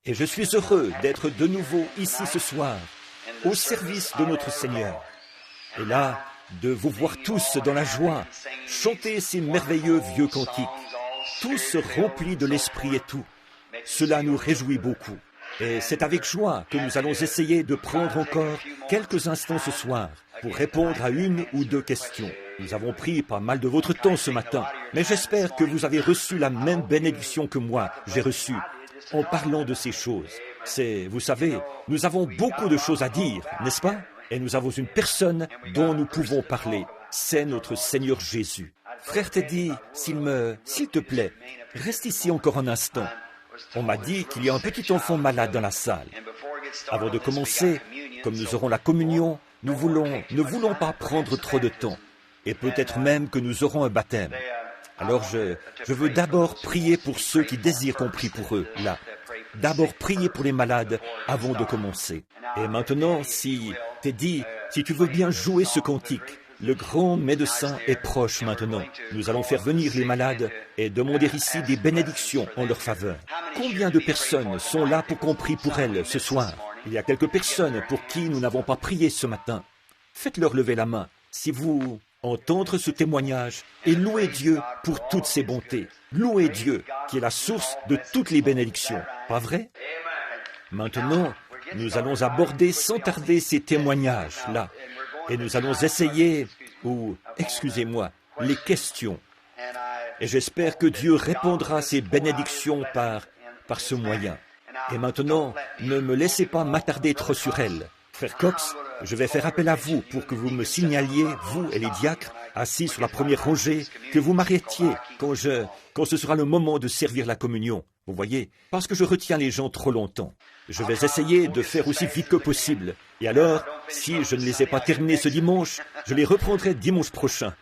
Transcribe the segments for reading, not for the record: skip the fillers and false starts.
Et je suis heureux d'être de nouveau ici ce soir, au service de notre Seigneur. Et là, de vous voir tous dans la joie, chanter ces merveilleux vieux cantiques, tous remplis de l'esprit et tout. Cela nous réjouit beaucoup. Et c'est avec joie que nous allons essayer de prendre encore quelques instants ce soir pour répondre à une ou deux questions. Nous avons pris pas mal de votre temps ce matin, mais j'espère que vous avez reçu la même bénédiction que moi j'ai reçue en parlant de ces choses. Vous savez, nous avons beaucoup de choses à dire, n'est-ce pas? Et nous avons une personne dont nous pouvons parler. C'est notre Seigneur Jésus. Frère Teddy, s'il te plaît, reste ici encore un instant. On m'a dit qu'il y a un petit enfant malade dans la salle. Avant de commencer, comme nous aurons la communion, ne voulons pas prendre trop de temps. Et peut-être même que nous aurons un baptême. Alors je veux d'abord prier pour ceux qui désirent qu'on prie pour eux, là. D'abord prier pour les malades avant de commencer. Et maintenant, Teddy, si tu veux bien jouer ce cantique, le grand médecin est proche maintenant. Nous allons faire venir les malades et demander ici des bénédictions en leur faveur. Combien de personnes sont là pour qu'on prie pour elles ce soir? Il y a quelques personnes pour qui nous n'avons pas prié ce matin. Faites-leur lever la main. Si vous entendre ce témoignage et louer Dieu pour toutes ses bontés. Louer Dieu qui est la source de toutes les bénédictions. Pas vrai? Maintenant, nous allons aborder sans tarder ces témoignages-là. Et nous allons essayer, excusez-moi, les questions. Et j'espère que Dieu répondra à ces bénédictions par ce moyen. Et maintenant, ne me laissez pas m'attarder trop sur elles. Frère Cox, je vais faire appel à vous pour que vous me signaliez, vous et les diacres, assis sur la première rangée, que vous m'arrêtiez quand ce sera le moment de servir la communion. Vous voyez, parce que je retiens les gens trop longtemps. Je vais essayer de faire aussi vite que possible. Et alors, si je ne les ai pas terminés ce dimanche, je les reprendrai dimanche prochain.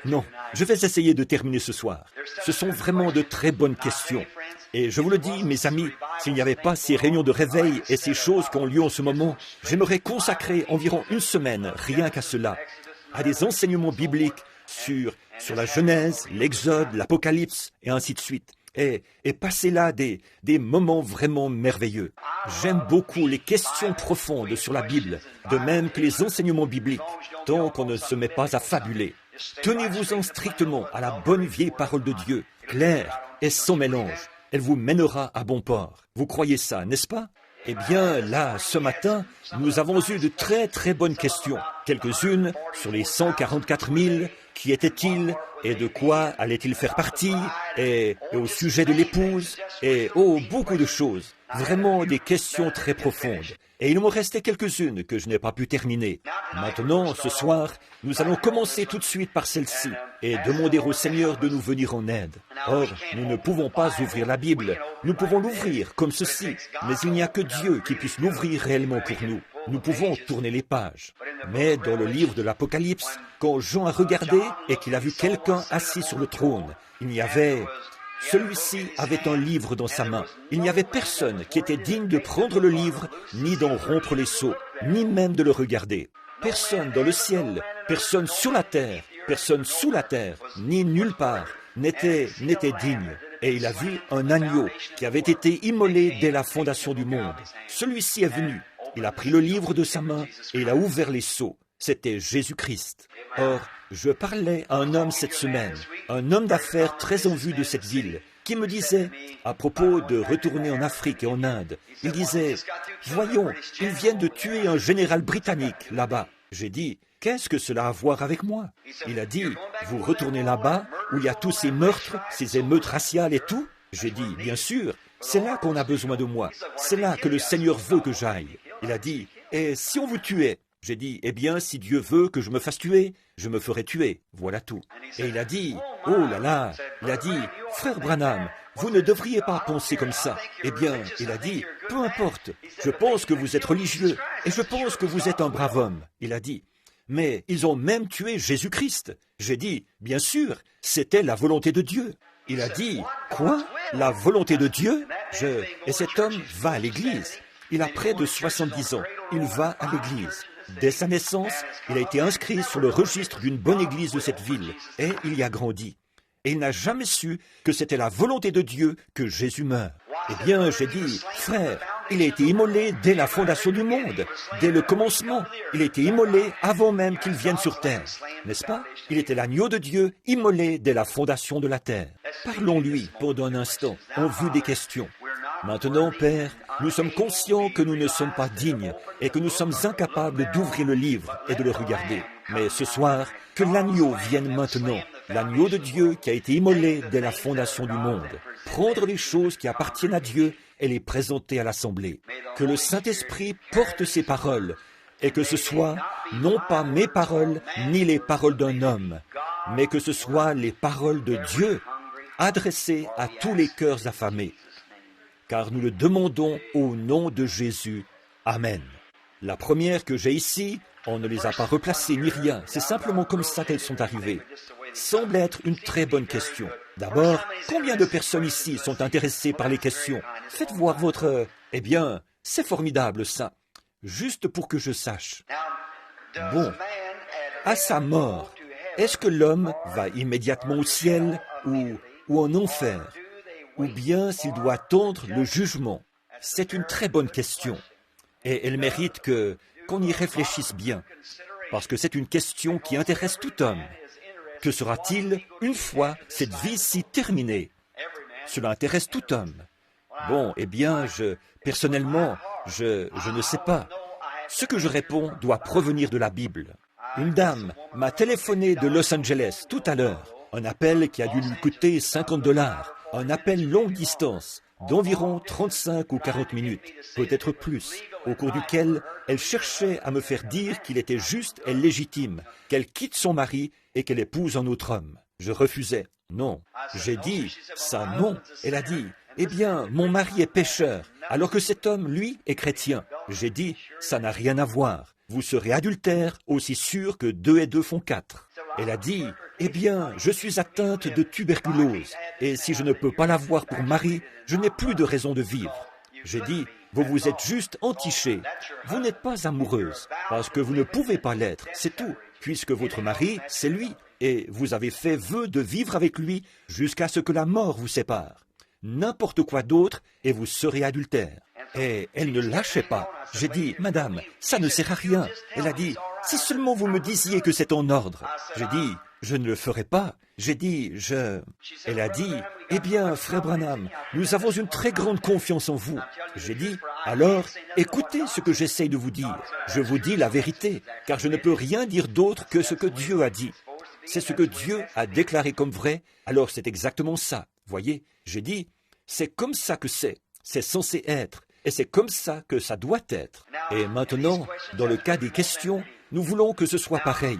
Non, je vais essayer de terminer ce soir. Ce sont vraiment de très bonnes questions. Et je vous le dis, mes amis, s'il n'y avait pas ces réunions de réveil et ces choses qui ont lieu en ce moment, j'aimerais consacrer environ une semaine, rien qu'à cela, à des enseignements bibliques sur la Genèse, l'Exode, l'Apocalypse, et ainsi de suite. Et passer là des moments vraiment merveilleux. J'aime beaucoup les questions profondes sur la Bible, de même que les enseignements bibliques, tant qu'on ne se met pas à fabuler. Tenez-vous-en strictement à la bonne vieille parole de Dieu, claire et sans mélange. Elle vous mènera à bon port. Vous croyez ça, n'est-ce pas? Eh bien, là, ce matin, nous avons eu de très très bonnes questions. Quelques-unes sur les 144 000, qui étaient-ils et de quoi allaient-ils faire partie, et au sujet de l'épouse, et beaucoup de choses. Vraiment des questions très profondes. Et il m'en restait quelques-unes que je n'ai pas pu terminer. Maintenant, ce soir, nous allons commencer tout de suite par celle-ci et demander au Seigneur de nous venir en aide. Or, nous ne pouvons pas ouvrir la Bible. Nous pouvons l'ouvrir comme ceci, mais il n'y a que Dieu qui puisse l'ouvrir réellement pour nous. Nous pouvons tourner les pages. Mais dans le livre de l'Apocalypse, quand Jean a regardé et qu'il a vu quelqu'un assis sur le trône, celui-ci avait un livre dans sa main. Il n'y avait personne qui était digne de prendre le livre, ni d'en rompre les sceaux, ni même de le regarder. Personne dans le ciel, personne sur la terre, personne sous la terre, ni nulle part, n'était digne. Et il a vu un agneau qui avait été immolé dès la fondation du monde. Celui-ci est venu. Il a pris le livre de sa main et il a ouvert les sceaux. C'était Jésus-Christ. Or, je parlais à un homme cette semaine, un homme d'affaires très en vue de cette ville, qui me disait, à propos de retourner en Afrique et en Inde, il disait, « Voyons, ils viennent de tuer un général britannique là-bas. » J'ai dit, « Qu'est-ce que cela a à voir avec moi ?» Il a dit, « Vous retournez là-bas, où il y a tous ces meurtres, ces émeutes raciales et tout ?» J'ai dit, « Bien sûr, c'est là qu'on a besoin de moi. C'est là que le Seigneur veut que j'aille. » Il a dit, « Et si on vous tuait ?» J'ai dit, eh bien, si Dieu veut que je me fasse tuer, je me ferai tuer. Voilà tout. Et il a dit, oh là là, il a dit, frère Branham, vous ne devriez pas penser comme ça. Eh bien, il a dit, peu importe, je pense que vous êtes religieux et je pense que vous êtes un brave homme. Il a dit, mais ils ont même tué Jésus-Christ. J'ai dit, bien sûr, c'était la volonté de Dieu. Il a dit, quoi? La volonté de Dieu? Et cet homme va à l'église. Il a près de 70 ans. Il va à l'église. Dès sa naissance, il a été inscrit sur le registre d'une bonne église de cette ville, et il y a grandi. Et il n'a jamais su que c'était la volonté de Dieu que Jésus meure. Eh bien, j'ai dit, frère, il a été immolé dès la fondation du monde, dès le commencement. Il a été immolé avant même qu'il vienne sur terre, n'est-ce pas? Il était l'agneau de Dieu, immolé dès la fondation de la terre. Parlons-lui pendant un instant, en vue des questions. Maintenant, Père, nous sommes conscients que nous ne sommes pas dignes et que nous sommes incapables d'ouvrir le livre et de le regarder. Mais ce soir, que l'agneau vienne maintenant, l'agneau de Dieu qui a été immolé dès la fondation du monde. Prendre les choses qui appartiennent à Dieu et les présenter à l'Assemblée. Que le Saint-Esprit porte ces paroles et que ce soit non pas mes paroles ni les paroles d'un homme, mais que ce soit les paroles de Dieu adressées à tous les cœurs affamés. Car nous le demandons au nom de Jésus. Amen. La première que j'ai ici, on ne les a pas replacées ni rien, c'est simplement comme ça qu'elles sont arrivées. Semble être une très bonne question. D'abord, combien de personnes ici sont intéressées par les questions? Faites voir votre... Eh bien, c'est formidable ça. Juste pour que je sache. Bon, à sa mort, est-ce que l'homme va immédiatement au ciel ou en enfer? Ou bien s'il doit attendre le jugement? C'est une très bonne question. Et elle mérite qu'on y réfléchisse bien. Parce que c'est une question qui intéresse tout homme. Que sera-t-il une fois cette vie-ci terminée? Cela intéresse tout homme. Bon, eh bien, personnellement, je ne sais pas. Ce que je réponds doit provenir de la Bible. Une dame m'a téléphoné de Los Angeles tout à l'heure. Un appel qui a dû lui coûter $50. Un appel longue distance, d'environ 35 ou 40 minutes, peut-être plus, au cours duquel elle cherchait à me faire dire qu'il était juste et légitime, qu'elle quitte son mari et qu'elle épouse un autre homme. Je refusais. Non. J'ai dit, ça non. Elle a dit, eh bien, mon mari est pécheur, alors que cet homme, lui, est chrétien. J'ai dit, ça n'a rien à voir. Vous serez adultère aussi sûr que 2 et 2 font 4. Elle a dit, eh bien, je suis atteinte de tuberculose, et si je ne peux pas l'avoir pour mari, je n'ai plus de raison de vivre. J'ai dit, vous vous êtes juste entichée. Vous n'êtes pas amoureuse, parce que vous ne pouvez pas l'être, c'est tout, puisque votre mari, c'est lui, et vous avez fait vœu de vivre avec lui jusqu'à ce que la mort vous sépare. N'importe quoi d'autre, et vous serez adultère. Et elle ne lâchait pas. J'ai dit, madame, ça ne sert à rien. Elle a dit, si seulement vous me disiez que c'est en ordre. J'ai dit, je ne le ferai pas. J'ai dit, Elle a dit, eh bien, frère Branham, nous avons une très grande confiance en vous. J'ai dit, alors, écoutez ce que j'essaye de vous dire. Je vous dis la vérité, car je ne peux rien dire d'autre que ce que Dieu a dit. C'est ce que Dieu a déclaré comme vrai, alors c'est exactement ça. Voyez, j'ai dit, c'est comme ça que c'est censé être, et c'est comme ça que ça doit être. Et maintenant, dans le cas des questions, nous voulons que ce soit pareil.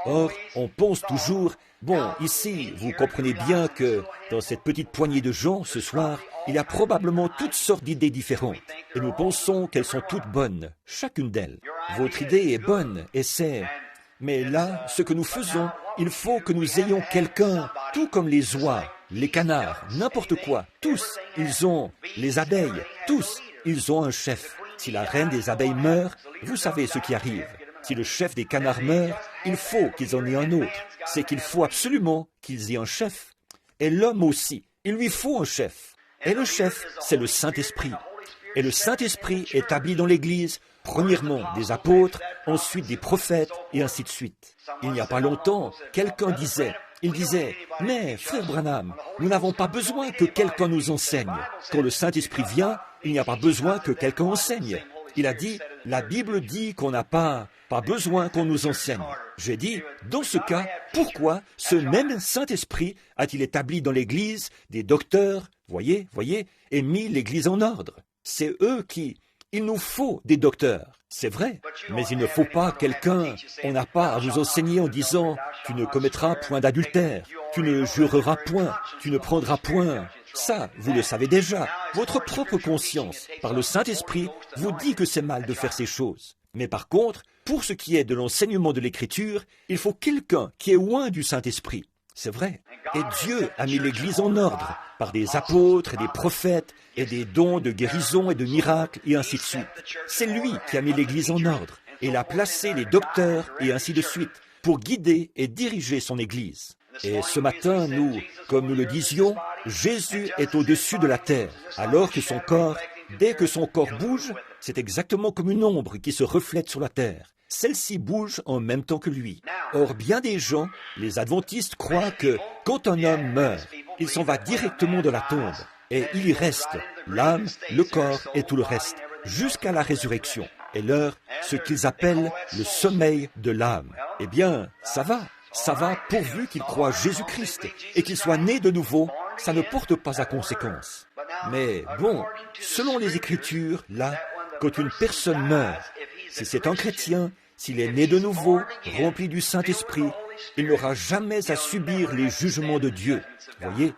Or, on pense toujours, bon, ici, vous comprenez bien que dans cette petite poignée de gens, ce soir, il y a probablement toutes sortes d'idées différentes. Et nous pensons qu'elles sont toutes bonnes, chacune d'elles. Votre idée est bonne, et c'est... Mais là, ce que nous faisons, il faut que nous ayons quelqu'un, tout comme les oies, les canards, n'importe quoi, tous, ils ont, les abeilles, tous, ils ont un chef. Si la reine des abeilles meurt, vous savez ce qui arrive. Si le chef des canards meurt, il faut qu'ils en aient un autre. C'est qu'il faut absolument qu'ils aient un chef. Et l'homme aussi, il lui faut un chef. Et le chef, c'est le Saint-Esprit. Et le Saint-Esprit établit dans l'Église, premièrement des apôtres, ensuite des prophètes, et ainsi de suite. Il n'y a pas longtemps, quelqu'un disait, mais frère Branham, nous n'avons pas besoin que quelqu'un nous enseigne. Quand le Saint-Esprit vient, il n'y a pas besoin que quelqu'un enseigne. Il a dit, la Bible dit qu'on n'a pas besoin qu'on nous enseigne. J'ai dit, dans ce cas, pourquoi ce même Saint-Esprit a-t-il établi dans l'Église des docteurs, voyez, et mis l'Église en ordre? C'est eux qui... Il nous faut des docteurs, c'est vrai, mais il ne faut pas quelqu'un, on n'a pas à vous enseigner en disant « tu ne commettras point d'adultère, tu ne jureras point, tu ne prendras point ». Ça, vous le savez déjà, votre propre conscience, par le Saint-Esprit, vous dit que c'est mal de faire ces choses. Mais par contre, pour ce qui est de l'enseignement de l'Écriture, il faut quelqu'un qui est loin du Saint-Esprit. C'est vrai. Et Dieu a mis l'Église en ordre par des apôtres et des prophètes et des dons de guérison et de miracles et ainsi de suite. C'est lui qui a mis l'Église en ordre et il a placé les docteurs et ainsi de suite pour guider et diriger son Église. Et ce matin, comme nous le disions, Jésus est au-dessus de la terre, alors que son corps, dès que son corps bouge, c'est exactement comme une ombre qui se reflète sur la terre. Celle-ci bouge en même temps que lui. Or, bien des gens, les adventistes, croient que quand un homme meurt, il s'en va directement de la tombe, et il y reste, l'âme, le corps et tout le reste, jusqu'à la résurrection. Et ce qu'ils appellent le sommeil de l'âme. Eh bien, ça va pourvu qu'il croit Jésus-Christ et qu'il soit né de nouveau, ça ne porte pas à conséquence. Mais bon, selon les Écritures, là, quand une personne meurt, si c'est un chrétien, s'il est né de nouveau, rempli du Saint-Esprit, il n'aura jamais à subir les jugements de Dieu. Voyez,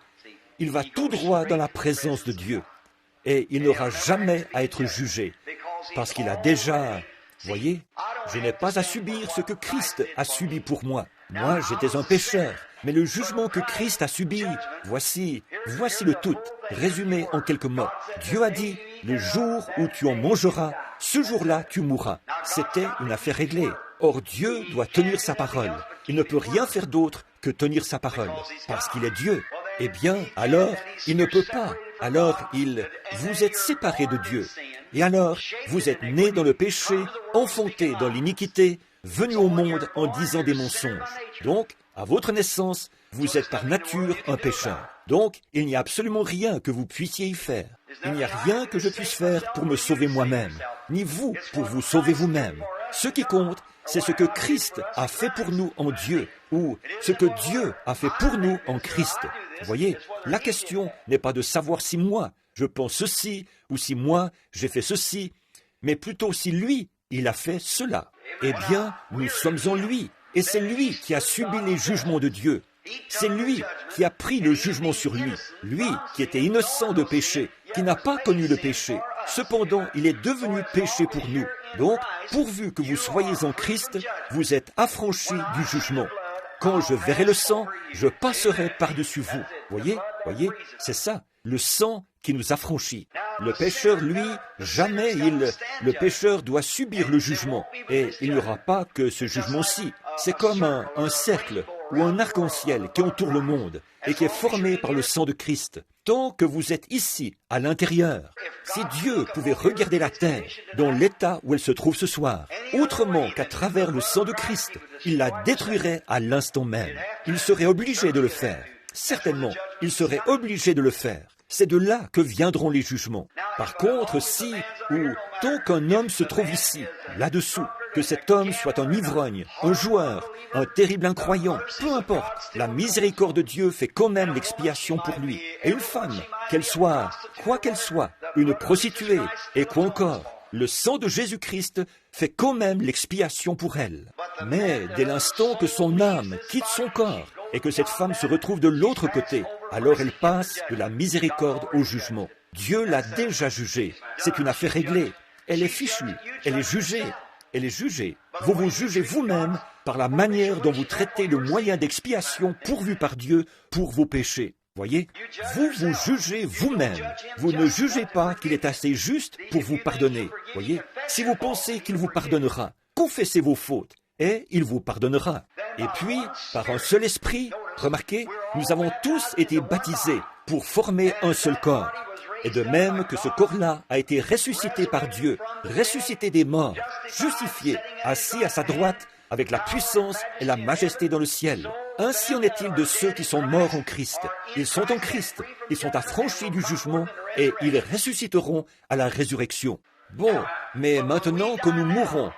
il va tout droit dans la présence de Dieu et il n'aura jamais à être jugé parce qu'il a déjà... Voyez, je n'ai pas à subir ce que Christ a subi pour moi. Moi, j'étais un pécheur, mais le jugement que Christ a subi, voici le tout, résumé en quelques mots. Dieu a dit, le jour où tu en mangeras, ce jour-là, tu mourras. C'était une affaire réglée. Or, Dieu doit tenir sa parole. Il ne peut rien faire d'autre que tenir sa parole, parce qu'il est Dieu. Eh bien, alors, il ne peut pas. Alors, vous êtes séparés de Dieu. Et alors, vous êtes nés dans le péché, enfantés dans l'iniquité, venus au monde en disant des mensonges. Donc, à votre naissance, vous êtes par nature un pécheur. Donc, il n'y a absolument rien que vous puissiez y faire. Il n'y a rien que je puisse faire pour me sauver moi-même, ni vous pour vous sauver vous-même. Ce qui compte, c'est ce que Christ a fait pour nous en Dieu, ou ce que Dieu a fait pour nous en Christ. Vous voyez, la question n'est pas de savoir si moi, je pense ceci, ou si moi, j'ai fait ceci, mais plutôt si lui, il a fait cela. Eh bien, nous sommes en lui, et c'est lui qui a subi les jugements de Dieu. C'est lui qui a pris le jugement sur lui, lui qui était innocent de péché, qui n'a pas connu le péché. Cependant, il est devenu péché pour nous. Donc, pourvu que vous soyez en Christ, vous êtes affranchis du jugement. Quand je verrai le sang, je passerai par-dessus vous. Voyez, c'est ça, le sang qui nous affranchit. Le pécheur, lui, jamais le pécheur doit subir le jugement. Et il n'y aura pas que ce jugement-ci. C'est comme un cercle ou un arc-en-ciel qui entoure le monde et qui est formé par le sang de Christ. Tant que vous êtes ici, à l'intérieur, si Dieu pouvait regarder la terre dans l'état où elle se trouve ce soir, autrement qu'à travers le sang de Christ, il la détruirait à l'instant même. Il serait obligé de le faire. Certainement, il serait obligé de le faire. C'est de là que viendront les jugements. Par contre, si, ou tant qu'un homme se trouve ici, là-dessous, que cet homme soit un ivrogne, un joueur, un terrible incroyant, peu importe, la miséricorde de Dieu fait quand même l'expiation pour lui. Et une femme, qu'elle soit, quoi qu'elle soit, une prostituée, et quoi encore, le sang de Jésus-Christ fait quand même l'expiation pour elle. Mais dès l'instant que son âme quitte son corps, et que cette femme se retrouve de l'autre côté, alors elle passe de la miséricorde au jugement. Dieu l'a déjà jugée. C'est une affaire réglée. Elle est fichue. Elle est jugée. Elle est jugée. Vous vous jugez vous-même par la manière dont vous traitez le moyen d'expiation pourvu par Dieu pour vos péchés. Voyez, vous vous jugez vous-même. Vous ne jugez pas qu'il est assez juste pour vous pardonner. Voyez, si vous pensez qu'il vous pardonnera, confessez vos fautes et il vous pardonnera. Et puis, par un seul esprit, remarquez, nous avons tous été baptisés pour former un seul corps. Et de même que ce corps-là a été ressuscité par Dieu, ressuscité des morts, justifié, assis à sa droite, avec la puissance et la majesté dans le ciel. Ainsi en est-il de ceux qui sont morts en Christ. Ils sont en Christ, ils sont affranchis du jugement et ils ressusciteront à la résurrection. Bon, mais maintenant que nous mourrons,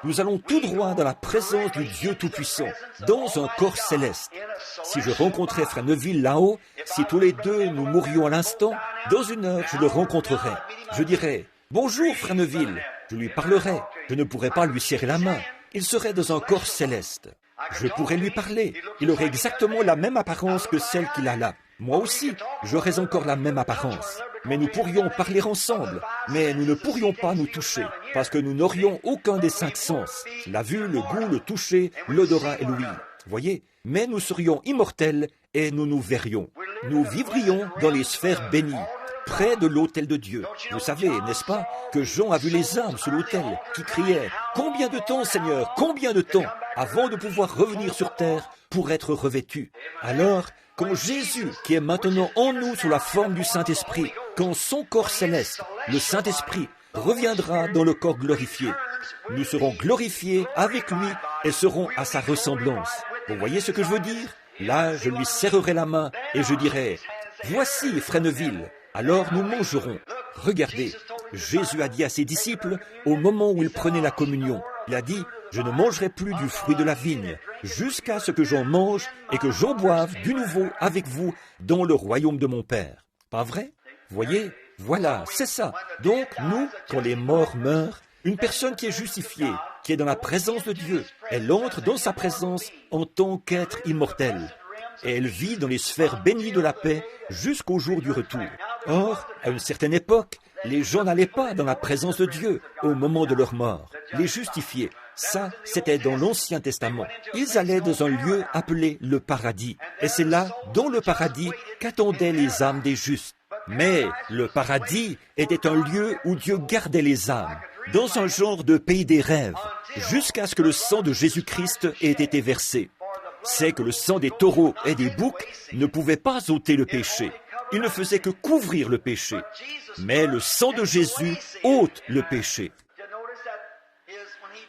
nous allons tout droit dans la présence du Dieu Tout-Puissant, dans un corps céleste. Si je rencontrais Frère Neville là-haut, si tous les deux nous mourions à l'instant, dans une heure je le rencontrerais. Je dirais, « Bonjour Frère Neville !» Je lui parlerais, je ne pourrais pas lui serrer la main. Il serait dans un corps céleste. Je pourrais lui parler. Il aurait exactement la même apparence que celle qu'il a là. Moi aussi, j'aurais encore la même apparence. Mais nous pourrions parler ensemble, mais nous ne pourrions pas nous toucher, parce que nous n'aurions aucun des 5 sens. La vue, le goût, le toucher, l'odorat et l'ouïe. Voyez, mais nous serions immortels et nous nous verrions. Nous vivrions dans les sphères bénies, près de l'autel de Dieu. Vous savez, n'est-ce pas, que Jean a vu les âmes sur l'autel qui criaient « Combien de temps, Seigneur, combien de temps ?» avant de pouvoir revenir sur terre pour être revêtu. Alors, quand Jésus, qui est maintenant en nous sous la forme du Saint-Esprit, quand son corps céleste, le Saint-Esprit, reviendra dans le corps glorifié, nous serons glorifiés avec lui et serons à sa ressemblance. Vous voyez ce que je veux dire? Là, je lui serrerai la main et je dirai « Voici Fresneville, alors nous mangerons. » Regardez, Jésus a dit à ses disciples au moment où il prenait la communion, il a dit « Je ne mangerai plus du fruit de la vigne, jusqu'à ce que j'en mange et que j'en boive du nouveau avec vous dans le royaume de mon Père. » Pas vrai? Voyez, voilà, c'est ça. Donc, nous, quand les morts meurent, une personne qui est justifiée, qui est dans la présence de Dieu, elle entre dans sa présence en tant qu'être immortel. Et elle vit dans les sphères bénies de la paix jusqu'au jour du retour. Or, à une certaine époque, les gens n'allaient pas dans la présence de Dieu au moment de leur mort. Les justifiés, ça, c'était dans l'Ancien Testament. Ils allaient dans un lieu appelé le paradis. Et c'est là, dans le paradis, qu'attendaient les âmes des justes. Mais le paradis était un lieu où Dieu gardait les âmes, dans un genre de pays des rêves, jusqu'à ce que le sang de Jésus-Christ ait été versé. C'est que le sang des taureaux et des boucs ne pouvait pas ôter le péché. Il ne faisait que couvrir le péché. Mais le sang de Jésus ôte le péché.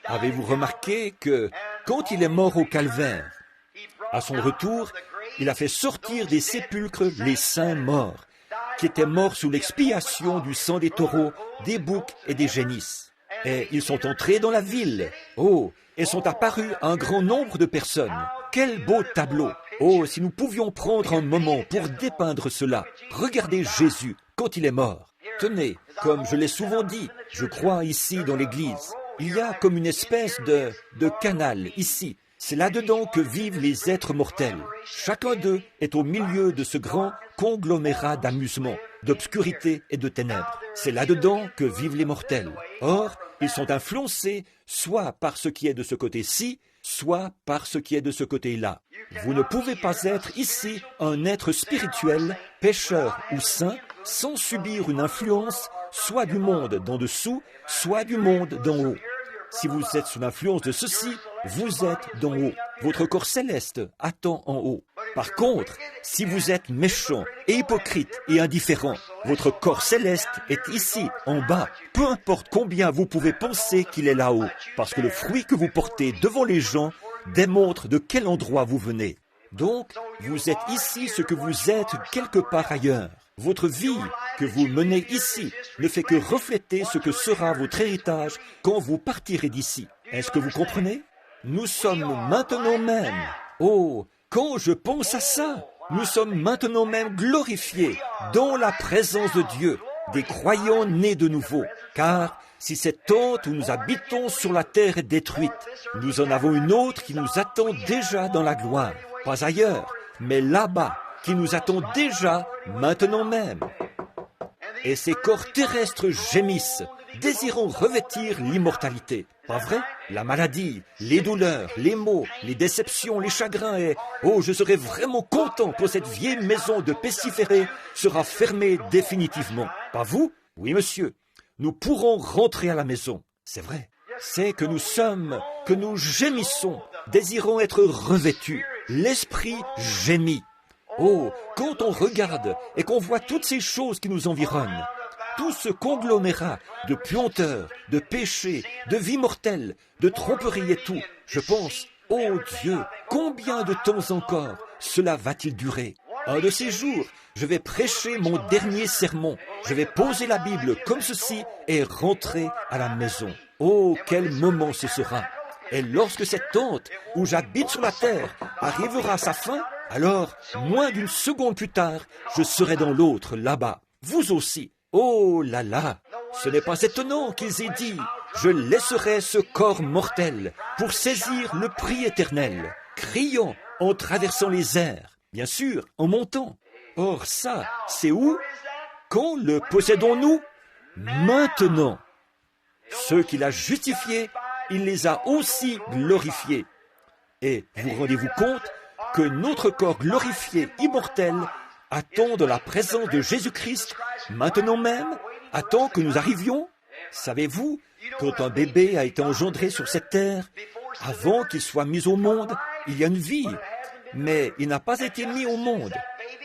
Avez-vous remarqué que quand il est mort au calvaire, à son retour, il a fait sortir des sépulcres les saints morts, qui étaient morts sous l'expiation du sang des taureaux, des boucs et des génisses. Et ils sont entrés dans la ville. Oh, et sont apparus un grand nombre de personnes. Quel beau tableau! Oh, si nous pouvions prendre un moment pour dépeindre cela. Regardez Jésus quand il est mort. Tenez, comme je l'ai souvent dit, je crois ici dans l'église, il y a comme une espèce de canal ici. C'est là-dedans que vivent les êtres mortels. Chacun d'eux est au milieu de ce grand conglomérat d'amusement, d'obscurité et de ténèbres. C'est là-dedans que vivent les mortels. Or, ils sont influencés soit par ce qui est de ce côté-ci, soit par ce qui est de ce côté-là. Vous ne pouvez pas être ici un être spirituel, pécheur ou saint, sans subir une influence, soit du monde d'en dessous, soit du monde d'en haut. Si vous êtes sous l'influence de ceci, vous êtes d'en haut. Votre corps céleste attend en haut. Par contre, si vous êtes méchant et hypocrite et indifférent, votre corps céleste est ici, en bas. Peu importe combien vous pouvez penser qu'il est là-haut, parce que le fruit que vous portez devant les gens démontre de quel endroit vous venez. Donc, vous êtes ici ce que vous êtes quelque part ailleurs. Votre vie que vous menez ici ne fait que refléter ce que sera votre héritage quand vous partirez d'ici. Est-ce que vous comprenez? Nous sommes maintenant même, oh, quand je pense à ça, nous sommes maintenant même glorifiés dans la présence de Dieu, des croyants nés de nouveau. Car si cette tente où nous habitons sur la terre est détruite, nous en avons une autre qui nous attend déjà dans la gloire. Pas ailleurs, mais là-bas, qui nous attend déjà maintenant même. Et ces corps terrestres gémissent, désirant revêtir l'immortalité. Pas vrai? La maladie, les douleurs, les maux, les déceptions, les chagrins et... Oh, je serai vraiment content quand cette vieille maison de pestiférés sera fermée définitivement. Pas vous? Oui, monsieur. Nous pourrons rentrer à la maison. C'est vrai. C'est que nous gémissons, désirons être revêtus. L'esprit gémit. Oh, quand on regarde et qu'on voit toutes ces choses qui nous environnent, tout ce conglomérat de puanteurs, de péchés, de vie mortelle, de tromperie et tout, je pense, oh Dieu, combien de temps encore cela va-t-il durer? Un de ces jours, je vais prêcher mon dernier sermon, je vais poser la Bible comme ceci et rentrer à la maison. Oh, quel moment ce sera! Et lorsque cette tente où j'habite sur la terre arrivera à sa fin, alors, moins d'une seconde plus tard, je serai dans l'autre, là-bas. Vous aussi. Oh là là! Ce n'est pas étonnant qu'ils aient dit « Je laisserai ce corps mortel pour saisir le prix éternel, criant en traversant les airs. » Bien sûr, en montant. Or ça, c'est où? Quand le possédons-nous? Maintenant. Ceux qu'il a justifiés, il les a aussi glorifiés. Et vous rendez-vous compte que notre corps glorifié, immortel, A-t-on de la présence de Jésus-Christ maintenant même? Attend que nous arrivions? Savez-vous, quand un bébé a été engendré sur cette terre, avant qu'il soit mis au monde, il y a une vie, mais il n'a pas été mis au monde.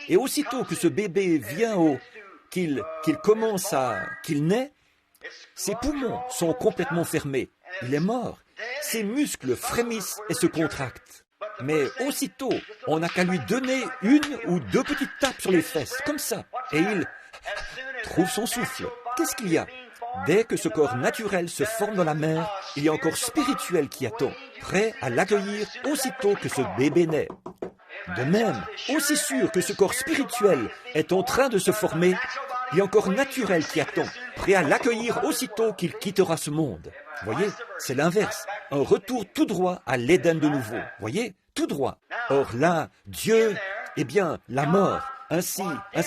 Et aussitôt que ce bébé vient qu'il naît, ses poumons sont complètement fermés. Il est mort. Ses muscles frémissent et se contractent. Mais aussitôt, on n'a qu'à lui donner une ou deux petites tapes sur les fesses, comme ça, et il trouve son souffle. Qu'est-ce qu'il y a? Dès que ce corps naturel se forme dans la mère, il y a un corps spirituel qui attend, prêt à l'accueillir aussitôt que ce bébé naît. De même, aussi sûr que ce corps spirituel est en train de se former, il y a un corps naturel qui attend, prêt à l'accueillir aussitôt qu'il quittera ce monde. Voyez, c'est l'inverse, un retour tout droit à l'Éden de nouveau. Voyez, tout droit. Or là, Dieu, la mort. Ainsi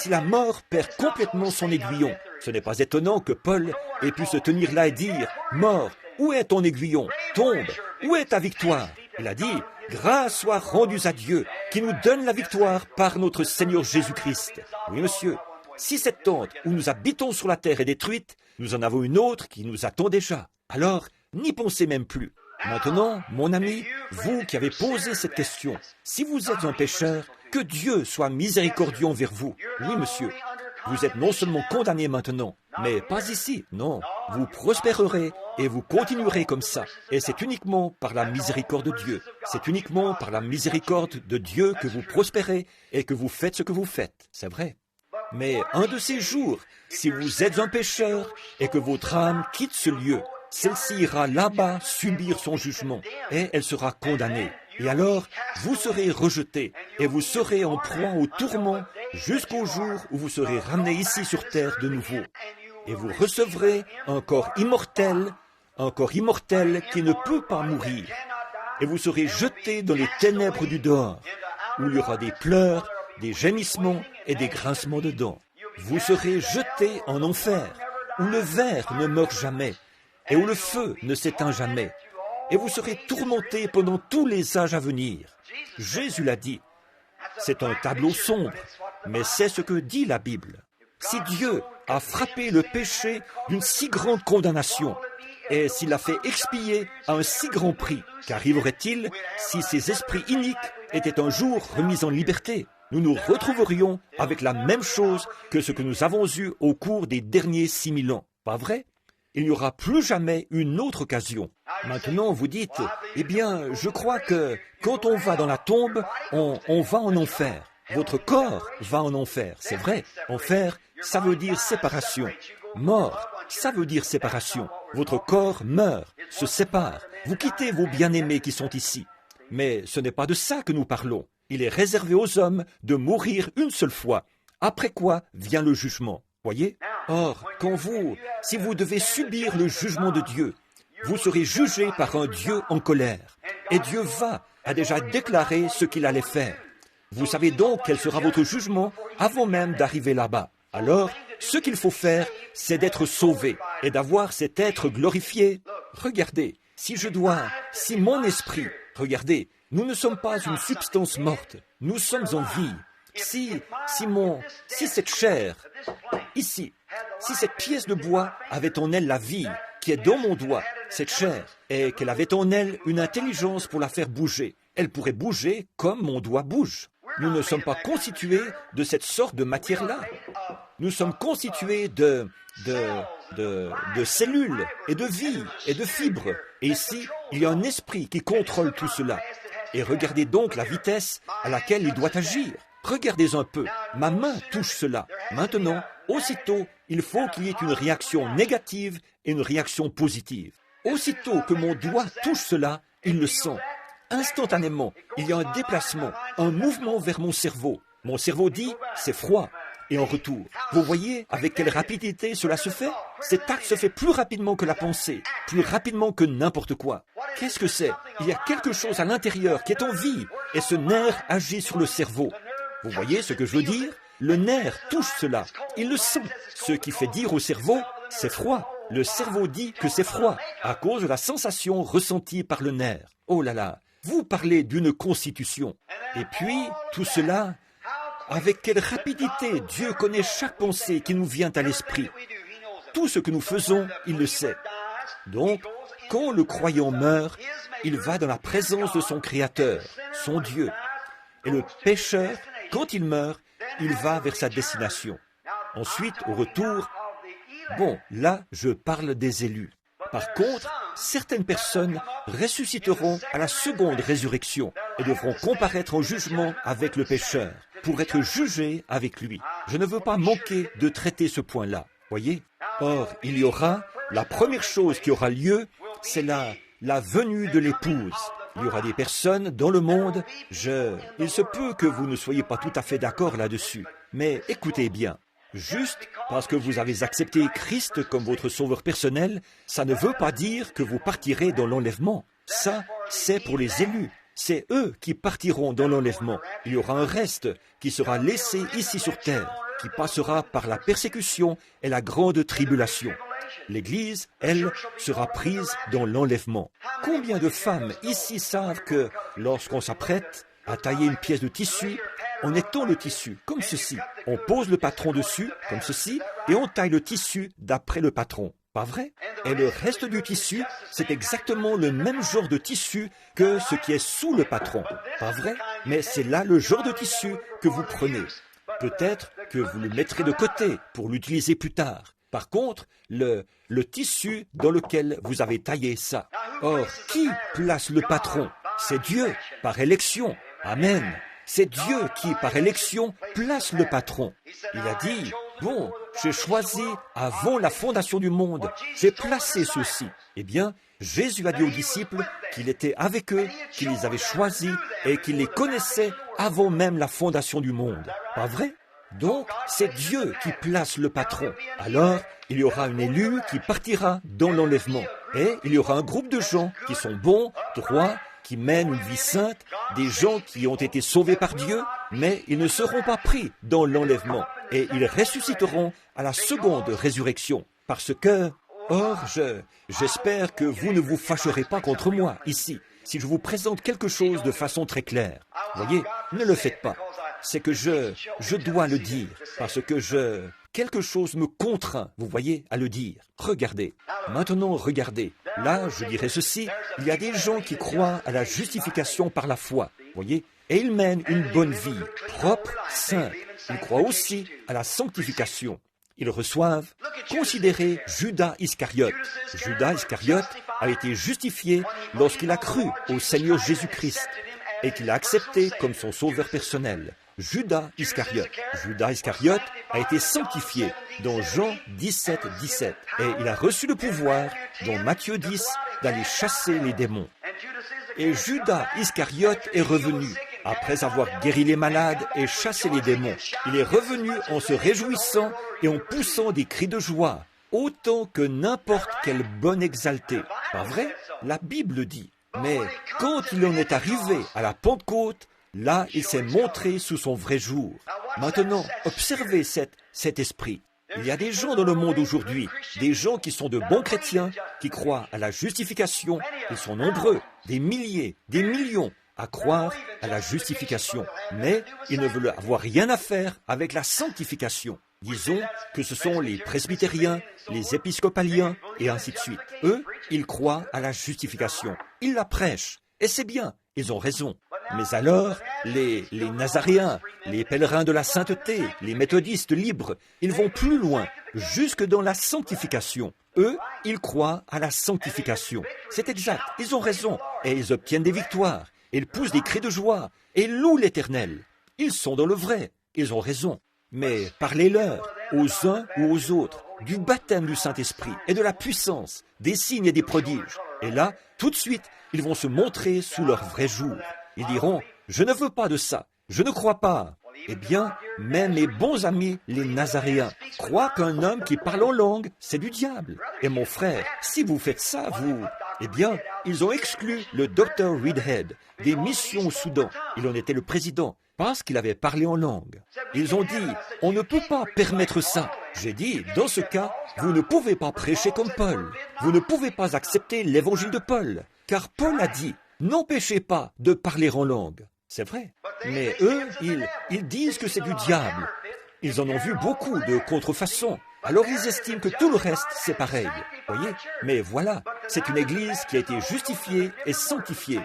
la mort perd complètement son aiguillon. Ce n'est pas étonnant que Paul ait pu se tenir là et dire, « Mort, où est ton aiguillon? Tombe, où est ta victoire ?» Il a dit, « Grâce soit rendue à Dieu, qui nous donne la victoire par notre Seigneur Jésus-Christ. » Oui, monsieur, si cette tente où nous habitons sur la terre est détruite, nous en avons une autre qui nous attend déjà. Alors, n'y pensez même plus. Maintenant, mon ami, vous qui avez posé cette question, si vous êtes un pécheur, que Dieu soit miséricordieux envers vous. Oui, monsieur. Vous êtes non seulement condamné maintenant, mais pas ici, non. Vous prospérerez et vous continuerez comme ça. Et c'est uniquement par la miséricorde de Dieu. C'est uniquement par la miséricorde de Dieu que vous prospérez et que vous faites ce que vous faites. C'est vrai. Mais un de ces jours, si vous êtes un pécheur et que votre âme quitte ce lieu, celle-ci ira là-bas subir son jugement et elle sera condamnée. Et alors, vous serez rejeté et vous serez en proie au tourment jusqu'au jour où vous serez ramené ici sur terre de nouveau. Et vous recevrez un corps immortel qui ne peut pas mourir. Et vous serez jeté dans les ténèbres du dehors, où il y aura des pleurs, des gémissements et des grincements de dents. Vous serez jeté en enfer, où le ver ne meurt jamais et où le feu ne s'éteint jamais. Et vous serez tourmentés pendant tous les âges à venir. Jésus l'a dit. C'est un tableau sombre, mais c'est ce que dit la Bible. Si Dieu a frappé le péché d'une si grande condamnation, et s'il l'a fait expier à un si grand prix, qu'arriverait-il si ces esprits iniques étaient un jour remis en liberté? Nous nous retrouverions avec la même chose que ce que nous avons eu au cours des derniers 6000 ans. Pas vrai? Il n'y aura plus jamais une autre occasion. Maintenant, vous dites, je crois que quand on va dans la tombe, on va en enfer. Votre corps va en enfer, c'est vrai. Enfer, ça veut dire séparation. Mort, ça veut dire séparation. Votre corps meurt, se sépare. Vous quittez vos bien-aimés qui sont ici. Mais ce n'est pas de ça que nous parlons. Il est réservé aux hommes de mourir une seule fois, après quoi vient le jugement. Voyez? Or, si vous devez subir le jugement de Dieu, vous serez jugé par un Dieu en colère. Et Dieu a déjà déclaré ce qu'il allait faire. Vous savez donc quel sera votre jugement avant même d'arriver là-bas. Alors, ce qu'il faut faire, c'est d'être sauvé et d'avoir cet être glorifié. Regardez, si mon esprit, regardez, nous ne sommes pas une substance morte, nous sommes en vie. Si cette chair, ici, si cette pièce de bois avait en elle la vie qui est dans mon doigt, cette chair, et qu'elle avait en elle une intelligence pour la faire bouger, elle pourrait bouger comme mon doigt bouge. Nous ne sommes pas constitués de cette sorte de matière-là. Nous sommes constitués de cellules et de vie et de fibres. Et ici, il y a un esprit qui contrôle tout cela. Et regardez donc la vitesse à laquelle il doit agir. Regardez un peu, ma main touche cela. Maintenant, aussitôt, il faut qu'il y ait une réaction négative et une réaction positive. Aussitôt que mon doigt touche cela, il le sent. Instantanément, il y a un déplacement, un mouvement vers mon cerveau. Mon cerveau dit, c'est froid. Et en retour, vous voyez avec quelle rapidité cela se fait? Cet acte se fait plus rapidement que la pensée, plus rapidement que n'importe quoi. Qu'est-ce que c'est? Il y a quelque chose à l'intérieur qui est en vie, et ce nerf agit sur le cerveau. Vous voyez ce que je veux dire? Le nerf touche cela, il le sent, ce qui fait dire au cerveau, c'est froid. Le cerveau dit que c'est froid, à cause de la sensation ressentie par le nerf. Oh là là, vous parlez d'une constitution. Et puis, tout cela, avec quelle rapidité Dieu connaît chaque pensée qui nous vient à l'esprit. Tout ce que nous faisons, il le sait. Donc, quand le croyant meurt, il va dans la présence de son Créateur, son Dieu. Et le pécheur, quand il meurt, il va vers sa destination. Ensuite, au retour, là, je parle des élus. Par contre, certaines personnes ressusciteront à la seconde résurrection et devront comparaître en jugement avec le pécheur pour être jugés avec lui. Je ne veux pas manquer de traiter ce point-là, voyez. Or, il y aura, la première chose qui aura lieu, c'est la venue de l'épouse. Il y aura des personnes dans le monde, il se peut que vous ne soyez pas tout à fait d'accord là-dessus, mais écoutez bien. Juste parce que vous avez accepté Christ comme votre sauveur personnel, ça ne veut pas dire que vous partirez dans l'enlèvement. Ça, c'est pour les élus. C'est eux qui partiront dans l'enlèvement. Il y aura un reste qui sera laissé ici sur terre, qui passera par la persécution et la grande tribulation. L'Église, elle, sera prise dans l'enlèvement. Combien de femmes ici savent que lorsqu'on s'apprête à tailler une pièce de tissu, on étend le tissu comme ceci, on pose le patron dessus comme ceci et on taille le tissu d'après le patron, pas vrai? Et le reste du tissu, c'est exactement le même genre de tissu que ce qui est sous le patron, pas vrai? Mais c'est là le genre de tissu que vous prenez. Peut-être que vous le mettrez de côté pour l'utiliser plus tard. Par contre, le tissu dans lequel vous avez taillé ça. Or, qui place le patron? C'est Dieu, par élection. Amen. C'est Dieu qui, par élection, place le patron. Il a dit, j'ai choisi avant la fondation du monde, j'ai placé ceux-ci. Eh bien, Jésus a dit aux disciples qu'il était avec eux, qu'il les avait choisis et qu'il les connaissait avant même la fondation du monde. Pas vrai? Donc, c'est Dieu qui place le patron. Alors, il y aura un élu qui partira dans l'enlèvement. Et il y aura un groupe de gens qui sont bons, droits, qui mènent une vie sainte, des gens qui ont été sauvés par Dieu, mais ils ne seront pas pris dans l'enlèvement. Et ils ressusciteront à la seconde résurrection. Parce que, j'espère que vous ne vous fâcherez pas contre moi, ici, si je vous présente quelque chose de façon très claire. Voyez, ne le faites pas. C'est que je dois le dire, parce que quelque chose me contraint, vous voyez, à le dire. Regardez. Maintenant, regardez. Là, je dirais ceci, il y a des gens qui croient à la justification par la foi, voyez, et ils mènent une bonne vie, propre, sainte. Ils croient aussi à la sanctification. Ils reçoivent, considérez Judas Iscariote. Judas Iscariote a été justifié lorsqu'il a cru au Seigneur Jésus-Christ et qu'il a accepté comme son sauveur personnel. Judas Iscariote. Judas Iscariote a été sanctifié dans Jean 17, 17. Et il a reçu le pouvoir, dans Matthieu 10, d'aller chasser les démons. Et Judas Iscariote est revenu, après avoir guéri les malades et chassé les démons. Il est revenu en se réjouissant et en poussant des cris de joie, autant que n'importe quel bon exalté. Pas vrai? La Bible dit. Mais quand il en est arrivé à la Pentecôte, là, il s'est montré sous son vrai jour. Maintenant, observez cet esprit. Il y a des gens dans le monde aujourd'hui, des gens qui sont de bons chrétiens, qui croient à la justification. Ils sont nombreux, des milliers, des millions, à croire à la justification. Mais ils ne veulent avoir rien à faire avec la sanctification. Disons que ce sont les presbytériens, les épiscopaliens, et ainsi de suite. Eux, ils croient à la justification. Ils la prêchent. Et c'est bien, ils ont raison. Mais alors, les Nazaréens, les pèlerins de la sainteté, les méthodistes libres, ils vont plus loin, jusque dans la sanctification. Eux, ils croient à la sanctification. C'est exact, ils ont raison, et ils obtiennent des victoires. Ils poussent des cris de joie, et louent l'Éternel. Ils sont dans le vrai, ils ont raison. Mais parlez-leur, aux uns ou aux autres, du baptême du Saint-Esprit et de la puissance, des signes et des prodiges. Et là, tout de suite, ils vont se montrer sous leur vrai jour. Ils diront, je ne veux pas de ça, je ne crois pas. Eh bien, même mes bons amis, les Nazaréens, croient qu'un homme qui parle en langue, c'est du diable. Et mon frère, si vous faites ça, eh bien, ils ont exclu le Dr. Reidhead des missions au Soudan. Il en était le président, parce qu'il avait parlé en langue. Ils ont dit, on ne peut pas permettre ça. J'ai dit, dans ce cas, vous ne pouvez pas prêcher comme Paul. Vous ne pouvez pas accepter l'évangile de Paul. Car Paul a dit, n'empêchez pas de parler en langue. C'est vrai. Mais eux, ils disent que c'est du diable. Ils en ont vu beaucoup de contrefaçons. Alors ils estiment que tout le reste, c'est pareil. Voyez? Mais voilà, c'est une Église qui a été justifiée et sanctifiée,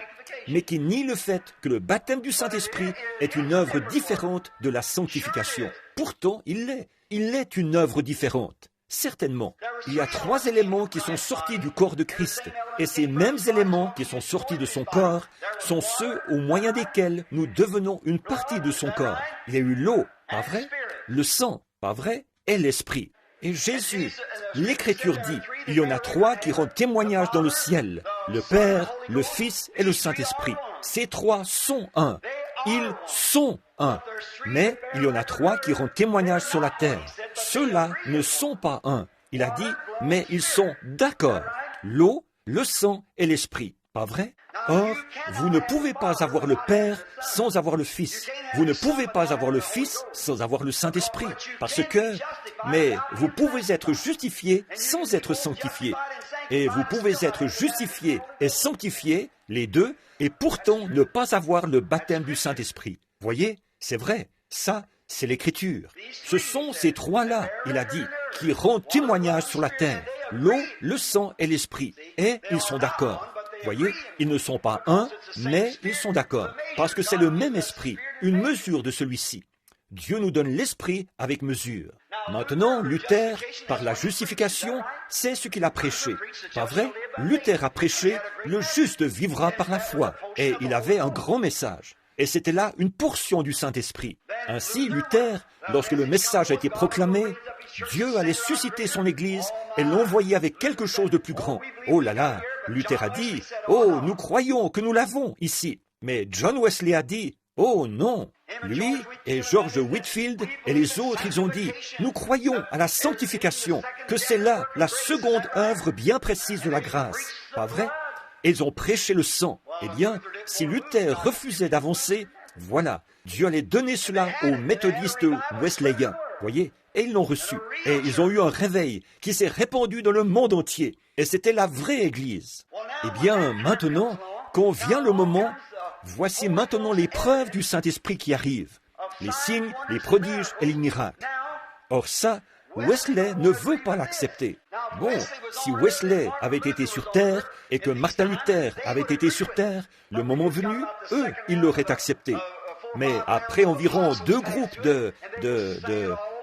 mais qui nie le fait que le baptême du Saint-Esprit est une œuvre différente de la sanctification. Pourtant, il l'est. Il est une œuvre différente. Certainement, il y a 3 éléments qui sont sortis du corps de Christ, et ces mêmes éléments qui sont sortis de son corps sont ceux au moyen desquels nous devenons une partie de son corps. Il y a eu l'eau, pas vrai? Le sang, pas vrai? Et l'esprit. Et Jésus, l'Écriture dit, il y en a 3 qui rendent témoignage dans le ciel, le Père, le Fils et le Saint-Esprit. Ces 3 sont un. Ils sont un. Mais il y en a 3 qui rendent témoignage sur la terre. Ceux-là ne sont pas un. Il a dit, mais ils sont d'accord. L'eau, le sang et l'esprit. Pas vrai? Or, vous ne pouvez pas avoir le Père sans avoir le Fils. Vous ne pouvez pas avoir le Fils sans avoir le Saint-Esprit. Parce que, mais vous pouvez être justifié sans être sanctifié. Et vous pouvez être justifié et sanctifié, les deux, et pourtant ne pas avoir le baptême du Saint-Esprit. Voyez, c'est vrai, ça, c'est l'Écriture. Ce sont ces 3-là, il a dit, qui rendent témoignage sur la terre, l'eau, le sang et l'esprit. Et ils sont d'accord. Voyez, ils ne sont pas un, mais ils sont d'accord, parce que c'est le même esprit, une mesure de celui-ci. Dieu nous donne l'esprit avec mesure. Maintenant, Luther, par la justification, c'est ce qu'il a prêché. Pas vrai? Luther a prêché, le juste vivra par la foi. Et il avait un grand message. Et c'était là une portion du Saint-Esprit. Ainsi, Luther, lorsque le message a été proclamé, Dieu allait susciter son Église et l'envoyer avec quelque chose de plus grand. Oh là là, Luther a dit, « Oh, nous croyons que nous l'avons ici. » Mais John Wesley a dit, « Oh non !» Lui et George Whitefield et les autres, ils ont dit, « Nous croyons à la sanctification, que c'est là la seconde œuvre bien précise de la grâce. » Pas vrai? Et ils ont prêché le sang. Eh bien, si Luther refusait d'avancer, voilà, Dieu allait donner cela aux méthodistes wesleyens. Voyez? Et ils l'ont reçu. Et ils ont eu un réveil qui s'est répandu dans le monde entier. Et c'était la vraie Église. Eh bien, maintenant, quand vient le moment, voici maintenant les preuves du Saint-Esprit qui arrivent. Les signes, les prodiges et les miracles. Or ça, Wesley ne veut pas l'accepter. Bon, si Wesley avait été sur terre et que Martin Luther avait été sur terre, le moment venu, eux, ils l'auraient accepté. Mais après environ 2 groupes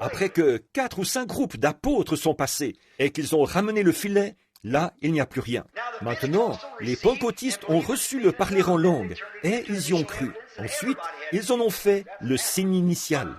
après que 4 ou 5 groupes d'apôtres sont passés et qu'ils ont ramené le filet, là, il n'y a plus rien. Maintenant, les pentecôtistes ont reçu le parler en langue et ils y ont cru. Ensuite, ils en ont fait le signe initial,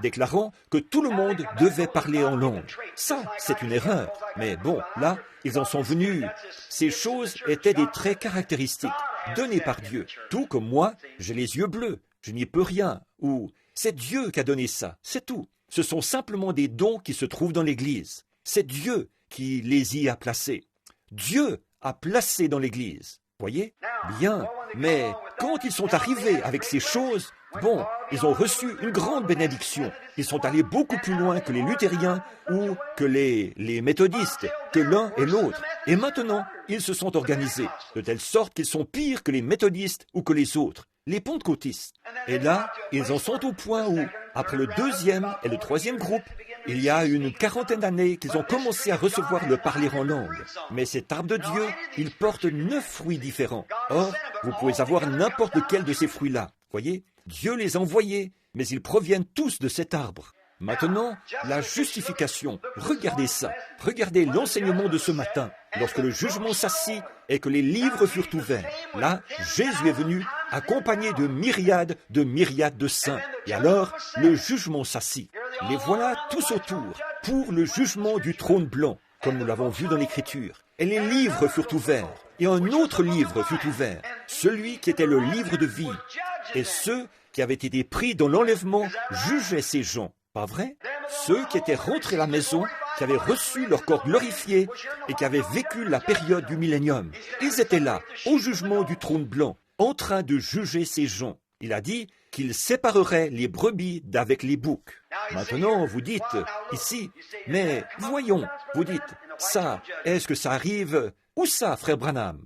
déclarant que tout le monde devait parler en langue. Ça, c'est une erreur. Mais bon, là, ils en sont venus. Ces choses étaient des traits caractéristiques, donnés par Dieu. Tout comme moi, j'ai les yeux bleus, je n'y peux rien. Ou, c'est Dieu qui a donné ça, c'est tout. Ce sont simplement des dons qui se trouvent dans l'Église. C'est Dieu qui les y a placés. Dieu a placé dans l'Église. Voyez? Bien, mais quand ils sont arrivés avec ces choses, bon, ils ont reçu une grande bénédiction. Ils sont allés beaucoup plus loin que les luthériens ou que les méthodistes, que l'un et l'autre. Et maintenant, ils se sont organisés, de telle sorte qu'ils sont pires que les méthodistes ou que les autres, les pentecôtistes. Et là, ils en sont au point où, après le 2e et le 3e groupe, il y a une 40aine d'années qu'ils ont commencé à recevoir le parler en langue. Mais cet arbre de Dieu, il porte 9 fruits différents. Or, vous pouvez avoir n'importe lequel de ces fruits-là. Voyez, Dieu les a envoyés, mais ils proviennent tous de cet arbre. Maintenant, la justification. Regardez ça. Regardez l'enseignement de ce matin. Lorsque le jugement s'assit et que les livres furent ouverts, là, Jésus est venu accompagné de myriades de saints. Et alors, le jugement s'assit. Les voilà tous autour pour le jugement du trône blanc, comme nous l'avons vu dans l'Écriture. Et les livres furent ouverts. Et un autre livre fut ouvert, celui qui était le livre de vie. Et ceux qui avaient été pris dans l'enlèvement jugeaient ces gens. Pas vrai? Ceux qui étaient rentrés à la maison, qui avaient reçu leur corps glorifié et qui avaient vécu la période du millénium. Ils étaient là, au jugement du trône blanc, en train de juger ces gens. Il a dit qu'il séparerait les brebis d'avec les boucs. Maintenant, vous dites, ici, mais voyons, vous dites, ça, est-ce que ça arrive? Où ça, frère Branham?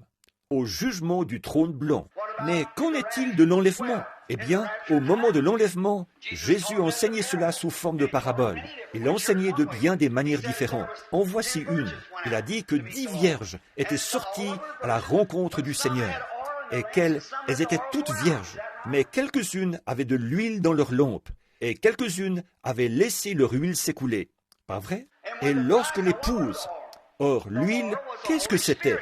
Au jugement du trône blanc. Mais qu'en est-il de l'enlèvement? Eh bien, au moment de l'enlèvement, Jésus enseignait cela sous forme de parabole. Il enseignait de bien des manières différentes. En voici une. Il a dit que 10 vierges étaient sorties à la rencontre du Seigneur et qu'elles étaient toutes vierges. Mais quelques-unes avaient de l'huile dans leurs lampes et quelques-unes avaient laissé leur huile s'écouler. Pas vrai? Et lorsque l'épouse... Or, l'huile, qu'est-ce que c'était?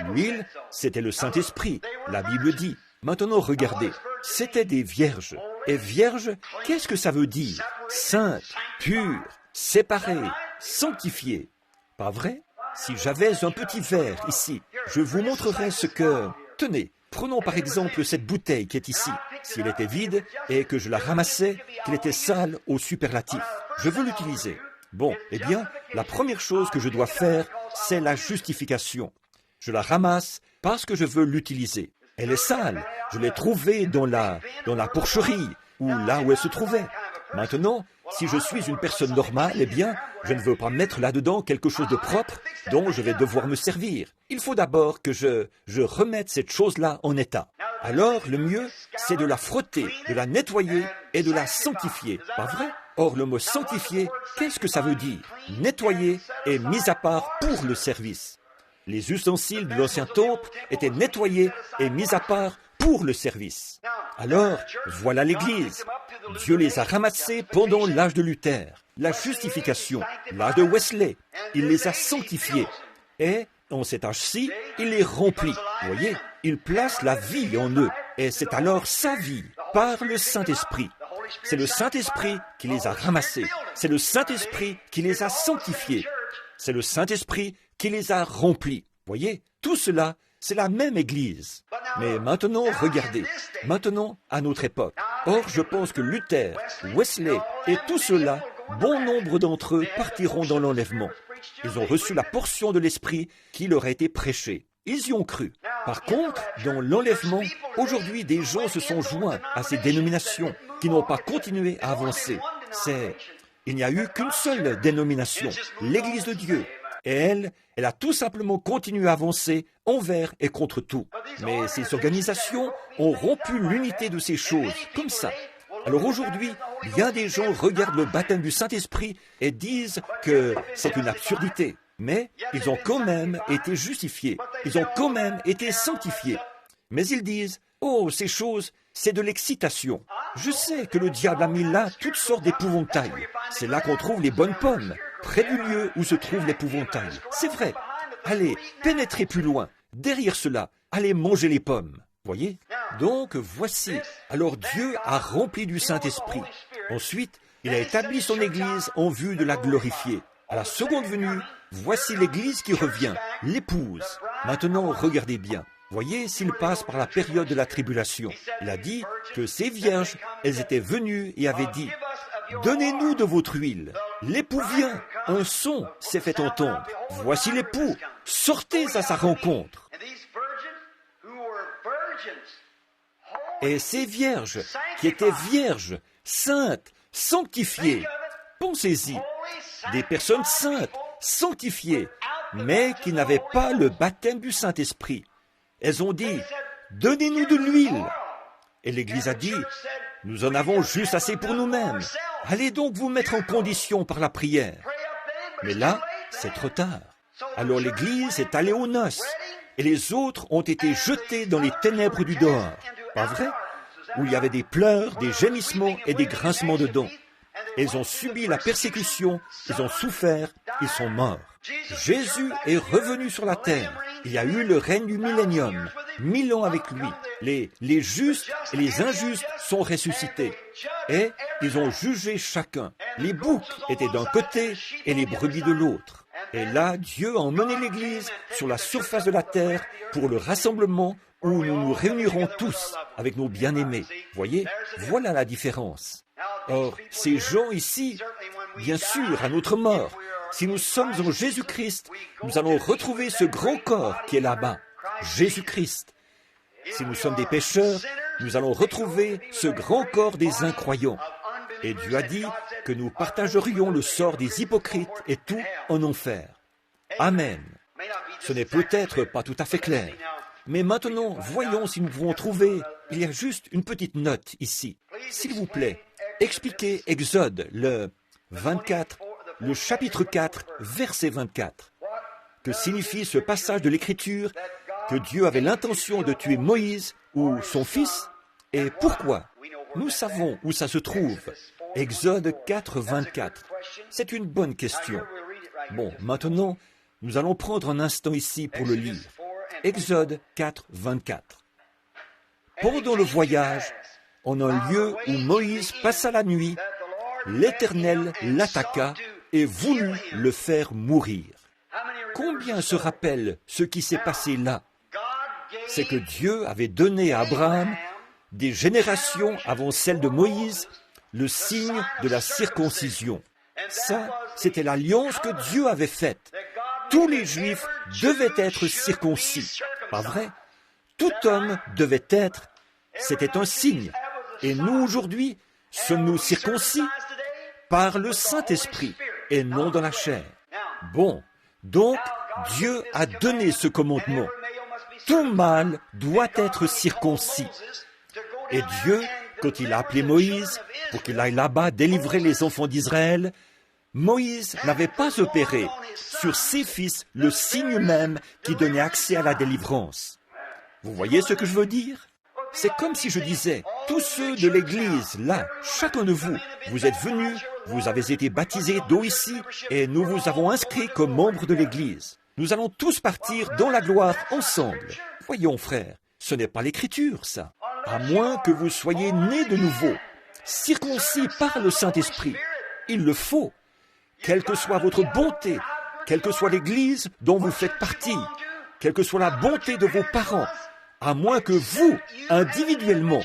L'huile, c'était le Saint-Esprit, la Bible dit. Maintenant, regardez, c'était des vierges. Et vierge, qu'est-ce que ça veut dire? Sainte, pure, séparée, sanctifiée. Pas vrai? Si j'avais un petit verre ici, je vous montrerais ce que... Tenez, prenons par exemple cette bouteille qui est ici. Si elle était vide et que je la ramassais, qu'elle était sale au superlatif. Je veux l'utiliser. Bon, eh bien, la première chose que je dois faire, c'est la justification. Je la ramasse parce que je veux l'utiliser. Elle est sale. Je l'ai trouvée dans la porcherie, ou là où elle se trouvait. Maintenant, si je suis une personne normale, eh bien, je ne veux pas mettre là-dedans quelque chose de propre dont je vais devoir me servir. Il faut d'abord que je remette cette chose-là en état. Alors, le mieux, c'est de la frotter, de la nettoyer et de la sanctifier. Pas vrai? Or, le mot sanctifier, qu'est-ce que ça veut dire? Nettoyer et mis à part pour le service. Les ustensiles de l'ancien temple étaient nettoyés et mis à part pour le service. Alors, voilà l'Église. Dieu les a ramassés pendant l'âge de Luther, la justification, l'âge de Wesley. Il les a sanctifiés. Et, en cet âge-ci, il les remplit. Vous voyez, il place la vie en eux. Et c'est alors sa vie, par le Saint-Esprit. C'est le Saint-Esprit qui les a ramassés. C'est le Saint-Esprit qui les a sanctifiés. C'est le Saint-Esprit qui les a remplis. Voyez, tout cela, c'est la même Église. Mais maintenant, regardez. Maintenant, à notre époque. Or, je pense que Luther, Wesley et tout cela, bon nombre d'entre eux partiront dans l'enlèvement. Ils ont reçu la portion de l'Esprit qui leur a été prêchée. Ils y ont cru. Par contre, dans l'enlèvement, aujourd'hui, des gens se sont joints à ces dénominations qui n'ont pas continué à avancer. Il n'y a eu qu'une seule dénomination, l'Église de Dieu. Et elle a tout simplement continué à avancer envers et contre tout. Mais ces organisations ont rompu l'unité de ces choses, comme ça. Alors aujourd'hui, bien des gens regardent le baptême du Saint-Esprit et disent que c'est une absurdité. Mais ils ont quand même été justifiés. Ils ont quand même été sanctifiés. Mais ils disent, oh, ces choses, c'est de l'excitation. Je sais que le diable a mis là toutes sortes d'épouvantails. C'est là qu'on trouve les bonnes pommes, près du lieu où se trouve l'épouvantail. C'est vrai. Allez, pénétrez plus loin. Derrière cela, allez manger les pommes. Voyez? Donc, voici. Alors Dieu a rempli du Saint-Esprit. Ensuite, il a établi son Église en vue de la glorifier. À la seconde venue, voici l'Église qui revient, l'épouse. Maintenant, regardez bien. Voyez s'il passe par la période de la tribulation. Il a dit que ces vierges, elles étaient venues et avaient dit, « Donnez-nous de votre huile. L'époux vient. Un son s'est fait entendre. Voici l'époux. Sortez à sa rencontre. » Et ces vierges, qui étaient vierges, saintes, sanctifiées, pensez-y, des personnes saintes, sanctifiées, mais qui n'avaient pas le baptême du Saint-Esprit. Elles ont dit, « Donnez-nous de l'huile. » Et l'Église a dit, « Nous en avons juste assez pour nous-mêmes. Allez donc vous mettre en condition par la prière. » Mais là, c'est trop tard. Alors l'Église est allée aux noces, et les autres ont été jetés dans les ténèbres du dehors. Pas vrai? Où il y avait des pleurs, des gémissements et des grincements de dents. Ils ont subi la persécution, ils ont souffert, ils sont morts. Jésus est revenu sur la terre. Il y a eu le règne du millénium, 1000 ans avec lui. Les justes et les injustes sont ressuscités. Et ils ont jugé chacun. Les boucs étaient d'un côté et les brebis de l'autre. Et là, Dieu a emmené l'Église sur la surface de la terre pour le rassemblement où nous nous réunirons tous avec nos bien-aimés. Voyez, voilà la différence. Or, ces gens ici, bien sûr, à notre mort, si nous sommes en Jésus-Christ, nous allons retrouver ce grand corps qui est là-bas, Jésus-Christ. Si nous sommes des pécheurs, nous allons retrouver ce grand corps des incroyants. Et Dieu a dit que nous partagerions le sort des hypocrites et tout en enfer. Amen. Ce n'est peut-être pas tout à fait clair. Mais maintenant, voyons si nous pouvons trouver. Il y a juste une petite note ici. S'il vous plaît, expliquez Exode, le 24, le chapitre 4, verset 24. Que signifie ce passage de l'Écriture que Dieu avait l'intention de tuer Moïse ou son fils? Et pourquoi? Nous savons où ça se trouve. Exode 4, 24. C'est une bonne question. Bon, maintenant, nous allons prendre un instant ici pour le lire. Exode 4, 24. Pendant le voyage, en un lieu où Moïse passa la nuit, l'Éternel l'attaqua et voulut le faire mourir. Combien se rappellent ce qui s'est passé là? C'est que Dieu avait donné à Abraham, des générations avant celle de Moïse, le signe de la circoncision. Ça, c'était l'alliance que Dieu avait faite. Tous les Juifs devaient être circoncis. Pas vrai? Tout homme devait être. C'était un signe. Et nous, aujourd'hui, sommes-nous circoncis par le Saint-Esprit et non dans la chair. Bon, donc, Dieu a donné ce commandement. Tout mâle doit être circoncis. Et Dieu, quand il a appelé Moïse pour qu'il aille là-bas délivrer les enfants d'Israël, Moïse n'avait pas opéré sur ses fils le signe même qui donnait accès à la délivrance. Vous voyez ce que je veux dire? C'est comme si je disais, tous ceux de l'Église, là, chacun de vous, vous êtes venus, vous avez été baptisés d'eau ici, et nous vous avons inscrits comme membres de l'Église. Nous allons tous partir dans la gloire ensemble. Voyons, frères, ce n'est pas l'Écriture, ça. À moins que vous soyez nés de nouveau, circoncis par le Saint-Esprit. Il le faut. Quelle que soit votre bonté, quelle que soit l'Église dont vous faites partie, quelle que soit la bonté de vos parents, à moins que vous, individuellement,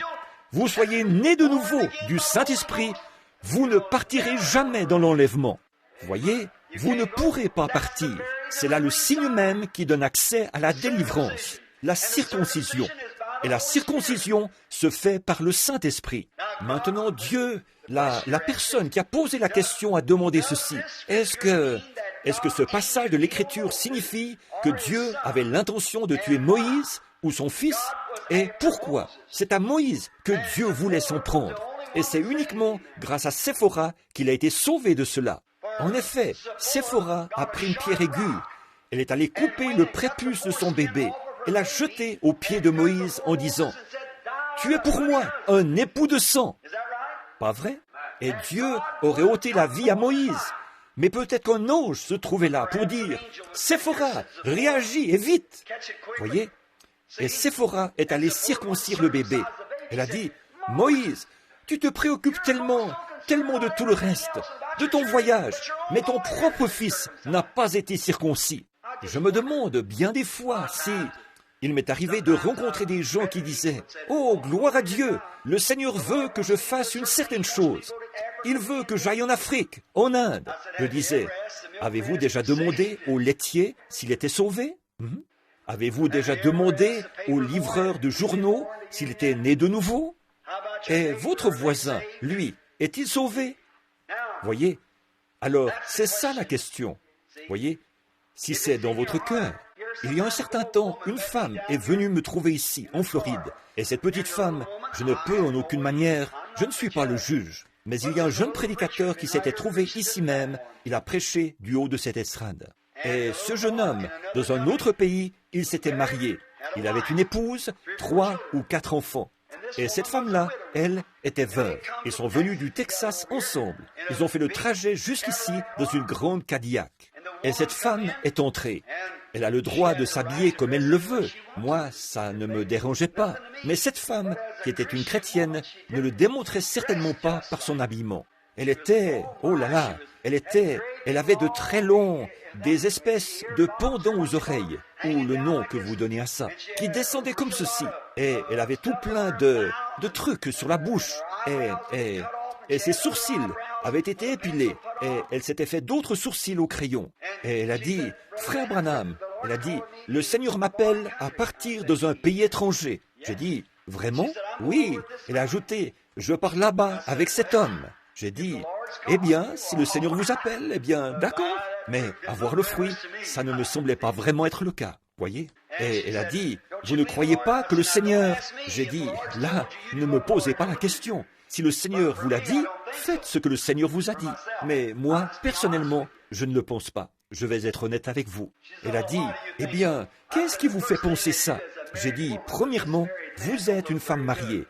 vous soyez nés de nouveau du Saint-Esprit, vous ne partirez jamais dans l'enlèvement. Voyez, vous ne pourrez pas partir. C'est là le signe même qui donne accès à la délivrance, la circoncision. Et la circoncision se fait par le Saint-Esprit. Maintenant, Dieu, la personne qui a posé la question a demandé ceci. Est-ce que ce passage de l'Écriture signifie que Dieu avait l'intention de tuer Moïse ou son fils? Et pourquoi? C'est à Moïse que Dieu voulait s'en prendre. Et c'est uniquement grâce à Séphora qu'il a été sauvé de cela. En effet, Séphora a pris une pierre aiguë. Elle est allée couper le prépuce de son bébé. Elle l'a jeté aux pieds de Moïse en disant « Tu es pour moi un époux de sang !» Pas vrai? Et Dieu aurait ôté la vie à Moïse. Mais peut-être qu'un ange se trouvait là pour dire « Séphora, réagis et vite !» Voyez? Et Séphora est allée circoncire le bébé. Elle a dit « Moïse, tu te préoccupes tellement de tout le reste, de ton voyage, mais ton propre fils n'a pas été circoncis. » Je me demande bien des fois si... Il m'est arrivé de rencontrer des gens qui disaient « Oh, gloire à Dieu, le Seigneur veut que je fasse une certaine chose. Il veut que j'aille en Afrique, en Inde. » Je disais « Avez-vous déjà demandé au laitier s'il était sauvé? Avez-vous déjà demandé au livreur de journaux s'il était né de nouveau? Et votre voisin, lui, est-il sauvé? » Voyez? Alors, c'est ça la question. Voyez? Si c'est dans votre cœur. Il y a un certain temps, une femme est venue me trouver ici, en Floride. Et cette petite femme, je ne peux en aucune manière, je ne suis pas le juge. Mais il y a un jeune prédicateur qui s'était trouvé ici même. Il a prêché du haut de cette estrade. Et ce jeune homme, dans un autre pays, il s'était marié. Il avait une épouse, 3 ou 4 enfants. Et cette femme-là, elle, était veuve. Ils sont venus du Texas ensemble. Ils ont fait le trajet jusqu'ici dans une grande Cadillac. Et cette femme est entrée. Elle a le droit de s'habiller comme elle le veut. Moi, ça ne me dérangeait pas. Mais cette femme, qui était une chrétienne, ne le démontrait certainement pas par son habillement. Elle était, oh là là, elle avait de très longs, des espèces de pendants aux oreilles, ou le nom que vous donnez à ça, qui descendaient comme ceci. Et elle avait tout plein de trucs sur la bouche. Et ses sourcils avaient été épilés. Et elle s'était fait d'autres sourcils au crayon. Et elle a dit, « Frère Branham, elle a dit, le Seigneur m'appelle à partir dans un pays étranger. » J'ai dit, « Vraiment? » Oui. Elle a ajouté, « Je pars là-bas avec cet homme. » J'ai dit, « Eh bien, si le Seigneur vous appelle, eh bien, d'accord. » Mais avoir le fruit, ça ne me semblait pas vraiment être le cas. Voyez? Et elle a dit, « Vous ne croyez pas que le Seigneur... » J'ai dit, « Là, ne me posez pas la question. Si le Seigneur vous l'a dit, faites ce que le Seigneur vous a dit. Mais moi, personnellement, je ne le pense pas. Je vais être honnête avec vous. » Elle a dit, « Eh bien, qu'est-ce qui vous fait penser ça ?» J'ai dit, « Premièrement, vous êtes une femme mariée.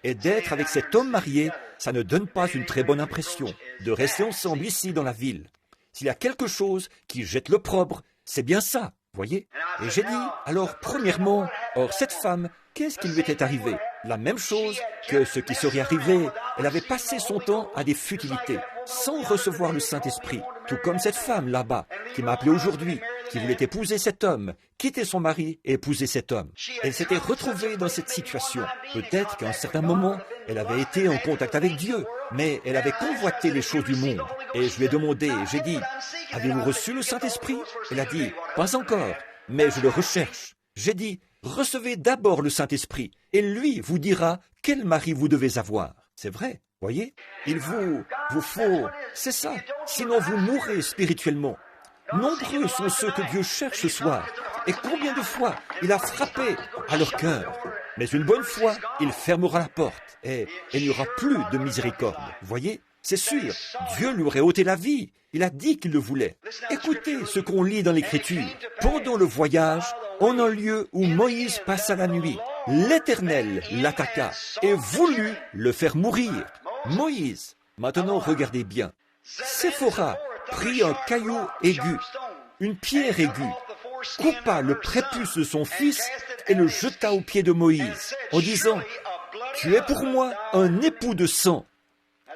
Et d'être avec cet homme marié, ça ne donne pas une très bonne impression de rester ensemble ici dans la ville. S'il y a quelque chose qui jette l'opprobre, c'est bien ça, voyez. Et j'ai dit, alors premièrement, or cette femme, qu'est-ce qui lui était arrivé? La même chose que ce qui serait arrivé. Elle avait passé son temps à des futilités, sans recevoir le Saint-Esprit, tout comme cette femme là-bas, qui m'a appelé aujourd'hui, qui voulait épouser cet homme, quitter son mari et épouser cet homme. Elle s'était retrouvée dans cette situation. Peut-être qu'à un certain moment, elle avait été en contact avec Dieu, mais elle avait convoité les choses du monde. Et je lui ai demandé, j'ai dit, « Avez-vous reçu le Saint-Esprit » Elle a dit, « Pas encore, mais je le recherche. » J'ai dit, « Recevez d'abord le Saint-Esprit, et lui vous dira quel mari vous devez avoir. » C'est vrai, voyez. Il vous faut, c'est ça, sinon vous mourrez spirituellement. Nombreux sont ceux que Dieu cherche ce soir, et combien de fois il a frappé à leur cœur. Mais une bonne fois, il fermera la porte, et il n'y aura plus de miséricorde. Voyez, c'est sûr, Dieu lui aurait ôté la vie. Il a dit qu'il le voulait. Écoutez ce qu'on lit dans l'Écriture. Pendant le voyage, en un lieu où Moïse passa la nuit, l'Éternel l'attaqua et voulut le faire mourir. Moïse, maintenant regardez bien. Séphora prit un caillou aigu, une pierre aiguë, coupa le prépuce de son fils et le jeta aux pieds de Moïse, en disant, « Tu es pour moi un époux de sang. »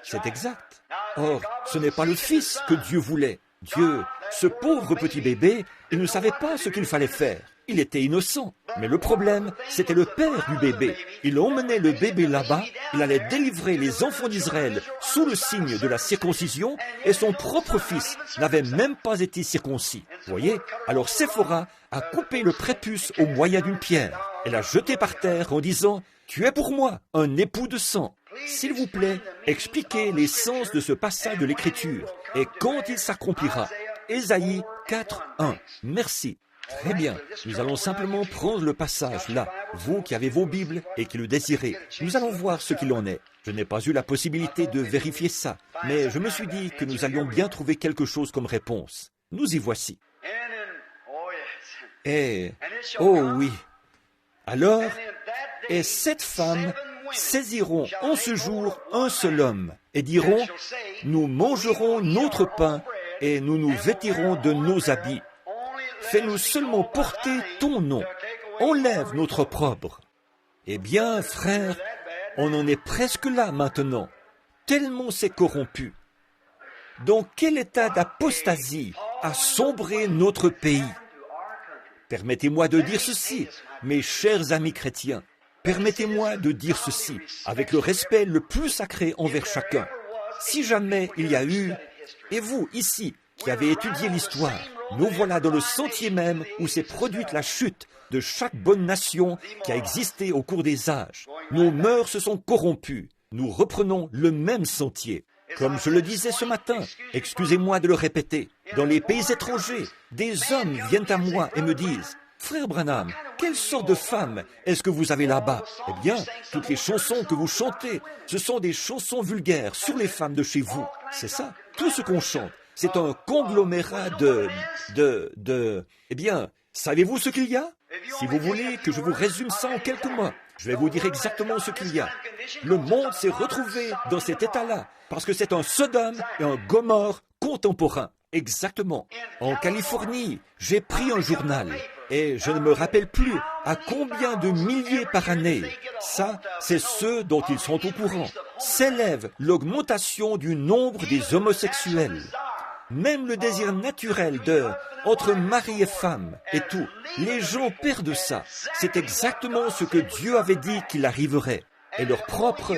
C'est exact. Or, ce n'est pas le fils que Dieu voulait. Dieu, ce pauvre petit bébé, il ne savait pas ce qu'il fallait faire. Il était innocent. Mais le problème, c'était le père du bébé. Il emmenait le bébé là-bas, il allait délivrer les enfants d'Israël sous le signe de la circoncision, et son propre fils n'avait même pas été circoncis. Voyez? Alors Séphora a coupé le prépuce au moyen d'une pierre. Elle l'a jeté par terre en disant, « Tu es pour moi un époux de sang. » S'il vous plaît, expliquez l'essence de ce passage de l'Écriture et quand il s'accomplira. Ésaïe 4:1. Merci. Très bien, nous allons simplement prendre le passage là, vous qui avez vos Bibles et qui le désirez. Nous allons voir ce qu'il en est. Je n'ai pas eu la possibilité de vérifier ça, mais je me suis dit que nous allions bien trouver quelque chose comme réponse. Nous y voici. Et, oh oui, alors, et cette femme saisiront en ce jour un seul homme et diront, nous mangerons notre pain et nous nous vêtirons de nos habits. Fais-nous seulement porter ton nom. Enlève notre opprobre. Eh bien, frères, on en est presque là maintenant, tellement c'est corrompu. Dans quel état d'apostasie a sombré notre pays? Permettez-moi de dire ceci, mes chers amis chrétiens. Permettez-moi de dire ceci, avec le respect le plus sacré envers chacun. Si jamais il y a eu, et vous, ici, qui avez étudié l'histoire, nous voilà dans le sentier même où s'est produite la chute de chaque bonne nation qui a existé au cours des âges. Nos mœurs se sont corrompues. Nous reprenons le même sentier. Comme je le disais ce matin, excusez-moi de le répéter, dans les pays étrangers, des hommes viennent à moi et me disent, « Frère Branham, quelle sorte de femme est-ce que vous avez là-bas » Eh bien, toutes les chansons que vous chantez, ce sont des chansons vulgaires sur les femmes de chez vous. C'est ça, tout ce qu'on chante. C'est un conglomérat Eh bien, savez-vous ce qu'il y a? Si vous voulez que je vous résume ça en quelques mots, je vais vous dire exactement ce qu'il y a. Le monde s'est retrouvé dans cet état-là, parce que c'est un Sodome et un Gomorrhe contemporain. Exactement. En Californie, j'ai pris un journal, et je ne me rappelle plus à combien de milliers par année, ça, c'est ceux dont ils sont au courant, s'élève l'augmentation du nombre des homosexuels. Même le désir naturel entre mari et femme et tout, les gens perdent ça. C'est exactement ce que Dieu avait dit qu'il arriverait. Et leur propre,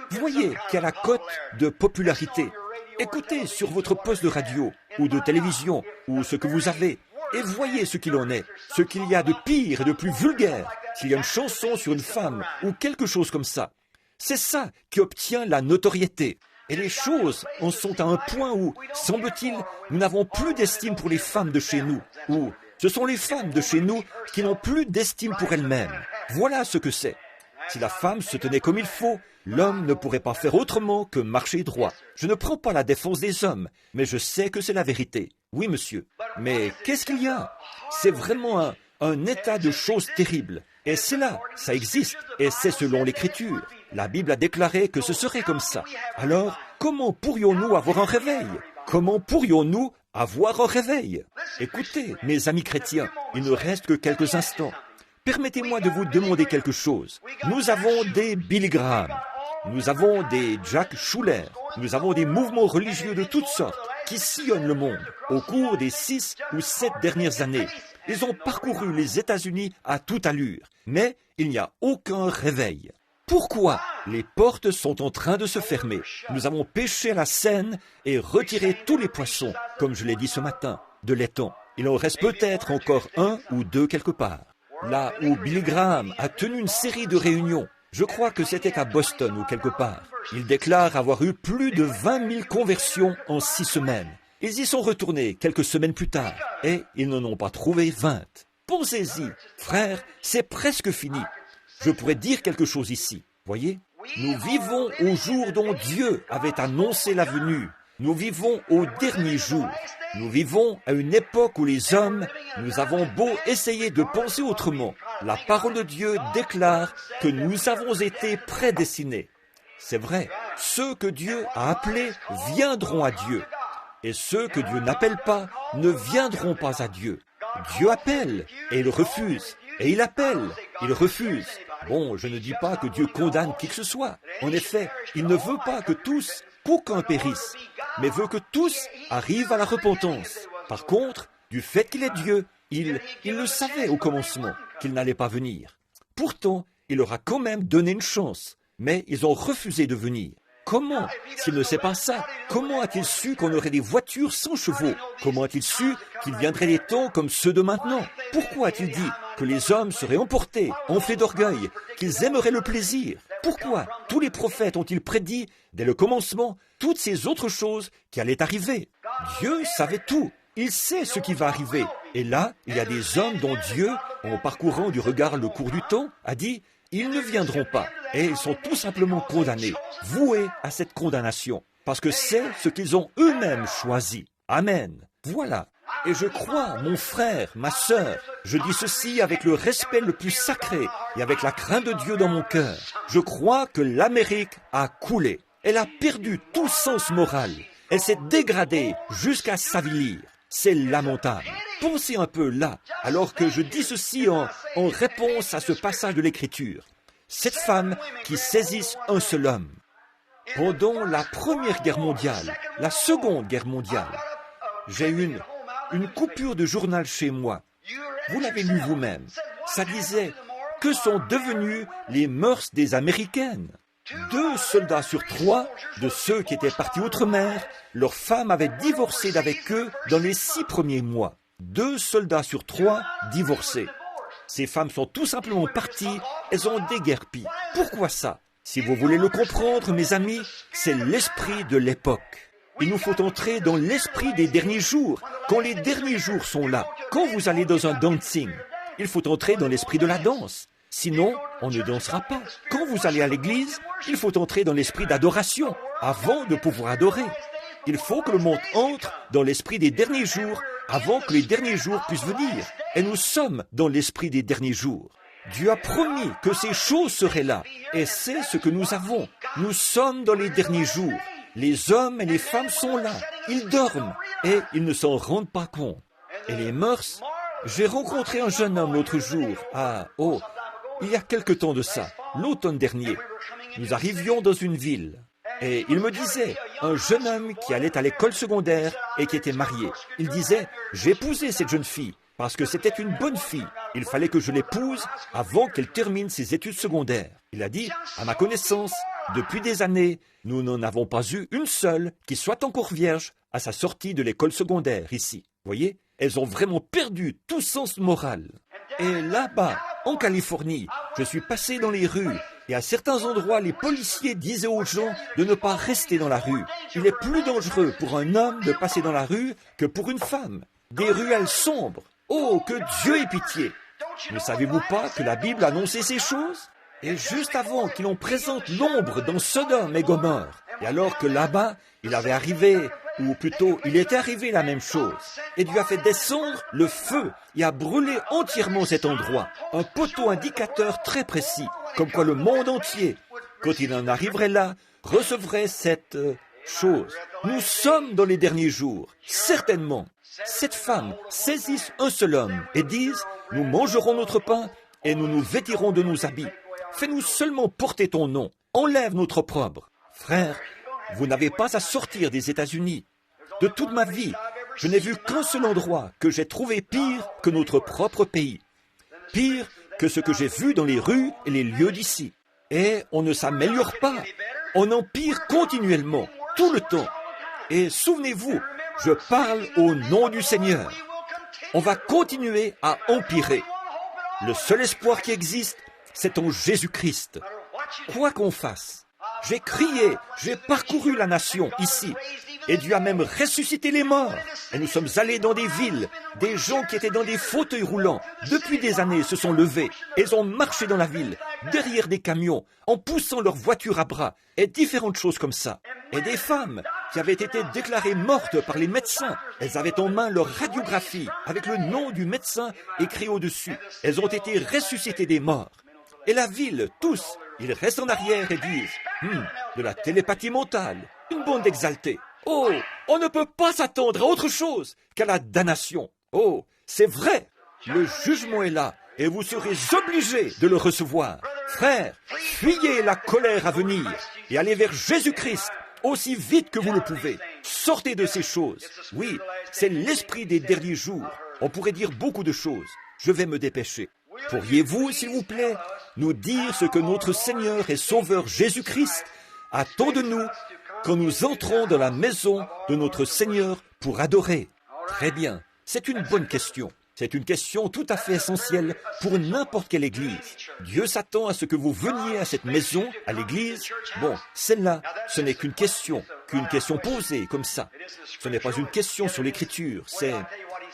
voyez qu'il y a la cote de popularité. Écoutez sur votre poste de radio ou de télévision ou ce que vous avez et voyez ce qu'il en est, ce qu'il y a de pire et de plus vulgaire. S'il y a une chanson sur une femme ou quelque chose comme ça, c'est ça qui obtient la notoriété. Et les choses en sont à un point où, semble-t-il, nous n'avons plus d'estime pour les femmes de chez nous. Ou, Ce sont les femmes de chez nous qui n'ont plus d'estime pour elles-mêmes. Voilà ce que c'est. Si la femme se tenait comme il faut, l'homme ne pourrait pas faire autrement que marcher droit. Je ne prends pas la défense des hommes, mais je sais que c'est la vérité. Oui, monsieur. Mais qu'est-ce qu'il y a? C'est vraiment un état de choses terribles. Et c'est là, ça existe, et c'est selon l'Écriture. La Bible a déclaré que ce serait comme ça. Alors, comment pourrions-nous avoir un réveil? Comment pourrions-nous avoir un réveil? Écoutez, mes amis chrétiens, il ne reste que quelques instants. Permettez-moi de vous demander quelque chose. Nous avons des Billy Graham, nous avons des Jack Schuller, nous avons des mouvements religieux de toutes sortes qui sillonnent le monde au cours des 6 ou 7 dernières années. Ils ont parcouru les États-Unis à toute allure, mais il n'y a aucun réveil. Pourquoi? Les portes sont en train de se fermer. Nous avons pêché à la Seine et retiré tous les poissons, comme je l'ai dit ce matin, de l'étang. Il en reste peut-être encore 1 ou 2 quelque part. Là où Billy Graham a tenu une série de réunions, je crois que c'était à Boston ou quelque part. Il déclare avoir eu plus de 20 000 conversions en 6 semaines. Ils y sont retournés quelques semaines plus tard et ils n'en ont pas trouvé 20. Pensez-y, frères, c'est presque fini. Je pourrais dire quelque chose ici, voyez? Nous vivons au jour dont Dieu avait annoncé la venue. Nous vivons au dernier jour. Nous vivons à une époque où les hommes, nous avons beau essayer de penser autrement. La parole de Dieu déclare que nous avons été prédestinés. C'est vrai, ceux que Dieu a appelés viendront à Dieu. Et ceux que Dieu n'appelle pas ne viendront pas à Dieu. Dieu appelle et il refuse. Et il appelle, il refuse. Bon, je ne dis pas que Dieu condamne qui que ce soit. En effet, il ne veut pas que tous, qu'aucun périsse, mais veut que tous arrivent à la repentance. Par contre, du fait qu'il est Dieu, il le savait au commencement qu'il n'allait pas venir. Pourtant, il leur a quand même donné une chance, mais ils ont refusé de venir. Comment? S'il ne sait pas ça, comment a-t-il su qu'on aurait des voitures sans chevaux? Comment a-t-il su qu'il viendrait des temps comme ceux de maintenant? Pourquoi a-t-il dit que les hommes seraient emportés, enflés d'orgueil, qu'ils aimeraient le plaisir? Pourquoi tous les prophètes ont-ils prédit, dès le commencement, toutes ces autres choses qui allaient arriver? Dieu savait tout. Il sait ce qui va arriver. Et là, il y a des hommes dont Dieu, en parcourant du regard le cours du temps, a dit « Ils ne viendront pas ». Et ils sont tout simplement condamnés, voués à cette condamnation, parce que c'est ce qu'ils ont eux-mêmes choisi. Amen. Voilà. Et je crois, mon frère, ma sœur, je dis ceci avec le respect le plus sacré et avec la crainte de Dieu dans mon cœur. Je crois que l'Amérique a coulé. Elle a perdu tout sens moral. Elle s'est dégradée jusqu'à s'avilir. C'est lamentable. Pensez un peu là, alors que je dis ceci en réponse à ce passage de l'Écriture. Cette femme qui saisisse un seul homme. Pendant la Première Guerre mondiale, la Seconde Guerre mondiale, j'ai eu une coupure de journal chez moi. Vous l'avez lu vous-même. Ça disait « Que sont devenues les mœurs des Américaines ?» 2 soldats sur 3 de ceux qui étaient partis outre-mer, leurs femmes avaient divorcé d'avec eux dans les 6 premiers mois. 2 soldats sur 3 divorcés. Ces femmes sont tout simplement parties, elles ont déguerpi. Pourquoi ça? Si vous voulez le comprendre, mes amis, c'est l'esprit de l'époque. Il nous faut entrer dans l'esprit des derniers jours, quand les derniers jours sont là. Quand vous allez dans un dancing, il faut entrer dans l'esprit de la danse. Sinon, on ne dansera pas. Quand vous allez à l'église, il faut entrer dans l'esprit d'adoration, avant de pouvoir adorer. Il faut que le monde entre dans l'esprit des derniers jours, avant que les derniers jours puissent venir. Et nous sommes dans l'esprit des derniers jours. Dieu a promis que ces choses seraient là, et c'est ce que nous avons. Nous sommes dans les derniers jours. Les hommes et les femmes sont là. Ils dorment, et ils ne s'en rendent pas compte. Et les mœurs... J'ai rencontré un jeune homme l'autre jour, il y a quelque temps de ça, l'automne dernier. Nous arrivions dans une ville, et il me disait, un jeune homme qui allait à l'école secondaire et qui était marié. Il disait, j'ai épousé cette jeune fille, parce que c'était une bonne fille. Il fallait que je l'épouse avant qu'elle termine ses études secondaires. Il a dit, à ma connaissance, depuis des années, nous n'en avons pas eu une seule qui soit encore vierge à sa sortie de l'école secondaire ici. Voyez, elles ont vraiment perdu tout sens moral. Et là-bas, en Californie, je suis passé dans les rues et à certains endroits, les policiers disaient aux gens de ne pas rester dans la rue. Il est plus dangereux pour un homme de passer dans la rue que pour une femme. Des ruelles sombres. Oh, que Dieu ait pitié! Ne savez-vous pas que la Bible a annoncé ces choses? Et juste avant qu'il en présente l'ombre dans Sodome et Gomorrhe, et alors que là-bas, il avait arrivé, ou plutôt, il était arrivé la même chose, et Dieu a fait descendre le feu et a brûlé entièrement cet endroit, un poteau indicateur très précis, comme quoi le monde entier, quand il en arriverait là, recevrait cette chose. Nous sommes dans les derniers jours, certainement. Cette femme saisissent un seul homme et disent, nous mangerons notre pain et nous nous vêtirons de nos habits. Fais-nous seulement porter ton nom. Enlève notre opprobre. Frère, vous n'avez pas à sortir des États-Unis. De toute ma vie, je n'ai vu qu'un seul endroit que j'ai trouvé pire que notre propre pays. Pire que ce que j'ai vu dans les rues et les lieux d'ici. Et on ne s'améliore pas. On empire continuellement, tout le temps. Et souvenez-vous, je parle au nom du Seigneur. On va continuer à empirer. Le seul espoir qui existe, c'est en Jésus-Christ. Quoi qu'on fasse, j'ai crié, j'ai parcouru la nation ici, et Dieu a même ressuscité les morts. Et nous sommes allés dans des villes, des gens qui étaient dans des fauteuils roulants, depuis des années se sont levés, et ils ont marché dans la ville, derrière des camions, en poussant leurs voitures à bras, et différentes choses comme ça. Et des femmes qui avaient été déclarées mortes par les médecins, elles avaient en main leur radiographie, avec le nom du médecin écrit au-dessus. Elles ont été ressuscitées des morts. Et la ville, tous, ils restent en arrière et disent « de la télépathie mentale, une bande d'exaltés. Oh, on ne peut pas s'attendre à autre chose qu'à la damnation. Oh, c'est vrai, le jugement est là et vous serez obligés de le recevoir. Frères, fuyez la colère à venir et allez vers Jésus-Christ aussi vite que vous le pouvez. Sortez de ces choses. Oui, c'est l'esprit des derniers jours. On pourrait dire beaucoup de choses. Je vais me dépêcher. Pourriez-vous, s'il vous plaît, nous dire ce que notre Seigneur et Sauveur Jésus-Christ attend de nous quand nous entrons dans la maison de notre Seigneur pour adorer? Très bien, c'est une bonne question. C'est une question tout à fait essentielle pour n'importe quelle église. Dieu s'attend à ce que vous veniez à cette maison, à l'église. Bon, celle-là, ce n'est qu'une question posée comme ça. Ce n'est pas une question sur l'écriture,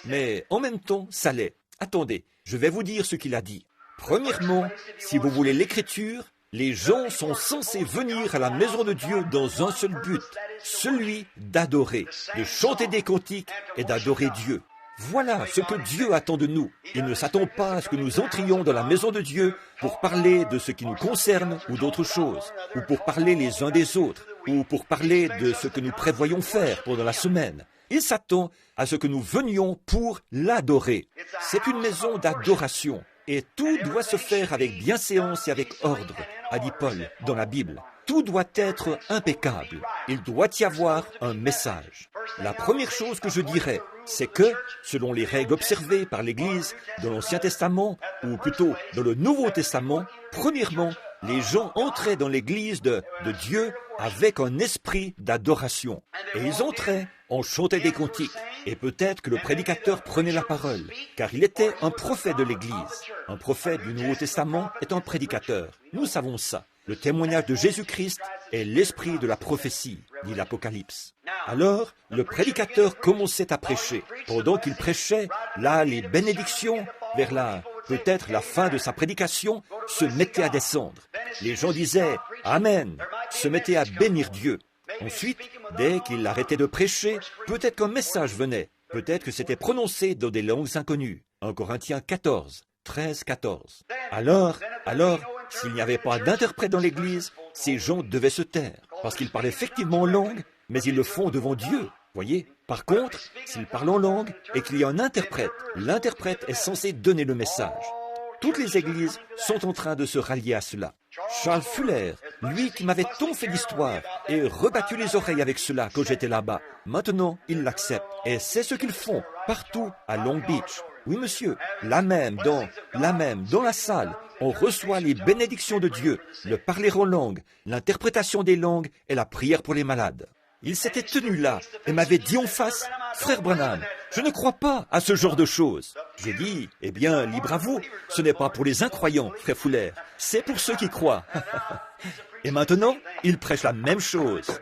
mais en même temps, ça l'est. Attendez, je vais vous dire ce qu'il a dit. Premièrement, si vous voulez l'écriture, les gens sont censés venir à la maison de Dieu dans un seul but, celui d'adorer, de chanter des cantiques et d'adorer Dieu. Voilà ce que Dieu attend de nous. Il ne s'attend pas à ce que nous entrions dans la maison de Dieu pour parler de ce qui nous concerne ou d'autres choses, ou pour parler les uns des autres, ou pour parler de ce que nous prévoyons faire pendant la semaine. Il s'attend à ce que nous venions pour l'adorer. C'est une maison d'adoration. Et tout doit se faire avec bienséance et avec ordre, a dit Paul dans la Bible. Tout doit être impeccable. Il doit y avoir un message. La première chose que je dirais, c'est que, selon les règles observées par l'Église dans l'Ancien Testament, ou plutôt dans le Nouveau Testament, premièrement, les gens entraient dans l'Église de Dieu avec un esprit d'adoration. Et ils entraient, on chantait des cantiques. Et peut-être que le prédicateur prenait la parole, car il était un prophète de l'Église. Un prophète du Nouveau Testament est un prédicateur. Nous savons ça. Le témoignage de Jésus-Christ est l'esprit de la prophétie, dit l'Apocalypse. Alors, le prédicateur commençait à prêcher. Pendant qu'il prêchait, là, les bénédictions, vers peut-être la fin de sa prédication, se mettaient à descendre. Les gens disaient « Amen », se mettaient à bénir Dieu. Ensuite, dès qu'il arrêtait de prêcher, peut-être qu'un message venait. Peut-être que c'était prononcé dans des langues inconnues. 1 Corinthiens 14, 13, 14. Alors, s'il n'y avait pas d'interprète dans l'Église, ces gens devaient se taire, parce qu'ils parlent effectivement en langue, mais ils le font devant Dieu, voyez. Par contre, s'ils parlent en langue et qu'il y a un interprète, l'interprète est censé donner le message. Toutes les églises sont en train de se rallier à cela. Charles Fuller, lui qui m'avait tant fait d'histoire et rebattu les oreilles avec cela quand j'étais là-bas, maintenant il l'accepte. Et c'est ce qu'ils font partout à Long Beach. Oui monsieur, là même dans la salle, on reçoit les bénédictions de Dieu, le parler en langue, l'interprétation des langues et la prière pour les malades. Il s'était tenu là et m'avait dit en face, « Frère Branham, je ne crois pas à ce genre de choses. » J'ai dit, « Eh bien, libre à vous, ce n'est pas pour les incroyants, frère Fuller, c'est pour ceux qui croient. » Et maintenant, il prêche la même chose.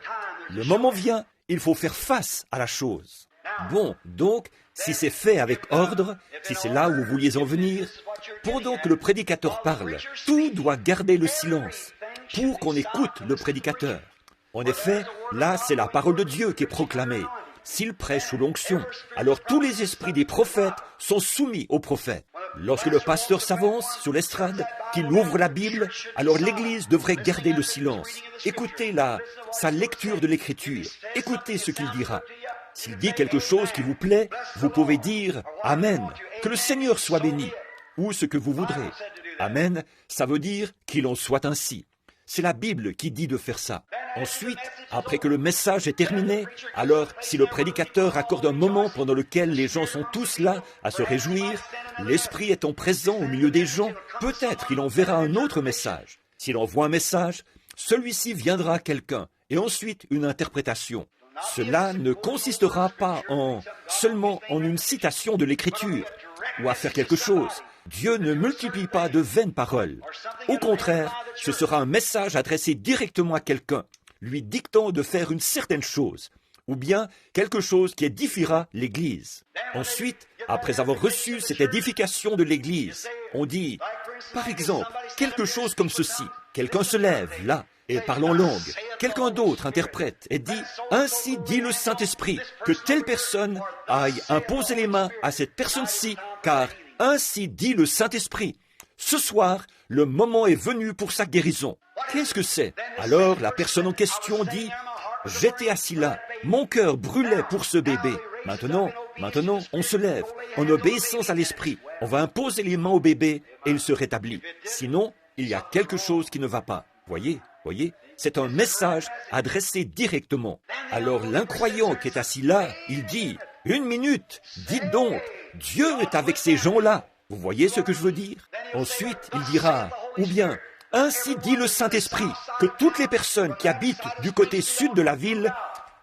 Le moment vient, il faut faire face à la chose. Bon, donc, si c'est fait avec ordre, si c'est là où vous vouliez en venir, pendant que le prédicateur parle, tout doit garder le silence pour qu'on écoute le prédicateur. En effet, là, c'est la parole de Dieu qui est proclamée. S'il prêche sous l'onction, alors tous les esprits des prophètes sont soumis aux prophètes. Lorsque le pasteur s'avance sur l'estrade, qu'il ouvre la Bible, alors l'Église devrait garder le silence. Écoutez sa lecture de l'Écriture. Écoutez ce qu'il dira. S'il dit quelque chose qui vous plaît, vous pouvez dire « Amen », que le Seigneur soit béni, ou ce que vous voudrez. Amen, ça veut dire qu'il en soit ainsi. C'est la Bible qui dit de faire ça. Ensuite, après que le message est terminé, alors si le prédicateur accorde un moment pendant lequel les gens sont tous là à se réjouir, l'Esprit étant présent au milieu des gens, peut-être il enverra un autre message. S'il envoie un message, celui-ci viendra à quelqu'un, et ensuite une interprétation. Cela ne consistera pas seulement en une citation de l'Écriture, ou à faire quelque chose. Dieu ne multiplie pas de vaines paroles. Au contraire, ce sera un message adressé directement à quelqu'un, lui dictant de faire une certaine chose, ou bien quelque chose qui édifiera l'Église. Ensuite, après avoir reçu cette édification de l'Église, on dit, par exemple, quelque chose comme ceci. Quelqu'un se lève, là, et parle en langue. Quelqu'un d'autre interprète et dit, « Ainsi dit le Saint-Esprit, que telle personne aille imposer les mains à cette personne-ci, car ainsi dit le Saint-Esprit. Ce soir, le moment est venu pour sa guérison. » Qu'est-ce que c'est? Alors la personne en question dit, « J'étais assis là, mon cœur brûlait pour ce bébé. Maintenant, on se lève, en obéissance à l'Esprit. On va imposer les mains au bébé et il se rétablit. Sinon, il y a quelque chose qui ne va pas. » Voyez, c'est un message adressé directement. Alors l'incroyant qui est assis là, il dit, « Une minute, dites donc, Dieu est avec ces gens-là. » Vous voyez ce que je veux dire? Ensuite, il dira, ou bien, « Ainsi dit le Saint-Esprit, que toutes les personnes qui habitent du côté sud de la ville,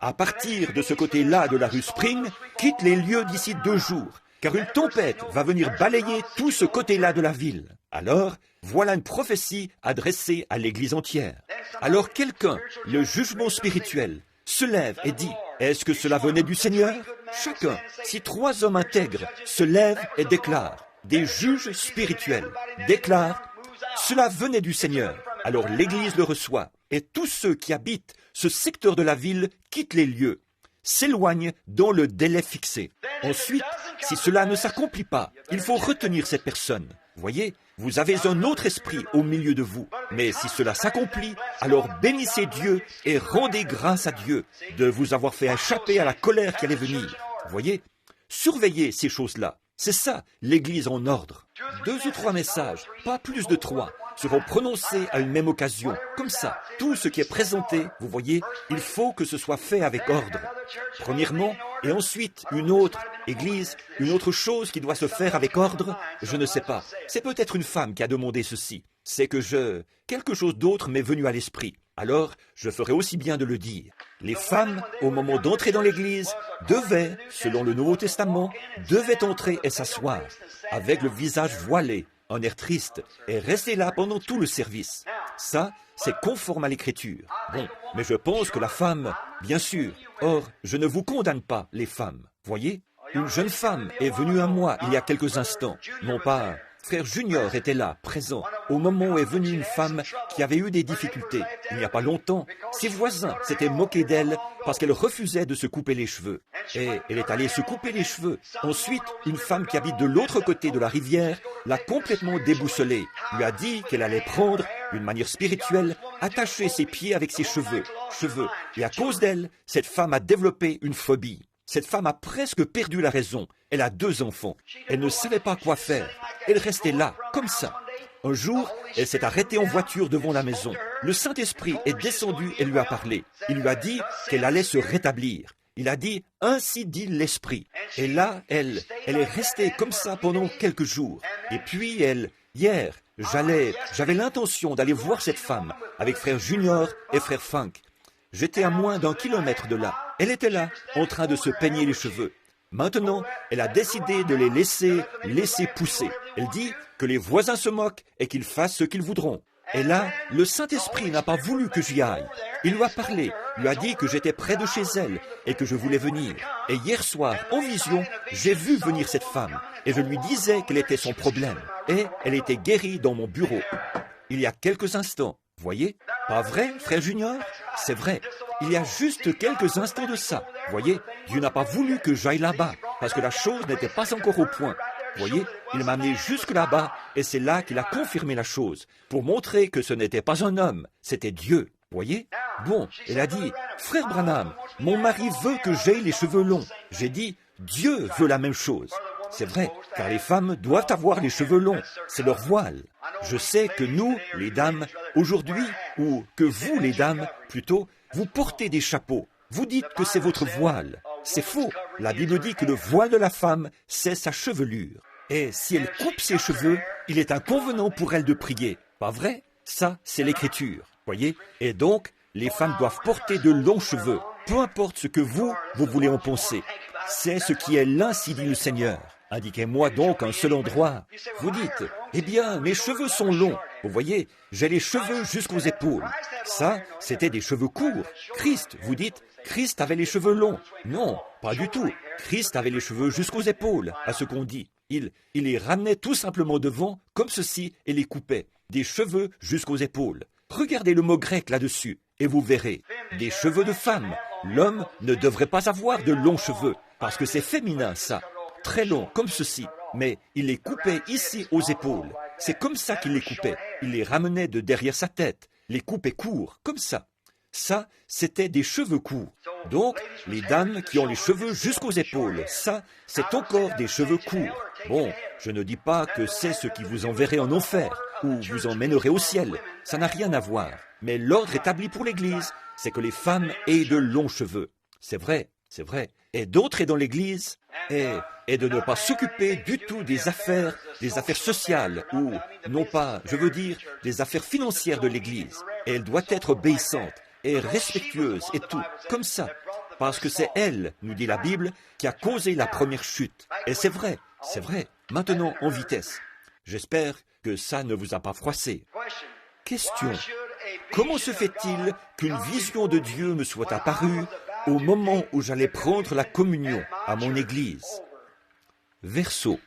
à partir de ce côté-là de la rue Spring, quittent les lieux d'ici 2 jours, car une tempête va venir balayer tout ce côté-là de la ville. » Alors, voilà une prophétie adressée à l'Église entière. Alors quelqu'un, le jugement spirituel, se lève et dit, « Est-ce que cela venait du Seigneur ?» Chacun, si 3 hommes intègres se lèvent et déclarent, des juges spirituels déclarent, « Cela venait du Seigneur », alors l'Église le reçoit, et tous ceux qui habitent ce secteur de la ville quittent les lieux, s'éloignent dans le délai fixé. Ensuite, si cela ne s'accomplit pas, il faut retenir cette personne. Voyez, vous avez un autre esprit au milieu de vous. Mais si cela s'accomplit, alors bénissez Dieu et rendez grâce à Dieu de vous avoir fait échapper à la colère qui allait venir. Voyez, surveillez ces choses-là. C'est ça, l'Église en ordre. 2 ou 3 messages, pas plus de 3, seront prononcés à une même occasion. Comme ça, tout ce qui est présenté, vous voyez, il faut que ce soit fait avec ordre. Premièrement, et ensuite une autre église, une autre chose qui doit se faire avec ordre, je ne sais pas. C'est peut-être une femme qui a demandé ceci. C'est que quelque chose d'autre m'est venu à l'esprit. Alors, je ferai aussi bien de le dire. Les femmes, au moment d'entrer dans l'église, devaient, selon le Nouveau Testament, devaient entrer et s'asseoir, avec le visage voilé, un air triste, et rester là pendant tout le service. Ça, c'est conforme à l'Écriture. Bon, mais je pense que la femme, bien sûr. Or, je ne vous condamne pas, les femmes. Voyez, une jeune femme est venue à moi il y a quelques instants. Non pas... Frère Junior était là, présent, au moment où est venue une femme qui avait eu des difficultés. Il n'y a pas longtemps, ses voisins s'étaient moqués d'elle parce qu'elle refusait de se couper les cheveux. Et elle est allée se couper les cheveux. Ensuite, une femme qui habite de l'autre côté de la rivière l'a complètement déboussolée. Lui a dit qu'elle allait prendre, d'une manière spirituelle, attacher ses pieds avec ses cheveux. Et à cause d'elle, cette femme a développé une phobie. Cette femme a presque perdu la raison. Elle a 2 enfants. Elle ne savait pas quoi faire. Elle restait là, comme ça. Un jour, elle s'est arrêtée en voiture devant la maison. Le Saint-Esprit est descendu et lui a parlé. Il lui a dit qu'elle allait se rétablir. Il a dit « Ainsi dit l'Esprit ». Et là, elle est restée comme ça pendant quelques jours. Et puis, hier, j'avais l'intention d'aller voir cette femme avec frère Junior et frère Funk. J'étais à moins d'1 kilomètre de là. Elle était là, en train de se peigner les cheveux. Maintenant, elle a décidé de les laisser pousser. Elle dit que les voisins se moquent et qu'ils fassent ce qu'ils voudront. Et là, le Saint-Esprit n'a pas voulu que j'y aille. Il lui a parlé, lui a dit que j'étais près de chez elle et que je voulais venir. Et hier soir, en vision, j'ai vu venir cette femme et je lui disais quel était son problème. Et elle était guérie dans mon bureau. Il y a quelques instants. Voyez? Pas vrai, frère Junior? C'est vrai. Il y a juste quelques instants de ça. Voyez? Dieu n'a pas voulu que j'aille là-bas parce que la chose n'était pas encore au point. Voyez, il m'a amené jusque là-bas et c'est là qu'il a confirmé la chose pour montrer que ce n'était pas un homme, c'était Dieu. Voyez? Bon, elle a dit, frère Branham, mon mari veut que j'aie les cheveux longs. J'ai dit, Dieu veut la même chose. C'est vrai, car les femmes doivent avoir les cheveux longs, c'est leur voile. Je sais que nous, les dames, aujourd'hui, ou que vous, les dames, plutôt, vous portez des chapeaux. Vous dites que c'est votre voile. C'est faux. La Bible dit que le voile de la femme, c'est sa chevelure. Et si elle coupe ses cheveux, il est inconvenant pour elle de prier. Pas vrai? Ça, c'est l'Écriture. Voyez? Et donc, les femmes doivent porter de longs cheveux. Peu importe ce que vous voulez en penser. C'est ce qui est l'ainsi dit le Seigneur. Indiquez-moi donc un seul endroit. Vous dites, eh bien, mes cheveux sont longs. Vous voyez, j'ai les cheveux jusqu'aux épaules. Ça, c'était des cheveux courts. Christ, vous dites, Christ avait les cheveux longs. Non, pas du tout. Christ avait les cheveux jusqu'aux épaules, à ce qu'on dit. Il les ramenait tout simplement devant, comme ceci, et les coupait. Des cheveux jusqu'aux épaules. Regardez le mot grec là-dessus, et vous verrez. Des cheveux de femme. L'homme ne devrait pas avoir de longs cheveux, parce que c'est féminin, ça. Très longs, comme ceci. Mais il les coupait ici aux épaules. C'est comme ça qu'il les coupait. Il les ramenait de derrière sa tête. Les coupait courts, comme ça. Ça, c'était des cheveux courts. Donc, les dames qui ont les cheveux jusqu'aux épaules, ça, c'est encore des cheveux courts. Bon, je ne dis pas que c'est ce qui vous enverrait en enfer, ou vous emmènerait au ciel. Ça n'a rien à voir. Mais l'ordre établi pour l'Église, c'est que les femmes aient de longs cheveux. C'est vrai, c'est vrai. Et d'entrer dans l'Église et de ne pas s'occuper du tout des affaires sociales, ou, non pas, je veux dire, des affaires financières de l'Église. Et elle doit être obéissante et respectueuse et tout, comme ça. Parce que c'est elle, nous dit la Bible, qui a causé la première chute. Et c'est vrai, c'est vrai. Maintenant, en vitesse. J'espère que ça ne vous a pas froissé. Question. Comment se fait-il qu'une vision de Dieu me soit apparue au moment où j'allais prendre la communion à mon église? Verseau.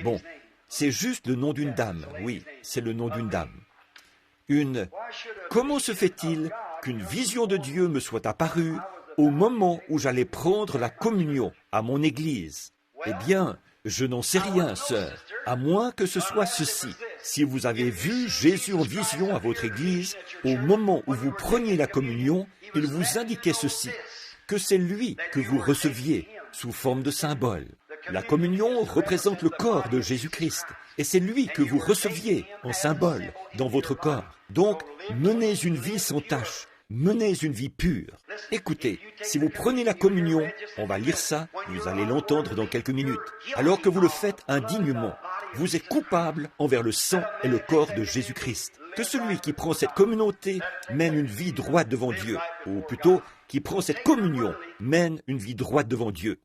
Bon, c'est juste le nom d'une dame, oui, c'est le nom d'une dame. Comment se fait-il qu'une vision de Dieu me soit apparue au moment où j'allais prendre la communion à mon église? Eh bien, je n'en sais rien, sœur, à moins que ce soit ceci. Si vous avez vu Jésus en vision à votre église, au moment où vous preniez la communion, il vous indiquait ceci, que c'est lui que vous receviez sous forme de symbole. La communion représente le corps de Jésus-Christ, et c'est lui que vous receviez en symbole dans votre corps. Donc, menez une vie sans tache, menez une vie pure. Écoutez, si vous prenez la communion, on va lire ça, vous allez l'entendre dans quelques minutes, alors que vous le faites indignement, vous êtes coupable envers le sang et le corps de Jésus-Christ. Que celui qui prend cette communauté mène une vie droite devant Dieu, ou plutôt, qui prend cette communion mène une vie droite devant Dieu.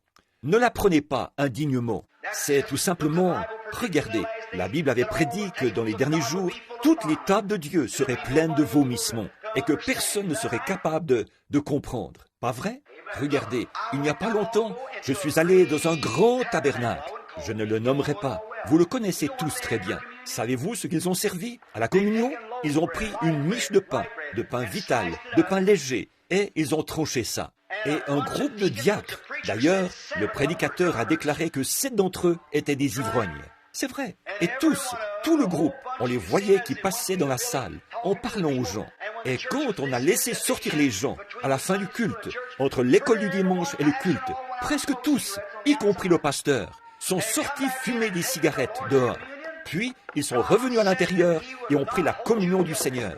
Ne la prenez pas indignement. C'est tout simplement, regardez, la Bible avait prédit que dans les derniers jours, toutes les tables de Dieu seraient pleines de vomissements et que personne ne serait capable de comprendre. Pas vrai? Regardez, il n'y a pas longtemps, je suis allé dans un grand tabernacle. Je ne le nommerai pas. Vous le connaissez tous très bien. Savez-vous ce qu'ils ont servi à la communion? Ils ont pris une miche de pain vital, de pain léger, et ils ont tranché ça. Et un groupe de diacres. D'ailleurs, le prédicateur a déclaré que 7 d'entre eux étaient des ivrognes. C'est vrai. Et tous, tout le groupe, on les voyait qui passaient dans la salle, en parlant aux gens. Et quand on a laissé sortir les gens, à la fin du culte, entre l'école du dimanche et le culte, presque tous, y compris le pasteur, sont sortis fumer des cigarettes dehors. Puis, ils sont revenus à l'intérieur et ont pris la communion du Seigneur.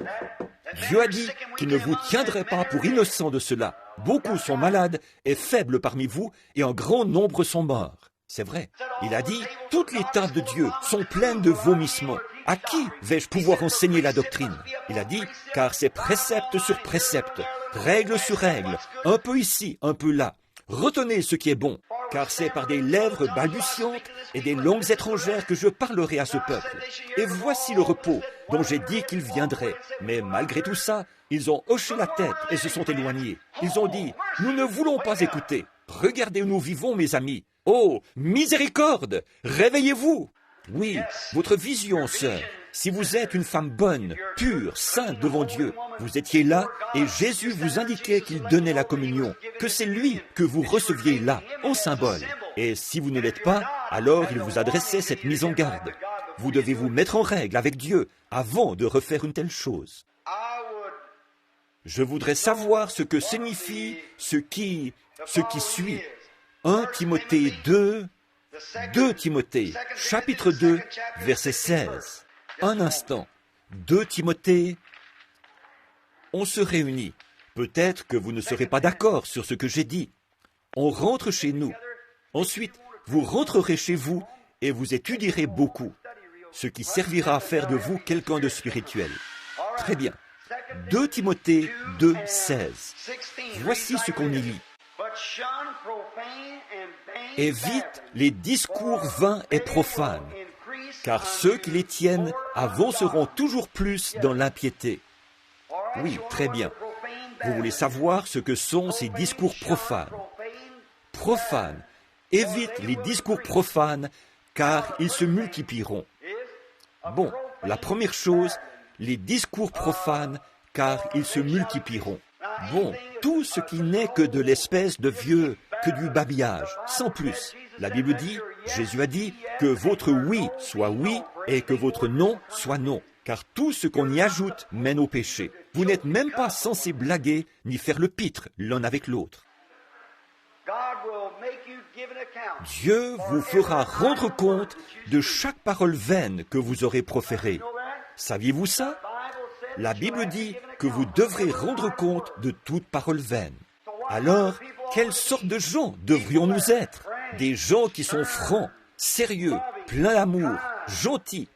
Dieu a dit qu'il ne vous tiendrait pas pour innocent de cela. Beaucoup sont malades et faibles parmi vous, et un grand nombre sont morts. C'est vrai. Il a dit, toutes les tables de Dieu sont pleines de vomissements. À qui vais-je pouvoir enseigner la doctrine? Il a dit, car c'est précepte sur précepte, règle sur règle, un peu ici, un peu là. retenez ce qui est bon, car c'est par des lèvres balbutiantes et des langues étrangères que je parlerai à ce peuple. Et voici le repos dont j'ai dit qu'il viendrait. Mais malgré tout ça, ils ont hoché la tête et se sont éloignés. Ils ont dit, nous ne voulons pas écouter. Regardez où nous vivons, mes amis. Oh, miséricorde, réveillez-vous. Oui, votre vision, sœur. Si vous êtes une femme bonne, pure, sainte devant Dieu, vous étiez là et Jésus vous indiquait qu'il donnait la communion, que c'est lui que vous receviez là, en symbole. Et si vous ne l'êtes pas, alors il vous adressait cette mise en garde. Vous devez vous mettre en règle avec Dieu avant de refaire une telle chose. Je voudrais savoir ce que signifie ce qui suit. 1 Timothée 2, 2 Timothée, chapitre 2, verset 16. Un instant. 2 Timothée, on se réunit. Peut-être que vous ne serez pas d'accord sur ce que j'ai dit. On rentre chez nous. Ensuite, vous rentrerez chez vous et vous étudierez beaucoup, ce qui servira à faire de vous quelqu'un de spirituel. Très bien. 2 Timothée 2, 16. Voici ce qu'on y lit. Évite les discours vains et profanes, car ceux qui les tiennent avanceront toujours plus dans l'impiété. Oui, très bien. Vous voulez savoir ce que sont ces discours profanes. Profanes. Évite les discours profanes, car ils se multiplieront. Bon, la première chose, les discours profanes, car ils se multiplieront. Bon, tout ce qui n'est que de l'espèce de vieux, que du babillage, sans plus. La Bible dit, Jésus a dit, que votre oui soit oui et que votre non soit non, car tout ce qu'on y ajoute mène au péché. Vous n'êtes même pas censé blaguer ni faire le pitre l'un avec l'autre. Dieu vous fera rendre compte de chaque parole vaine que vous aurez proférée. Saviez-vous ça? La Bible dit que vous devrez rendre compte de toute parole vaine. Alors, quelle sorte de gens devrions-nous être? Des gens qui sont francs, sérieux, pleins d'amour, gentils,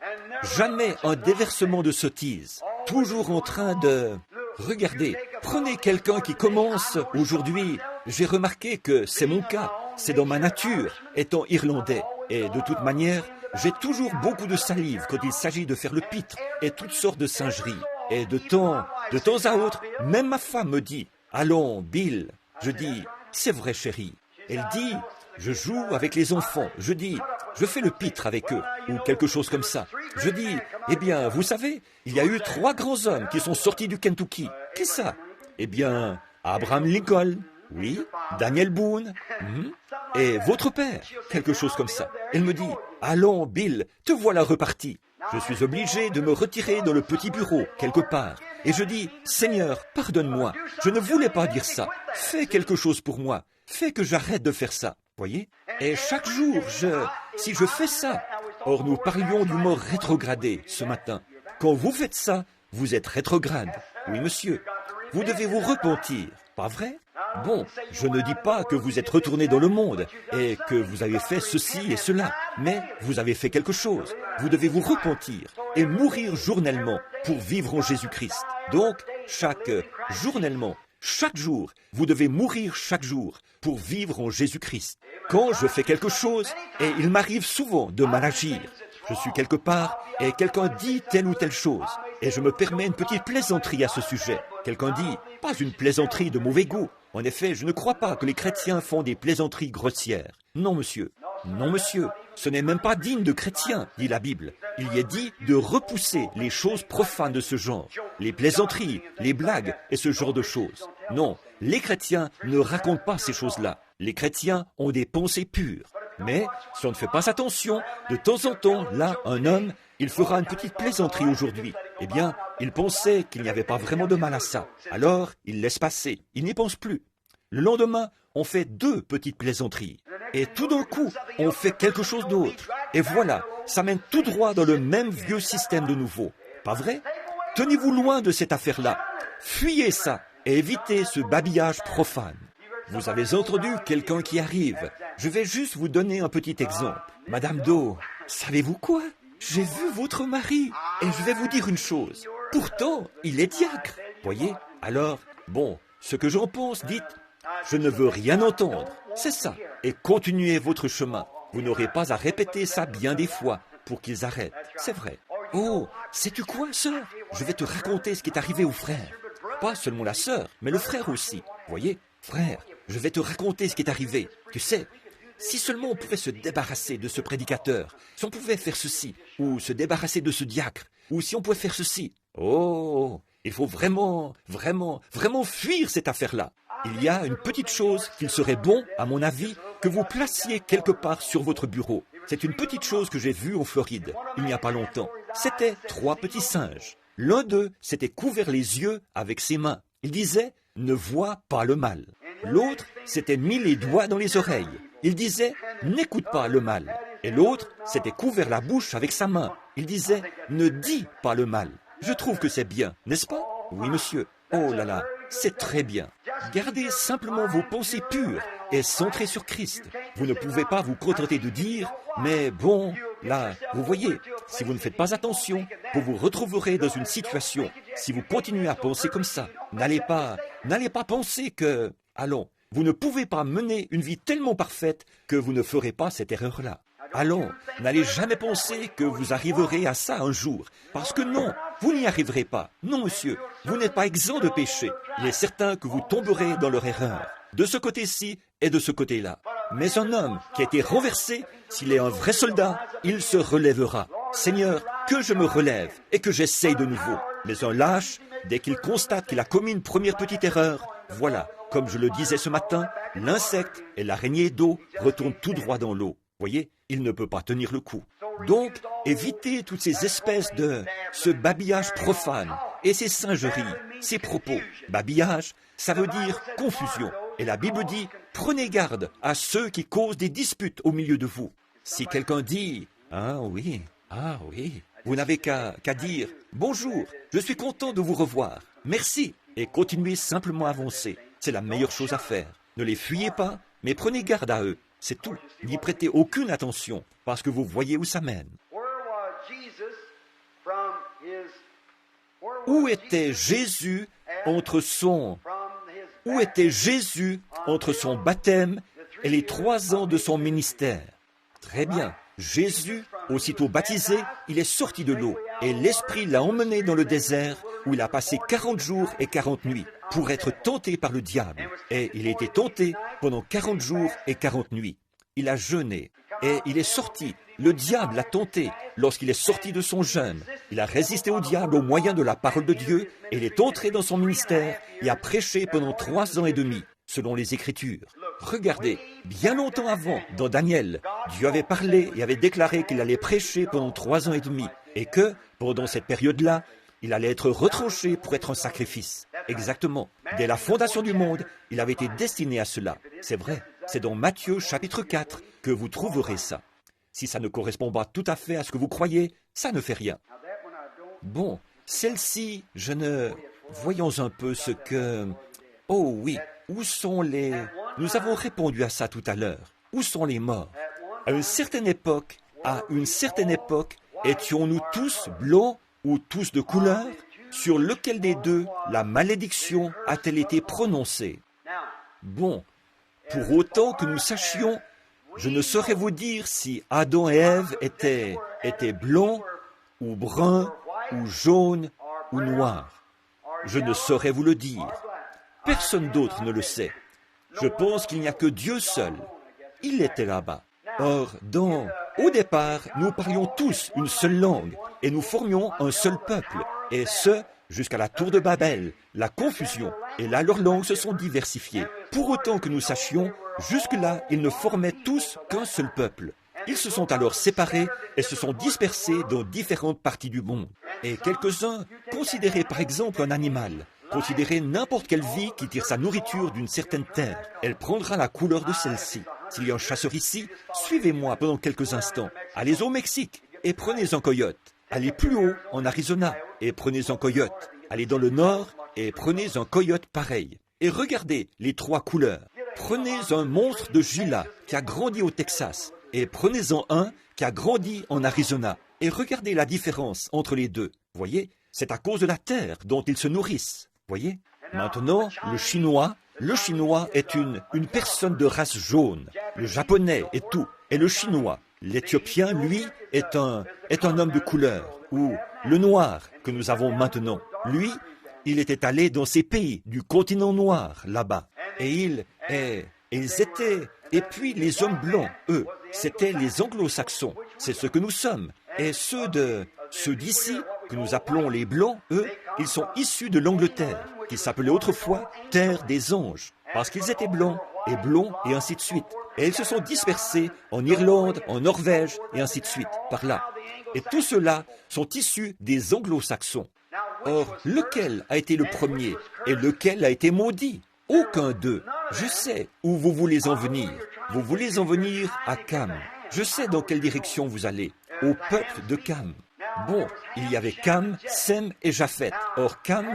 jamais un déversement de sottise, toujours en train de... Regardez, prenez quelqu'un qui commence aujourd'hui. J'ai remarqué que c'est mon cas, c'est dans ma nature, étant irlandais. Et de toute manière, j'ai toujours beaucoup de salive quand il s'agit de faire le pitre et toutes sortes de singeries. Et de temps à autre, même ma femme me dit, « Allons, Bill !» Je dis, « C'est vrai, chérie. » Elle dit, « Je joue avec les enfants. » Je dis, « Je fais le pitre avec eux. » Ou quelque chose comme ça. Je dis, « Eh bien, vous savez, il y a eu 3 grands hommes qui sont sortis du Kentucky. Qui ça? » Eh bien, Abraham Lincoln. Oui, Daniel Boone. Et votre père. Quelque chose comme ça. Elle me dit, « Allons, Bill, te voilà reparti. » Je suis obligé de me retirer dans le petit bureau, quelque part. Et je dis, « Seigneur, pardonne-moi. Je ne voulais pas dire ça. Fais quelque chose pour moi. Fais que j'arrête de faire ça. » Voyez? Et chaque jour, si je fais ça... Or, nous parlions du mot rétrogradé ce matin. Quand vous faites ça, vous êtes rétrograde. Oui, monsieur. Vous devez vous repentir. Pas vrai? Bon, je ne dis pas que vous êtes retourné dans le monde et que vous avez fait ceci et cela, mais vous avez fait quelque chose. Vous devez vous repentir et mourir journellement pour vivre en Jésus-Christ. Donc, chaque jour, vous devez mourir chaque jour pour vivre en Jésus-Christ. Quand je fais quelque chose, et il m'arrive souvent de mal agir, je suis quelque part et quelqu'un dit telle ou telle chose, et je me permets une petite plaisanterie à ce sujet. Quelqu'un dit, pas une plaisanterie de mauvais goût. En effet, je ne crois pas que les chrétiens font des plaisanteries grossières. Non, monsieur. Non, monsieur. Ce n'est même pas digne de chrétiens, dit la Bible. Il y est dit de repousser les choses profanes de ce genre, les plaisanteries, les blagues et ce genre de choses. Non, les chrétiens ne racontent pas ces choses-là. Les chrétiens ont des pensées pures. Mais, si on ne fait pas attention, de temps en temps, là, un homme, il fera une petite plaisanterie aujourd'hui. Eh bien, il pensait qu'il n'y avait pas vraiment de mal à ça. Alors, il laisse passer. Il n'y pense plus. Le lendemain, on fait 2 petites plaisanteries. Et tout d'un coup, on fait quelque chose d'autre. Et voilà, ça mène tout droit dans le même vieux système de nouveau. Pas vrai? Tenez-vous loin de cette affaire-là. Fuyez ça et évitez ce babillage profane. Vous avez entendu quelqu'un qui arrive. Je vais juste vous donner un petit exemple. Madame Doe, savez-vous quoi? J'ai vu votre mari et je vais vous dire une chose. Pourtant, il est diacre. Voyez? Alors, bon, ce que j'en pense, dites, Je ne veux rien entendre. C'est ça. Et continuez votre chemin. Vous n'aurez pas à répéter ça bien des fois pour qu'ils arrêtent. C'est vrai. Oh, sais-tu quoi, sœur? Je vais te raconter ce qui est arrivé au frère. Pas seulement la sœur, mais le frère aussi. Voyez, frère, je vais te raconter ce qui est arrivé. Tu sais, si seulement on pouvait se débarrasser de ce prédicateur, si on pouvait faire ceci, ou se débarrasser de ce diacre, ou si on pouvait faire ceci. Oh, il faut vraiment fuir cette affaire-là. Il y a une petite chose qu'il serait bon, à mon avis, que vous placiez quelque part sur votre bureau. C'est une petite chose que j'ai vue en Floride, il n'y a pas longtemps. C'était 3 petits singes. L'un d'eux s'était couvert les yeux avec ses mains. Il disait « Ne vois pas le mal ». L'autre s'était mis les doigts dans les oreilles. Il disait « N'écoute pas le mal ». Et l'autre s'était couvert la bouche avec sa main. Il disait « Ne dis pas le mal ». Je trouve que c'est bien, n'est-ce pas? Oui, monsieur. Oh là là, c'est très bien. Gardez simplement vos pensées pures et centrées sur Christ. Vous ne pouvez pas vous contenter de dire « Mais bon, là, vous voyez, si vous ne faites pas attention, vous vous retrouverez dans une situation. Si vous continuez à penser comme ça, n'allez pas penser que... Allons, vous ne pouvez pas mener une vie tellement parfaite que vous ne ferez pas cette erreur-là. Allons, n'allez jamais penser que vous arriverez à ça un jour, parce que non, vous n'y arriverez pas. Non, monsieur, vous n'êtes pas exempt de péché. Il est certain que vous tomberez dans leur erreur, de ce côté-ci et de ce côté-là. Mais un homme qui a été renversé, s'il est un vrai soldat, il se relèvera. Seigneur, que je me relève et que j'essaye de nouveau. Mais un lâche, dès qu'il constate qu'il a commis une première petite erreur, voilà, comme je le disais ce matin, l'insecte et l'araignée d'eau retournent tout droit dans l'eau. Voyez, il ne peut pas tenir le coup. Donc, évitez toutes ces espèces de... ce babillage profane et ces singeries, ces propos. Babillage, ça veut dire confusion. Et la Bible dit, prenez garde à ceux qui causent des disputes au milieu de vous. Si quelqu'un dit, ah oui, vous n'avez qu'à dire, bonjour, je suis content de vous revoir, merci, et continuez simplement à avancer. C'est la meilleure chose à faire. Ne les fuyez pas, mais prenez garde à eux. C'est tout. N'y prêtez aucune attention, parce que vous voyez où ça mène. Où était Jésus entre son baptême et les 3 ans de son ministère? Très bien. Jésus, aussitôt baptisé, il est sorti de l'eau, et l'Esprit l'a emmené dans le désert, où il a passé 40 jours et 40 nuits, pour être tenté par le diable. Et il a été tenté pendant 40 jours et 40 nuits. Il a jeûné, et il est sorti. Le diable l'a tenté lorsqu'il est sorti de son jeûne. Il a résisté au diable au moyen de la parole de Dieu, et il est entré dans son ministère et a prêché pendant 3 ans et demi, selon les Écritures. Regardez, bien longtemps avant, dans Daniel, Dieu avait parlé et avait déclaré qu'il allait prêcher pendant 3 ans et demi, et que, pendant cette période-là, il allait être retranché pour être un sacrifice. Exactement. Dès la fondation du monde, il avait été destiné à cela. C'est vrai. C'est dans Matthieu chapitre 4 que vous trouverez ça. Si ça ne correspond pas tout à fait à ce que vous croyez, ça ne fait rien. Bon, celle-ci, Voyons un peu ce que... Oh oui, où sont les... Nous avons répondu à ça tout à l'heure. Où sont les morts? À une certaine époque, étions-nous tous blancs ou tous de couleur? Sur lequel des deux la malédiction a-t-elle été prononcée? Bon, pour autant que nous sachions, je ne saurais vous dire si Adam et Ève étaient blancs ou bruns ou jaunes ou noirs. Je ne saurais vous le dire. Personne d'autre ne le sait. Je pense qu'il n'y a que Dieu seul. Il était là-bas. Or, au départ, nous parlions tous une seule langue et nous formions un seul peuple. Et ce, jusqu'à la tour de Babel, la confusion. Et là, leurs langues se sont diversifiées. Pour autant que nous sachions, jusque-là, ils ne formaient tous qu'un seul peuple. Ils se sont alors séparés et se sont dispersés dans différentes parties du monde. Et quelques-uns considéraient par exemple un animal. Considérez n'importe quelle vie qui tire sa nourriture d'une certaine terre. Elle prendra la couleur de celle-ci. S'il y a un chasseur ici, suivez-moi pendant quelques instants. Allez au Mexique et prenez un coyote. Allez plus haut, en Arizona, et prenez un coyote. Allez dans le nord et prenez un coyote pareil. Et regardez les 3 couleurs. Prenez un monstre de Gila qui a grandi au Texas et prenez-en un qui a grandi en Arizona. Et regardez la différence entre les deux. Voyez, c'est à cause de la terre dont ils se nourrissent. Voyez, maintenant, le Chinois Le Chinois est une personne de race jaune, le Japonais est tout, et le Chinois. L'Éthiopien, lui, est un homme de couleur, ou le noir que nous avons maintenant. Lui, il était allé dans ces pays du continent noir, là-bas, et ils étaient, et puis les hommes blancs, eux, c'étaient les anglo-saxons, c'est ce que nous sommes, et ceux d'ici, que nous appelons les blancs, eux, ils sont issus de l'Angleterre, qui s'appelait autrefois Terre des Anges, parce qu'ils étaient blancs, et blonds, et ainsi de suite. Et ils se sont dispersés en Irlande, en Norvège, et ainsi de suite, par là. Et tous ceux-là sont issus des anglo-saxons. Or, lequel a été le premier, et lequel a été maudit? Aucun d'eux. Je sais où vous voulez en venir. Vous voulez en venir à Cam. Je sais dans quelle direction vous allez. Au peuple de Cam. Bon, il y avait Cam, Sem et Japheth. Or, Cam,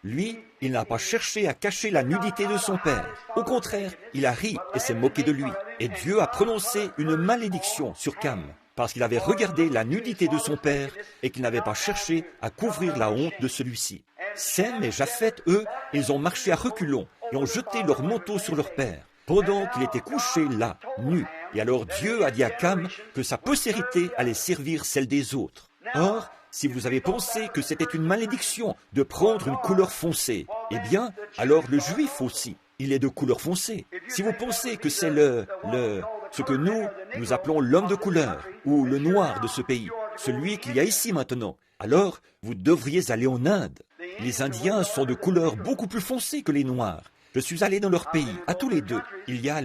lui, il n'a pas cherché à cacher la nudité de son père. Au contraire, il a ri et s'est moqué de lui. Et Dieu a prononcé une malédiction sur Cam, parce qu'il avait regardé la nudité de son père et qu'il n'avait pas cherché à couvrir la honte de celui-ci. Sem et Japheth, eux, ils ont marché à reculons et ont jeté leur manteau sur leur père, pendant qu'il était couché là, nu. Et alors Dieu a dit à Cam que sa postérité allait servir celle des autres. Or, si vous avez pensé que c'était une malédiction de prendre une couleur foncée, eh bien, alors le juif aussi, il est de couleur foncée. Si vous pensez que c'est ce que nous appelons l'homme de couleur, ou le noir de ce pays, celui qu'il y a ici maintenant, alors vous devriez aller en Inde. Les Indiens sont de couleur beaucoup plus foncée que les Noirs. Je suis allé dans leur pays, à tous les deux. Il y a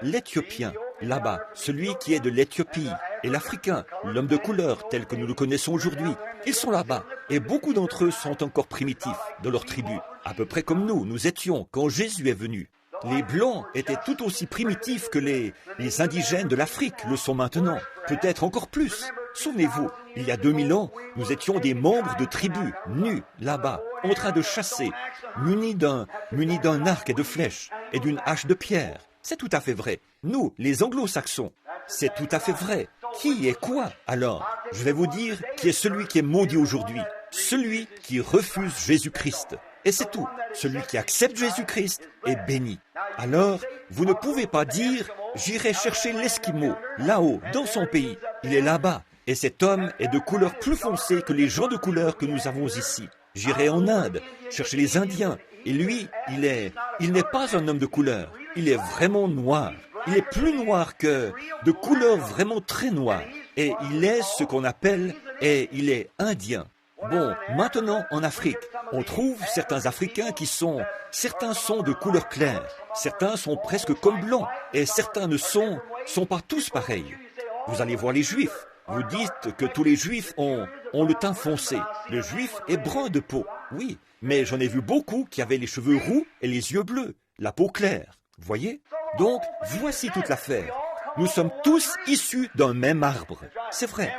l'Éthiopien, là-bas, celui qui est de l'Éthiopie, et l'Africain, l'homme de couleur tel que nous le connaissons aujourd'hui. Ils sont là-bas, et beaucoup d'entre eux sont encore primitifs dans leur tribu, à peu près comme nous étions quand Jésus est venu. Les Blancs étaient tout aussi primitifs que les indigènes de l'Afrique le sont maintenant, peut-être encore plus. Souvenez-vous, il y a 2000 ans, nous étions des membres de tribus, nus, là-bas, en train de chasser, munis d'un arc et de flèches, et d'une hache de pierre. C'est tout à fait vrai. Nous, les anglo-saxons, c'est tout à fait vrai. Qui est quoi, alors? Je vais vous dire qui est celui qui est maudit aujourd'hui. Celui qui refuse Jésus-Christ. Et c'est tout. Celui qui accepte Jésus-Christ est béni. Alors, vous ne pouvez pas dire « J'irai chercher l'Esquimau, là-haut, dans son pays. Il est là-bas. Et cet homme est de couleur plus foncée que les gens de couleur que nous avons ici. J'irai en Inde, chercher les Indiens. Et lui, il n'est pas un homme de couleur. Il est vraiment noir. Il est plus noir que de couleur vraiment très noire. Et il est ce qu'on appelle, et il est indien. Bon, maintenant, en Afrique, on trouve certains Africains certains sont de couleur claire, certains sont presque comme blancs, et certains ne sont pas tous pareils. Vous allez voir les Juifs. Vous dites que tous les Juifs ont le teint foncé. Le Juif est brun de peau, oui, mais j'en ai vu beaucoup qui avaient les cheveux roux et les yeux bleus, la peau claire. Voyez? Donc, voici toute l'affaire. Nous sommes tous issus d'un même arbre. C'est vrai.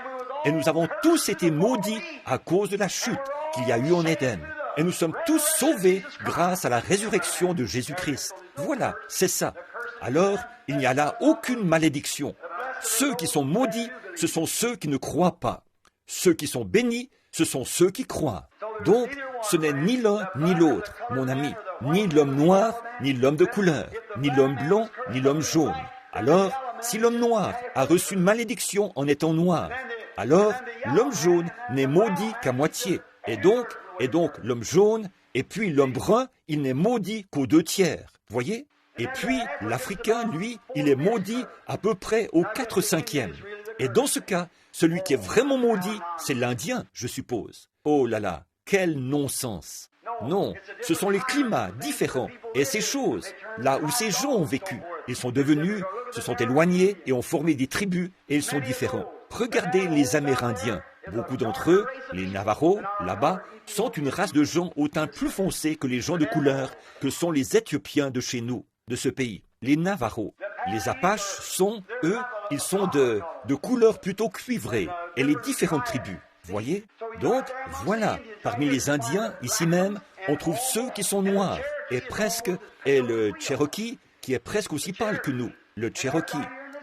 Et nous avons tous été maudits à cause de la chute qu'il y a eu en Éden. Et nous sommes tous sauvés grâce à la résurrection de Jésus-Christ. Voilà, c'est ça. Alors, il n'y a là aucune malédiction. Ceux qui sont maudits, ce sont ceux qui ne croient pas. Ceux qui sont bénis, ce sont ceux qui croient. Donc, ce n'est ni l'un ni l'autre, mon ami, ni l'homme noir, ni l'homme de couleur, ni l'homme blanc, ni l'homme jaune. Alors, si l'homme noir a reçu une malédiction en étant noir, alors l'homme jaune n'est maudit qu'à moitié. Et donc l'homme jaune, et puis l'homme brun, il n'est maudit qu'aux 2/3. Voyez? Et puis l'Africain, lui, il est maudit à peu près au 4/5. Et dans ce cas, celui qui est vraiment maudit, c'est l'Indien, je suppose. Oh là là, quel non-sens! Non, ce sont les climats différents et ces choses, là où ces gens ont vécu. Ils sont se sont éloignés et ont formé des tribus et ils sont différents. Regardez les Amérindiens. Beaucoup d'entre eux, les Navajos, là-bas, sont une race de gens au teint plus foncé que les gens de couleur que sont les Éthiopiens de chez nous, de ce pays. Les Navajos. Les Apaches sont, eux, ils sont de couleur plutôt cuivrée. Et les différentes tribus. Voyez? Donc, voilà, parmi les Indiens, ici même, on trouve ceux qui sont noirs, et le Cherokee, qui est presque aussi pâle que nous, le Cherokee.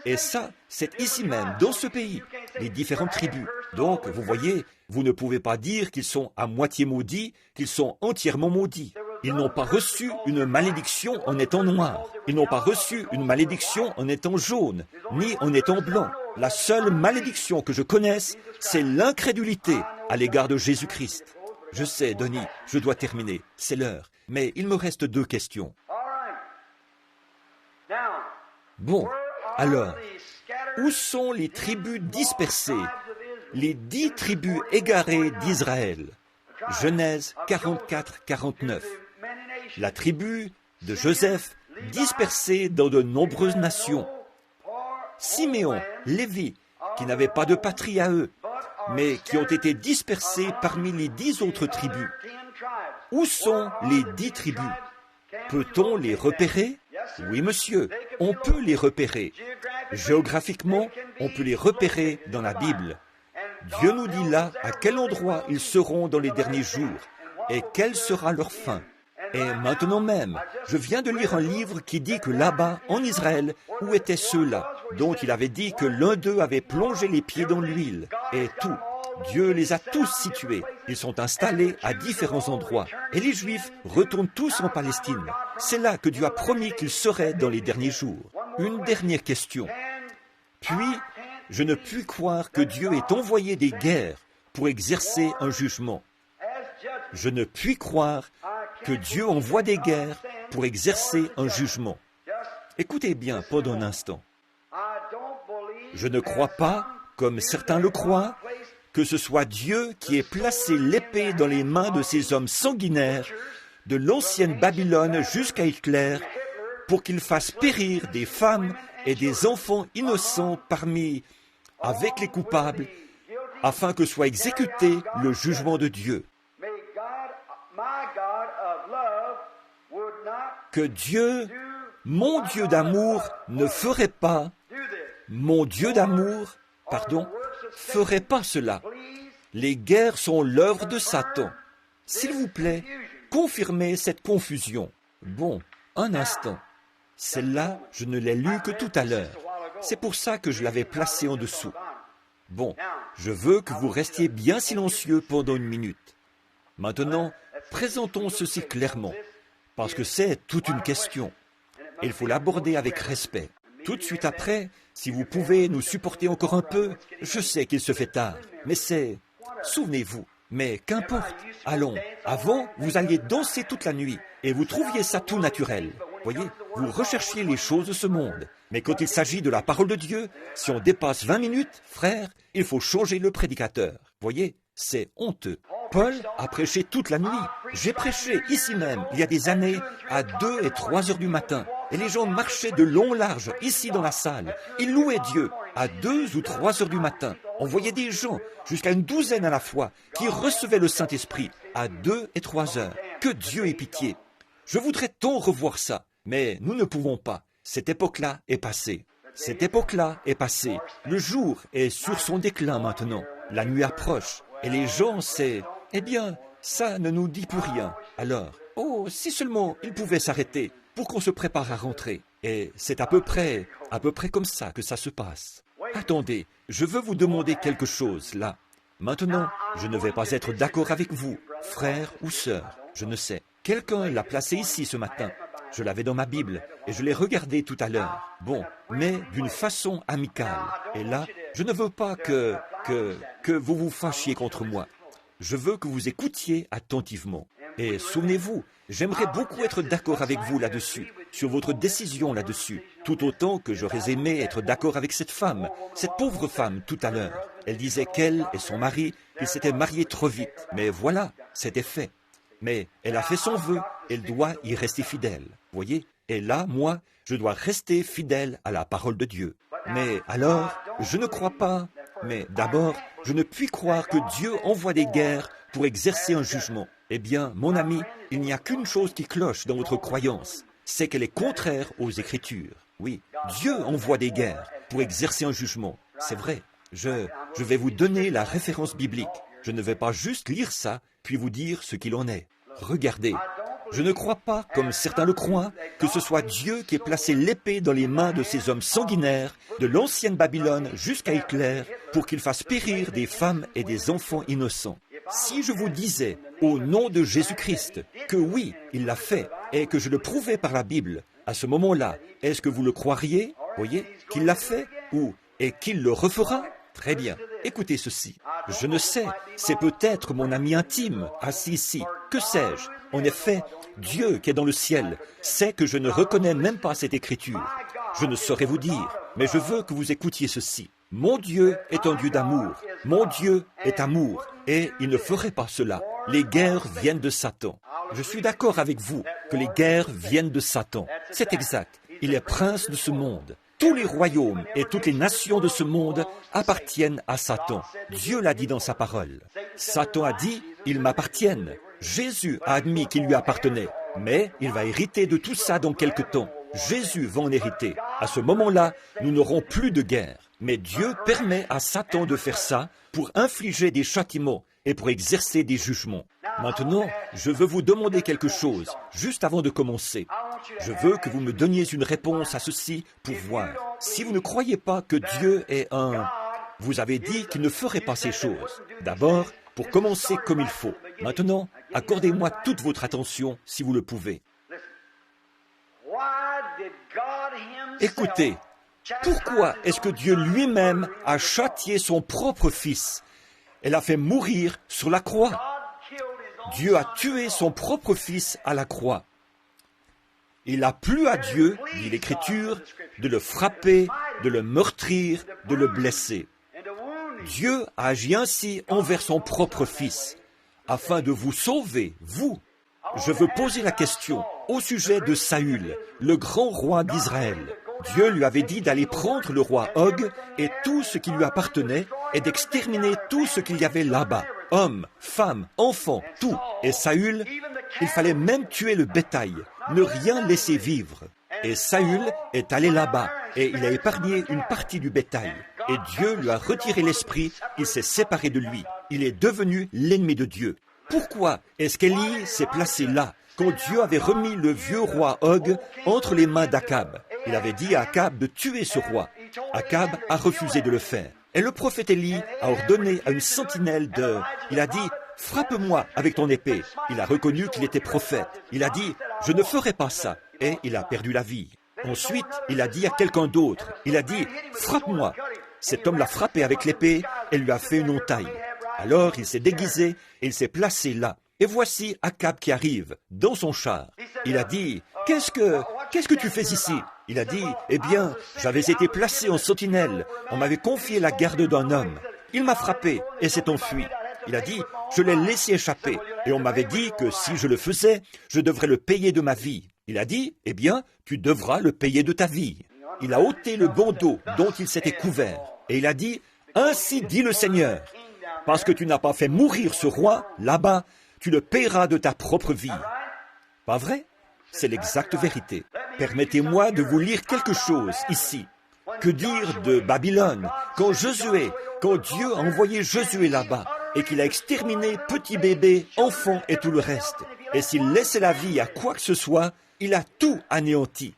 Et ça, c'est ici même, dans ce pays, les différentes tribus. Donc, vous voyez, vous ne pouvez pas dire qu'ils sont à moitié maudits, qu'ils sont entièrement maudits. Ils n'ont pas reçu une malédiction en étant noirs. Ils n'ont pas reçu une malédiction en étant jaune, ni en étant blanc. La seule malédiction que je connaisse, c'est l'incrédulité à l'égard de Jésus-Christ. Je sais, Denis, je dois terminer. C'est l'heure. Mais il me reste 2 questions. Bon, alors, où sont les tribus dispersées, les 10 tribus égarées d'Israël? Genèse 44-49. La tribu de Joseph dispersée dans de nombreuses nations. Siméon, Lévi, qui n'avaient pas de patrie à eux, mais qui ont été dispersés parmi les 10 autres tribus. Où sont les 10 tribus? Peut-on les repérer? Oui, monsieur, on peut les repérer. Géographiquement, on peut les repérer dans la Bible. Dieu nous dit là à quel endroit ils seront dans les derniers jours et quelle sera leur fin. Et maintenant même, je viens de lire un livre qui dit que là-bas, en Israël, où étaient ceux-là, dont il avait dit que l'un d'eux avait plongé les pieds dans l'huile, et tout. Dieu les a tous situés. Ils sont installés à différents endroits. Et les Juifs retournent tous en Palestine. C'est là que Dieu a promis qu'ils seraient dans les derniers jours. Une dernière question. Puis, je ne puis croire que Dieu ait envoyé des guerres pour exercer un jugement. Je ne puis croire que Dieu envoie des guerres pour exercer un jugement. Écoutez bien pendant un instant. Je ne crois pas, comme certains le croient, que ce soit Dieu qui ait placé l'épée dans les mains de ces hommes sanguinaires, de l'ancienne Babylone jusqu'à Hitler, pour qu'ils fassent périr des femmes et des enfants innocents avec les coupables, afin que soit exécuté le jugement de Dieu. Que Dieu, mon Dieu d'amour, ne ferait pas, ferait pas cela. Les guerres sont l'œuvre de Satan. S'il vous plaît, confirmez cette confusion. Bon, un instant. Celle-là, je ne l'ai lue que tout à l'heure. C'est pour ça que je l'avais placée en dessous. Bon, je veux que vous restiez bien silencieux pendant 1 minute. Maintenant, présentons ceci clairement, parce que c'est toute une question. Et il faut l'aborder avec respect. Tout de suite après, si vous pouvez nous supporter encore un peu, je sais qu'il se fait tard, mais souvenez-vous, mais qu'importe. Allons, avant, vous alliez danser toute la nuit, et vous trouviez ça tout naturel. Voyez, vous recherchiez les choses de ce monde. Mais quand il s'agit de la parole de Dieu, si on dépasse 20 minutes, frère, il faut changer le prédicateur. Voyez, c'est honteux. Paul a prêché toute la nuit. J'ai prêché ici même, il y a des années, à 2 et 3 heures du matin. Et les gens marchaient de long large, ici dans la salle. Ils louaient Dieu à 2 ou 3 heures du matin. On voyait des gens, jusqu'à une douzaine à la fois, qui recevaient le Saint-Esprit à 2 et 3 heures. Que Dieu ait pitié. Je voudrais tant revoir ça, mais nous ne pouvons pas. Cette époque-là est passée. Cette époque-là est passée. Le jour est sur son déclin maintenant. La nuit approche. Et les gens, eh bien, ça ne nous dit plus rien. Alors, oh, si seulement ils pouvaient s'arrêter pour qu'on se prépare à rentrer. Et c'est à peu près comme ça que ça se passe. Attendez, je veux vous demander quelque chose, là. Maintenant, je ne vais pas être d'accord avec vous, frère ou sœur, je ne sais. Quelqu'un l'a placé ici ce matin. Je l'avais dans ma Bible et je l'ai regardé tout à l'heure. Bon, mais d'une façon amicale. Et là, je ne veux pas que vous vous fâchiez contre moi. Je veux que vous écoutiez attentivement. Et souvenez-vous, j'aimerais beaucoup être d'accord avec vous là-dessus, sur votre décision là-dessus, tout autant que j'aurais aimé être d'accord avec cette femme, cette pauvre femme tout à l'heure. Elle disait qu'elle et son mari, ils s'étaient mariés trop vite. Mais voilà, c'était fait. Mais elle a fait son vœu, elle doit y rester fidèle, voyez? Et là, moi, je dois rester fidèle à la parole de Dieu. Mais alors, je ne crois pas. Mais d'abord, je ne puis croire que Dieu envoie des guerres pour exercer un jugement. Eh bien, mon ami, il n'y a qu'une chose qui cloche dans votre croyance, c'est qu'elle est contraire aux Écritures. Oui, Dieu envoie des guerres pour exercer un jugement. C'est vrai. Je vais vous donner la référence biblique. Je ne vais pas juste lire ça, puis vous dire ce qu'il en est. Regardez, je ne crois pas, comme certains le croient, que ce soit Dieu qui ait placé l'épée dans les mains de ces hommes sanguinaires, de l'ancienne Babylone jusqu'à Hitler, pour qu'ils fassent périr des femmes et des enfants innocents. Si je vous disais, au nom de Jésus-Christ, que oui, il l'a fait, et que je le prouvais par la Bible, à ce moment-là, est-ce que vous le croiriez, voyez, qu'il l'a fait, ou et qu'il le refera? Très bien. Écoutez ceci. Je ne sais, c'est peut-être mon ami intime, assis ici. Que sais-je? En effet, Dieu qui est dans le ciel sait que je ne reconnais même pas cette écriture. Je ne saurais vous dire, mais je veux que vous écoutiez ceci. Mon Dieu est un Dieu d'amour. Mon Dieu est amour. Et il ne ferait pas cela. Les guerres viennent de Satan. Je suis d'accord avec vous que les guerres viennent de Satan. C'est exact. Il est prince de ce monde. Tous les royaumes et toutes les nations de ce monde appartiennent à Satan. Dieu l'a dit dans sa parole. Satan a dit, ils m'appartiennent. Jésus a admis qu'il lui appartenait. Mais il va hériter de tout ça dans quelque temps. Jésus va en hériter. À ce moment-là, nous n'aurons plus de guerre. Mais Dieu permet à Satan de faire ça pour infliger des châtiments et pour exercer des jugements. Maintenant, je veux vous demander quelque chose, juste avant de commencer. Je veux que vous me donniez une réponse à ceci pour voir. Si vous ne croyez pas que Dieu est un... Vous avez dit qu'il ne ferait pas ces choses. D'abord, pour commencer comme il faut. Maintenant, accordez-moi toute votre attention, si vous le pouvez. Écoutez, pourquoi est-ce que Dieu lui-même a châtié son propre fils et l'a fait mourir sur la croix? Dieu a tué son propre fils à la croix. Il a plu à Dieu, dit l'Écriture, de le frapper, de le meurtrir, de le blesser. Dieu a agi ainsi envers son propre fils, afin de vous sauver, vous. Je veux poser la question au sujet de Saül, le grand roi d'Israël. Dieu lui avait dit d'aller prendre le roi Og et tout ce qui lui appartenait et d'exterminer tout ce qu'il y avait là-bas. Hommes, femmes, enfants, tout. Et Saül, il fallait même tuer le bétail, ne rien laisser vivre. Et Saül est allé là-bas et il a épargné une partie du bétail. Et Dieu lui a retiré l'esprit, il s'est séparé de lui. Il est devenu l'ennemi de Dieu. Pourquoi est-ce qu'Élie s'est placé là, quand Dieu avait remis le vieux roi Og entre les mains d'Akab? Il avait dit à Akab de tuer ce roi. Akab a refusé de le faire. Et le prophète Élie a ordonné à une sentinelle de... Il a dit, frappe-moi avec ton épée. Il a reconnu qu'il était prophète. Il a dit, je ne ferai pas ça. Et il a perdu la vie. Ensuite, il a dit à quelqu'un d'autre, il a dit, frappe-moi. Cet homme l'a frappé avec l'épée et lui a fait une entaille. Alors il s'est déguisé et il s'est placé là. Et voici Akab qui arrive, dans son char. Il a dit, qu'est-ce que tu fais ici? Il a dit, eh bien, j'avais été placé en sentinelle. On m'avait confié la garde d'un homme. Il m'a frappé et s'est enfui. Il a dit, je l'ai laissé échapper. Et on m'avait dit que si je le faisais, je devrais le payer de ma vie. Il a dit, eh bien, tu devras le payer de ta vie. Il a ôté le bandeau dont il s'était couvert. Et il a dit, ainsi dit le Seigneur, parce que tu n'as pas fait mourir ce roi, là-bas, tu le paieras de ta propre vie. Pas vrai? C'est l'exacte vérité. Permettez-moi de vous lire quelque chose ici. Que dire de Babylone, quand Dieu a envoyé Josué là-bas, et qu'il a exterminé petits bébés, enfants et tout le reste. Et s'il laissait la vie à quoi que ce soit, il a tout anéanti.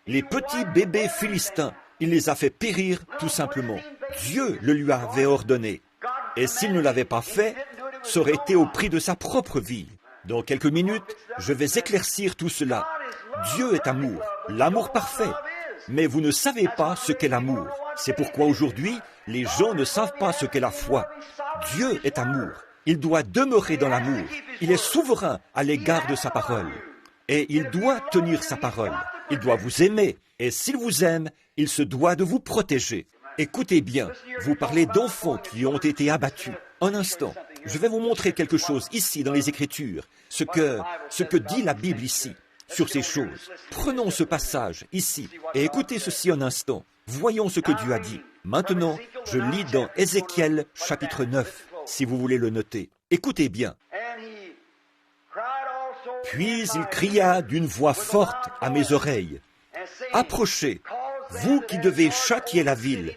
Les petits bébés philistins, il les a fait périr tout simplement. Dieu le lui avait ordonné. Et s'il ne l'avait pas fait, ça aurait été au prix de sa propre vie. Dans quelques minutes, je vais éclaircir tout cela. Dieu est amour, l'amour parfait. Mais vous ne savez pas ce qu'est l'amour. C'est pourquoi aujourd'hui, les gens ne savent pas ce qu'est la foi. Dieu est amour. Il doit demeurer dans l'amour. Il est souverain à l'égard de sa parole. Et il doit tenir sa parole. Il doit vous aimer. Et s'il vous aime, il se doit de vous protéger. Écoutez bien, vous parlez d'enfants qui ont été abattus. Un instant, je vais vous montrer quelque chose ici dans les Écritures, ce que dit la Bible ici, sur ces choses. Prenons ce passage ici et écoutez ceci un instant. Voyons ce que Dieu a dit. Maintenant, je lis dans Ézéchiel chapitre 9, si vous voulez le noter. Écoutez bien. Puis il cria d'une voix forte à mes oreilles, « Approchez, vous qui devez châtier la ville,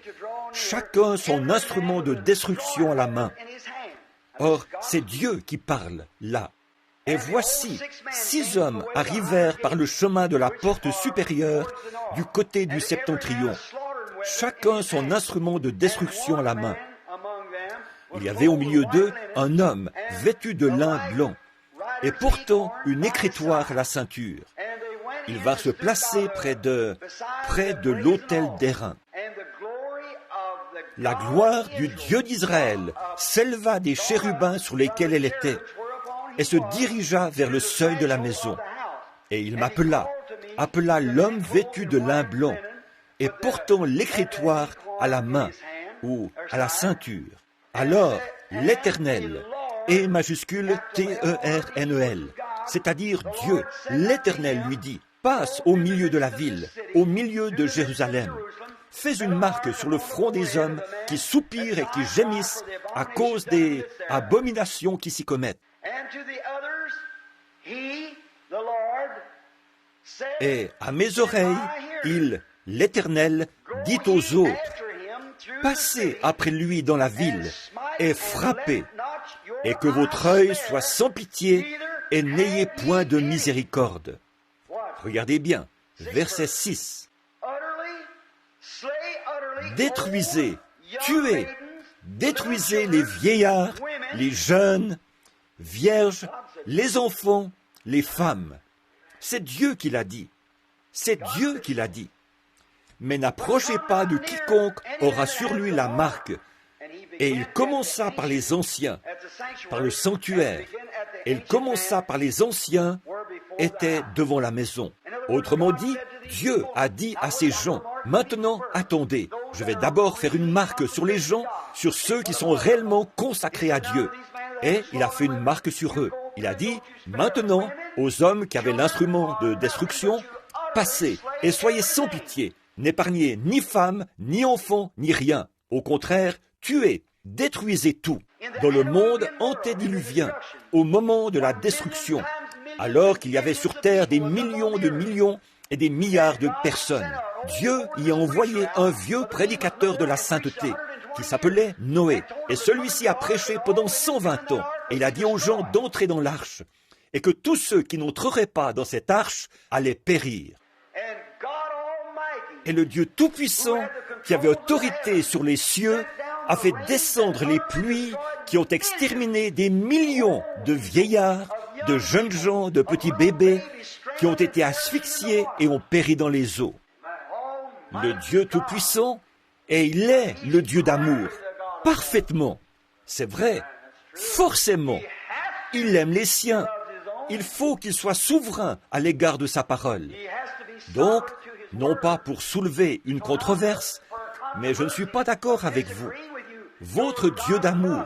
chacun son instrument de destruction à la main. » Or, c'est Dieu qui parle là. Et voici, 6 hommes arrivèrent par le chemin de la porte supérieure du côté du septentrion, chacun son instrument de destruction à la main. Il y avait au milieu d'eux un homme vêtu de lin blanc, et portant une écritoire à la ceinture. Ils vinrent se placer près de l'autel d'airain. La gloire du Dieu d'Israël s'éleva des chérubins sur lesquels elle était, et se dirigea vers le seuil de la maison. Et il appela l'homme vêtu de lin blanc, et portant l'écritoire à la main, ou à la ceinture. Alors, l'Éternel, E majuscule T-E-R-N-E-L, c'est-à-dire Dieu, l'Éternel lui dit, passe au milieu de la ville, au milieu de Jérusalem. Fais une marque sur le front des hommes qui soupirent et qui gémissent à cause des abominations qui s'y commettent. Et à mes oreilles, l'Éternel, dit aux autres, passez après lui dans la ville et frappez, et que votre œil soit sans pitié et n'ayez point de miséricorde. Regardez bien, verset 6. Détruisez, tuez, détruisez les vieillards, les jeunes, vierges, les enfants, les femmes. C'est Dieu qui l'a dit. C'est Dieu qui l'a dit. Mais n'approchez pas de quiconque aura sur lui la marque. Et il commença par les anciens, par le sanctuaire. Et il commença par les anciens, étaient devant la maison. Autrement dit, Dieu a dit à ces gens, maintenant attendez, je vais d'abord faire une marque sur les gens, sur ceux qui sont réellement consacrés à Dieu. Et il a fait une marque sur eux. Il a dit, maintenant, aux hommes qui avaient l'instrument de destruction, passez et soyez sans pitié, n'épargnez ni femmes, ni enfants, ni rien. Au contraire, tuez, détruisez tout. Dans le monde antédiluvien, au moment de la destruction, alors qu'il y avait sur terre des millions de millions et des milliards de personnes, Dieu y a envoyé un vieux prédicateur de la sainteté qui s'appelait Noé. Et celui-ci a prêché pendant 120 ans. Et il a dit aux gens d'entrer dans l'arche et que tous ceux qui n'entreraient pas dans cette arche allaient périr. Et le Dieu Tout-Puissant, qui avait autorité sur les cieux, a fait descendre les pluies qui ont exterminé des millions de vieillards, de jeunes gens, de petits bébés, qui ont été asphyxiés et ont péri dans les eaux. Le Dieu Tout-Puissant, et il est le Dieu d'amour, parfaitement. C'est vrai, forcément. Il aime les siens. Il faut qu'il soit souverain à l'égard de sa parole. Donc, non pas pour soulever une controverse, mais je ne suis pas d'accord avec vous. Votre Dieu d'amour,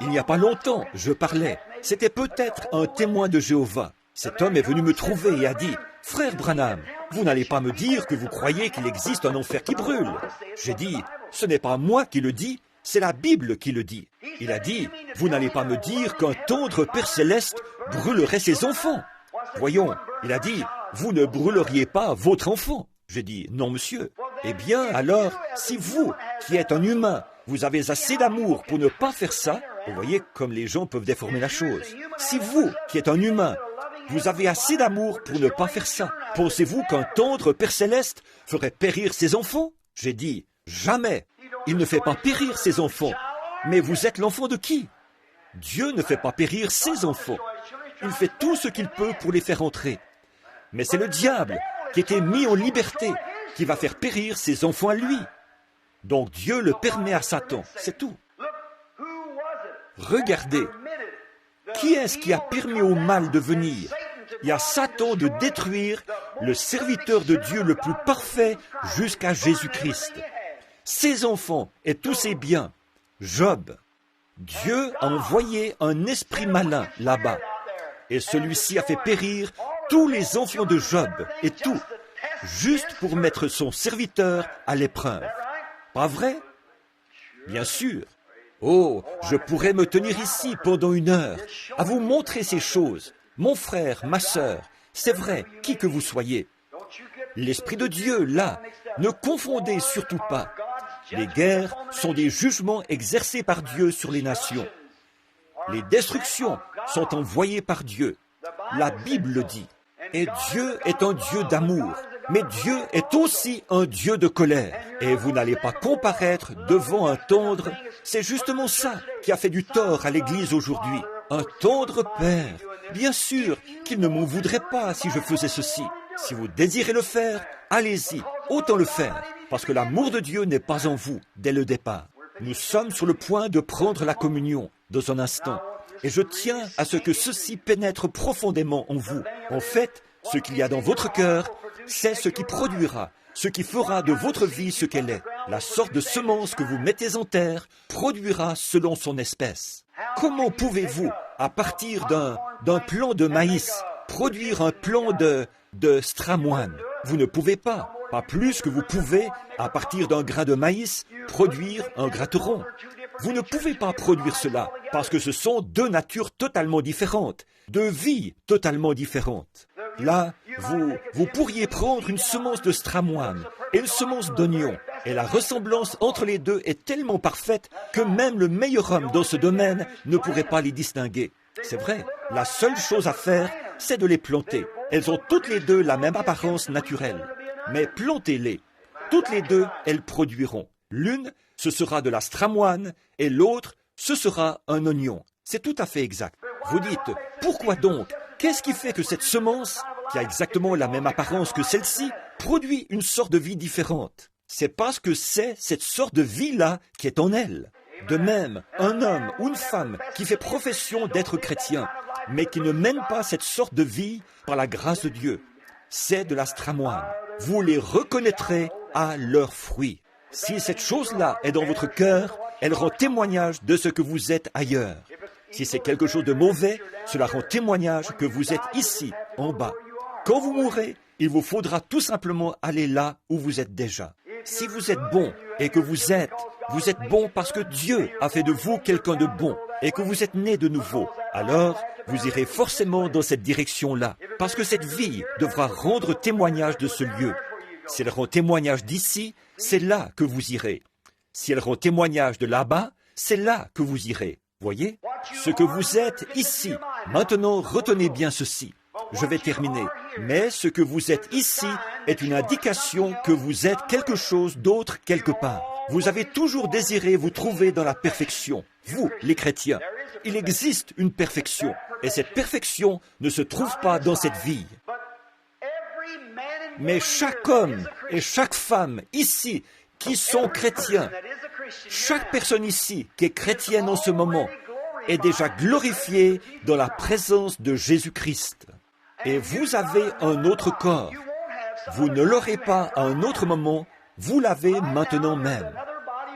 il n'y a pas longtemps, je parlais, c'était peut-être un témoin de Jéhovah. Cet homme est venu me trouver et a dit, « Frère Branham, vous n'allez pas me dire que vous croyez qu'il existe un enfer qui brûle. » J'ai dit, « Ce n'est pas moi qui le dis, c'est la Bible qui le dit. » Il a dit, « Vous n'allez pas me dire qu'un tendre Père Céleste brûlerait ses enfants. » Voyons, il a dit, « Vous ne brûleriez pas votre enfant. » J'ai dit, « Non, monsieur. » Eh bien, alors, si vous, qui êtes un humain, vous avez assez d'amour pour ne pas faire ça, vous voyez comme les gens peuvent déformer la chose. Si vous, qui êtes un humain, vous avez assez d'amour pour ne pas faire ça, pensez-vous qu'un tendre Père Céleste ferait périr ses enfants? J'ai dit, jamais. Il ne fait pas périr ses enfants. Mais vous êtes l'enfant de qui? Dieu ne fait pas périr ses enfants. Il fait tout ce qu'il peut pour les faire entrer. Mais c'est le diable qui était mis en liberté qui va faire périr ses enfants à lui. Donc Dieu le permet à Satan, c'est tout. Regardez, qui est-ce qui a permis au mal de venir? Il y a Satan de détruire le serviteur de Dieu le plus parfait jusqu'à Jésus-Christ. Ses enfants et tous ses biens. Job. Dieu a envoyé un esprit malin là-bas. Et celui-ci a fait périr tous les enfants de Job et tout, juste pour mettre son serviteur à l'épreuve. Pas vrai? Bien sûr. Oh, je pourrais me tenir ici pendant 1 heure, à vous montrer ces choses. Mon frère, ma sœur, c'est vrai, qui que vous soyez. L'Esprit de Dieu, là, ne confondez surtout pas. Les guerres sont des jugements exercés par Dieu sur les nations. Les destructions sont envoyées par Dieu. La Bible le dit. Et Dieu est un Dieu d'amour. Mais Dieu est aussi un Dieu de colère. Et vous n'allez pas comparaître devant un tendre. C'est justement ça qui a fait du tort à l'Église aujourd'hui. Un tendre Père. Bien sûr qu'il ne m'en voudrait pas si je faisais ceci. Si vous désirez le faire, allez-y, autant le faire. Parce que l'amour de Dieu n'est pas en vous dès le départ. Nous sommes sur le point de prendre la communion dans un instant. Et je tiens à ce que ceci pénètre profondément en vous. En fait, ce qu'il y a dans votre cœur, c'est ce qui produira, ce qui fera de votre vie ce qu'elle est. La sorte de semence que vous mettez en terre produira selon son espèce. Comment pouvez-vous, à partir d'un plant de maïs, produire un plant de stramoine? Vous ne pouvez pas. Pas plus que vous pouvez, à partir d'un grain de maïs, produire un gratteron. Vous ne pouvez pas produire cela, parce que ce sont deux natures totalement différentes, deux vies totalement différentes. Là, vous pourriez prendre une semence de stramoine et une semence d'oignon, et la ressemblance entre les deux est tellement parfaite que même le meilleur homme dans ce domaine ne pourrait pas les distinguer. C'est vrai, la seule chose à faire, c'est de les planter. Elles ont toutes les deux la même apparence naturelle. Mais plantez-les. Toutes les deux, elles produiront. L'une, ce sera de la stramoine, et l'autre, ce sera un oignon. C'est tout à fait exact. Vous dites, pourquoi donc? Qu'est-ce qui fait que cette semence, qui a exactement la même apparence que celle-ci, produit une sorte de vie différente? C'est parce que c'est cette sorte de vie-là qui est en elle. De même, un homme ou une femme qui fait profession d'être chrétien, mais qui ne mène pas cette sorte de vie par la grâce de Dieu, c'est de la stramoine. Vous les reconnaîtrez à leurs fruits. Si cette chose-là est dans votre cœur, elle rend témoignage de ce que vous êtes ailleurs. Si c'est quelque chose de mauvais, cela rend témoignage que vous êtes ici, en bas. Quand vous mourrez, il vous faudra tout simplement aller là où vous êtes déjà. Si vous êtes bon et que vous êtes bon parce que Dieu a fait de vous quelqu'un de bon et que vous êtes né de nouveau, alors vous irez forcément dans cette direction-là, parce que cette vie devra rendre témoignage de ce lieu. Si elle rend témoignage d'ici, c'est là que vous irez. Si elle rend témoignage de là-bas, c'est là que vous irez. Voyez? Ce que vous êtes ici. Maintenant, retenez bien ceci. Je vais terminer. Mais ce que vous êtes ici est une indication que vous êtes quelque chose d'autre quelque part. Vous avez toujours désiré vous trouver dans la perfection. Vous, les chrétiens. Il existe une perfection. Et cette perfection ne se trouve pas dans cette vie. Mais chaque homme et chaque femme ici qui sont chrétiens, chaque personne ici qui est chrétienne en ce moment est déjà glorifiée dans la présence de Jésus-Christ. Et vous avez un autre corps. Vous ne l'aurez pas à un autre moment, vous l'avez maintenant même.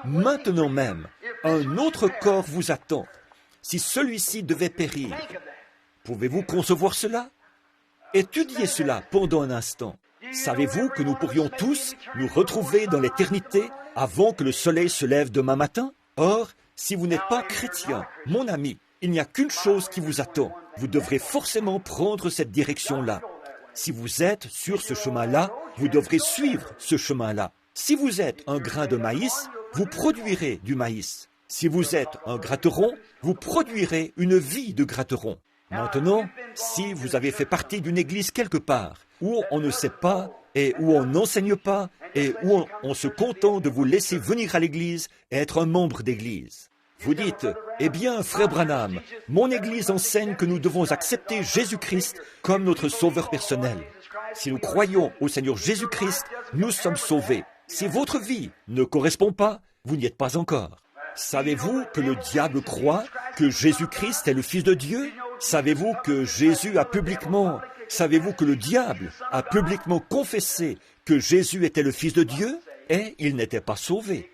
Maintenant même, un autre corps vous attend. Si celui-ci devait périr, pouvez-vous concevoir cela? Étudiez cela pendant un instant. Savez-vous que nous pourrions tous nous retrouver dans l'éternité avant que le soleil se lève demain matin? Or, si vous n'êtes pas chrétien, mon ami, il n'y a qu'une chose qui vous attend. Vous devrez forcément prendre cette direction-là. Si vous êtes sur ce chemin-là, vous devrez suivre ce chemin-là. Si vous êtes un grain de maïs, vous produirez du maïs. Si vous êtes un gratteron, vous produirez une vie de gratteron. Maintenant, si vous avez fait partie d'une église quelque part, où on ne sait pas, et où on n'enseigne pas, et où on se contente de vous laisser venir à l'église et être un membre d'église. Vous dites, eh bien, frère Branham, mon église enseigne que nous devons accepter Jésus-Christ comme notre sauveur personnel. Si nous croyons au Seigneur Jésus-Christ, nous sommes sauvés. Si votre vie ne correspond pas, vous n'y êtes pas encore. Savez-vous que le diable croit que Jésus-Christ est le Fils de Dieu? Savez-vous que Savez-vous que le diable a publiquement confessé que Jésus était le Fils de Dieu? Et il n'était pas sauvé.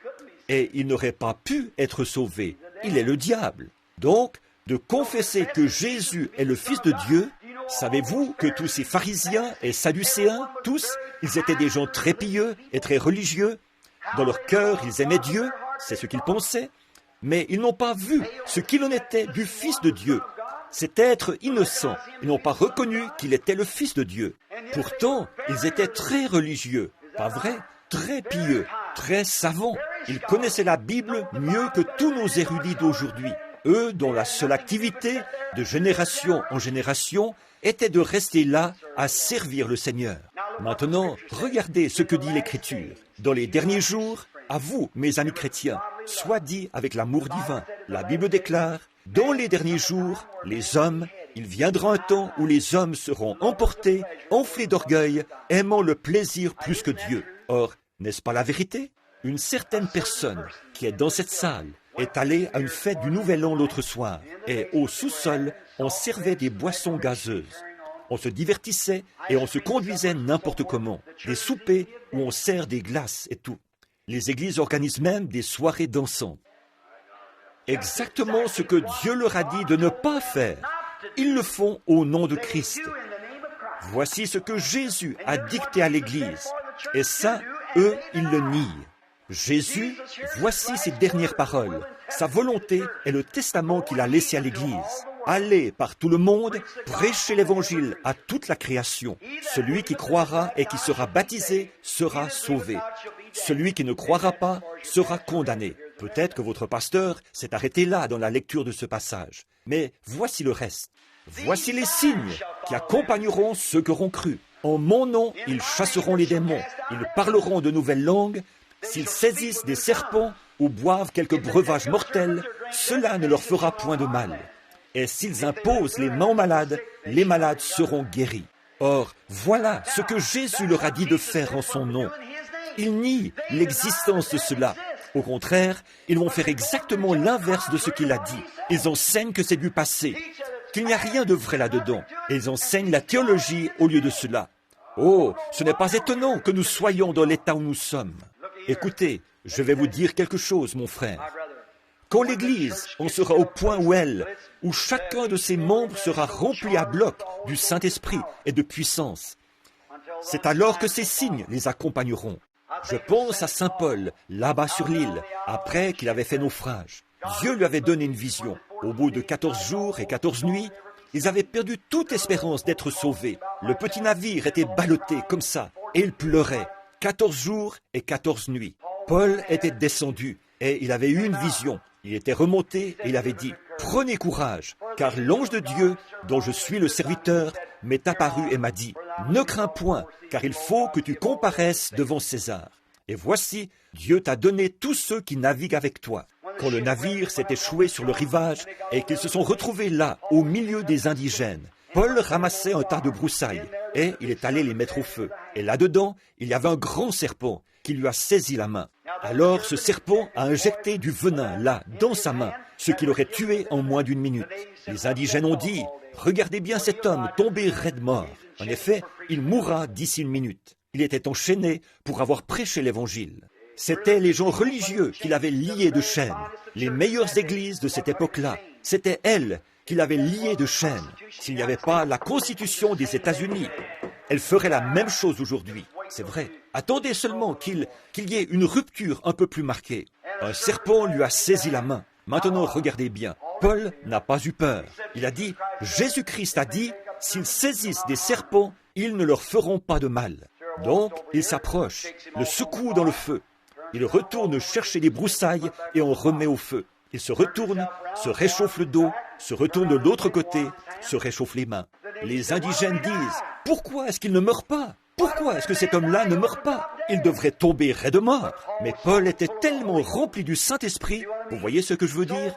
Et il n'aurait pas pu être sauvé. Il est le diable. Donc, de confesser que Jésus est le Fils de Dieu, savez-vous que tous ces pharisiens et sadducéens, tous, ils étaient des gens très pieux et très religieux. Dans leur cœur, ils aimaient Dieu, c'est ce qu'ils pensaient, mais ils n'ont pas vu ce qu'il en était du Fils de Dieu. C'est être innocent. Ils n'ont pas reconnu qu'il était le Fils de Dieu. Pourtant, ils étaient très religieux, pas vrai? Très pieux, très savants. Ils connaissaient la Bible mieux que tous nos érudits d'aujourd'hui. Eux, dont la seule activité, de génération en génération, était de rester là à servir le Seigneur. Maintenant, regardez ce que dit l'Écriture. Dans les derniers jours, à vous, mes amis chrétiens, soit dit avec l'amour divin. La Bible déclare, dans les derniers jours, les hommes, il viendra un temps où les hommes seront emportés, enflés d'orgueil, aimant le plaisir plus que Dieu. Or, n'est-ce pas la vérité? Une certaine personne qui est dans cette salle est allée à une fête du Nouvel An l'autre soir, et au sous-sol, on servait des boissons gazeuses. On se divertissait et on se conduisait n'importe comment. Des soupers où on sert des glaces et tout. Les églises organisent même des soirées dansantes. Exactement ce que Dieu leur a dit de ne pas faire. Ils le font au nom de Christ. Voici ce que Jésus a dicté à l'Église. Et ça, eux, ils le nient. Jésus, voici ses dernières paroles. Sa volonté est le testament qu'il a laissé à l'Église. Allez par tout le monde, prêchez l'Évangile à toute la création. Celui qui croira et qui sera baptisé sera sauvé. Celui qui ne croira pas sera condamné. Peut-être que votre pasteur s'est arrêté là dans la lecture de ce passage. Mais voici le reste. Voici les signes qui accompagneront ceux qui auront cru. En mon nom, ils chasseront les démons. Ils parleront de nouvelles langues. S'ils saisissent des serpents ou boivent quelques breuvages mortels, cela ne leur fera point de mal. Et s'ils imposent les mains aux malades, les malades seront guéris. Or, voilà ce que Jésus leur a dit de faire en son nom. Ils nient l'existence de cela. Au contraire, ils vont faire exactement l'inverse de ce qu'il a dit. Ils enseignent que c'est du passé, qu'il n'y a rien de vrai là-dedans. Et ils enseignent la théologie au lieu de cela. Oh, ce n'est pas étonnant que nous soyons dans l'état où nous sommes. Écoutez, je vais vous dire quelque chose, mon frère. Quand l'Église en sera au point où chacun de ses membres sera rempli à bloc du Saint-Esprit et de puissance, c'est alors que ces signes les accompagneront. Je pense à Saint Paul, là-bas sur l'île, après qu'il avait fait naufrage. Dieu lui avait donné une vision. Au bout de 14 jours et 14 nuits, ils avaient perdu toute espérance d'être sauvés. Le petit navire était ballotté comme ça, et il pleurait. 14 jours et 14 nuits. Paul était descendu, et il avait eu une vision. Il était remonté et il avait dit, « Prenez courage, car l'ange de Dieu, dont je suis le serviteur, m'est apparu et m'a dit, « Ne crains point, car il faut que tu comparaisses devant César. » Et voici, Dieu t'a donné tous ceux qui naviguent avec toi. Quand le navire s'est échoué sur le rivage et qu'ils se sont retrouvés là, au milieu des indigènes, Paul ramassait un tas de broussailles et il est allé les mettre au feu. Et là-dedans, il y avait un grand serpent qui lui a saisi la main. Alors ce serpent a injecté du venin là, dans sa main, ce qui l'aurait tué en moins d'une minute. Les indigènes ont dit, « Regardez bien cet homme tombé raide mort. » En effet, il mourra d'ici une minute. Il était enchaîné pour avoir prêché l'Évangile. C'étaient les gens religieux qui l'avaient lié de chaînes. Les meilleures églises de cette époque-là, c'était elles qui l'avaient lié de chaînes. S'il n'y avait pas la Constitution des États-Unis, elle ferait la même chose aujourd'hui. C'est vrai. Attendez seulement qu'il y ait une rupture un peu plus marquée. Un serpent lui a saisi la main. Maintenant, regardez bien. Paul n'a pas eu peur. Il a dit, Jésus-Christ a dit, s'ils saisissent des serpents, ils ne leur feront pas de mal. Donc, il s'approche, le secoue dans le feu. Il retourne chercher les broussailles et on remet au feu. Il se retourne, se réchauffe le dos, se retourne de l'autre côté, se réchauffe les mains. Les indigènes disent, pourquoi est-ce qu'il ne meurt pas? Pourquoi est-ce que cet homme-là ne meurt pas? Il devrait tomber raide mort. Mais Paul était tellement rempli du Saint-Esprit, vous voyez ce que je veux dire?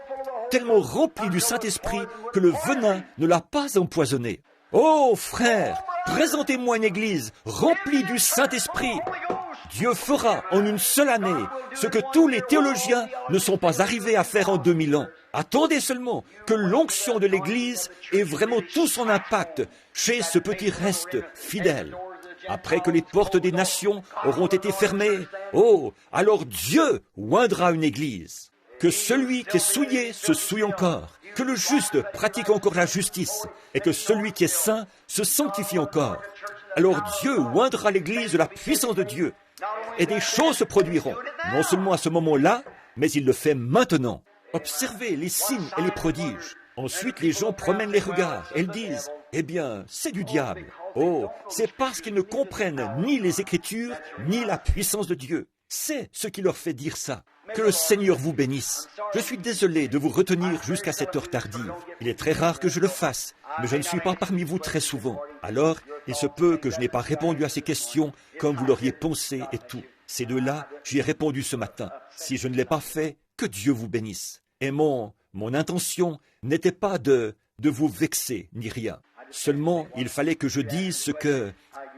Tellement rempli du Saint-Esprit que le venin ne l'a pas empoisonné. Oh frère, présentez-moi une église remplie du Saint-Esprit. Dieu fera en une seule année ce que tous les théologiens ne sont pas arrivés à faire en 2000 ans. Attendez seulement que l'onction de l'Église ait vraiment tout son impact chez ce petit reste fidèle. Après que les portes des nations auront été fermées, oh, alors Dieu oindra une Église. Que celui qui est souillé se souille encore, que le juste pratique encore la justice, et que celui qui est saint se sanctifie encore. Alors Dieu oindra l'Église de la puissance de Dieu. Et des choses se produiront, non seulement à ce moment-là, mais il le fait maintenant. Observez les signes et les prodiges. Ensuite, les gens promènent les regards et ils disent, « Eh bien, c'est du diable. » Oh, c'est parce qu'ils ne comprennent ni les Écritures, ni la puissance de Dieu. C'est ce qui leur fait dire ça. Que le Seigneur vous bénisse. Je suis désolé de vous retenir jusqu'à cette heure tardive. Il est très rare que je le fasse, mais je ne suis pas parmi vous très souvent. Alors, il se peut que je n'ai pas répondu à ces questions comme vous l'auriez pensé et tout. Ces deux-là, j'y ai répondu ce matin. Si je ne l'ai pas fait, que Dieu vous bénisse. Et mon intention n'était pas de vous vexer, ni rien. Seulement, il fallait que je dise ce que...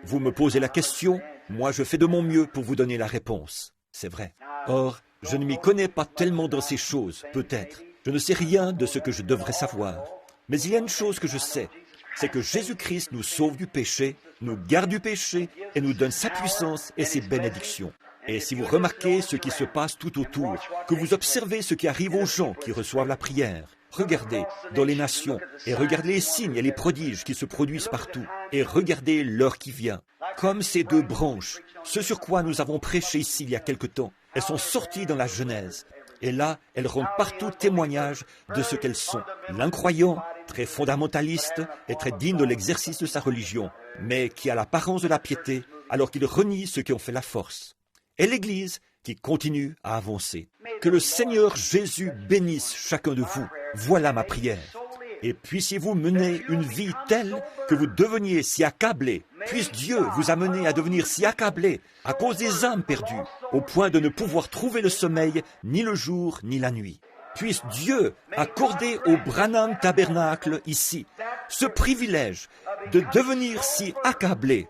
Vous me posez la question, moi je fais de mon mieux pour vous donner la réponse. C'est vrai. Or, je ne m'y connais pas tellement dans ces choses, peut-être. Je ne sais rien de ce que je devrais savoir. Mais il y a une chose que je sais, c'est que Jésus-Christ nous sauve du péché, nous garde du péché et nous donne sa puissance et ses bénédictions. Et si vous remarquez ce qui se passe tout autour, que vous observez ce qui arrive aux gens qui reçoivent la prière, regardez dans les nations et regardez les signes et les prodiges qui se produisent partout et regardez l'heure qui vient. Comme ces deux branches, ce sur quoi nous avons prêché ici il y a quelque temps, elles sont sorties dans la Genèse. Et là, elles rendent partout témoignage de ce qu'elles sont. L'incroyant, très fondamentaliste et très digne de l'exercice de sa religion, mais qui a l'apparence de la piété, alors qu'il renie ceux qui ont fait la force. Et l'Église qui continue à avancer. Que le Seigneur Jésus bénisse chacun de vous. Voilà ma prière. Et puissiez-vous mener une vie telle que vous deveniez si accablés. Puisse Dieu vous amener à devenir si accablés à cause des âmes perdues, au point de ne pouvoir trouver le sommeil ni le jour ni la nuit. Puisse Dieu accorder au Branham Tabernacle ici ce privilège de devenir si accablés,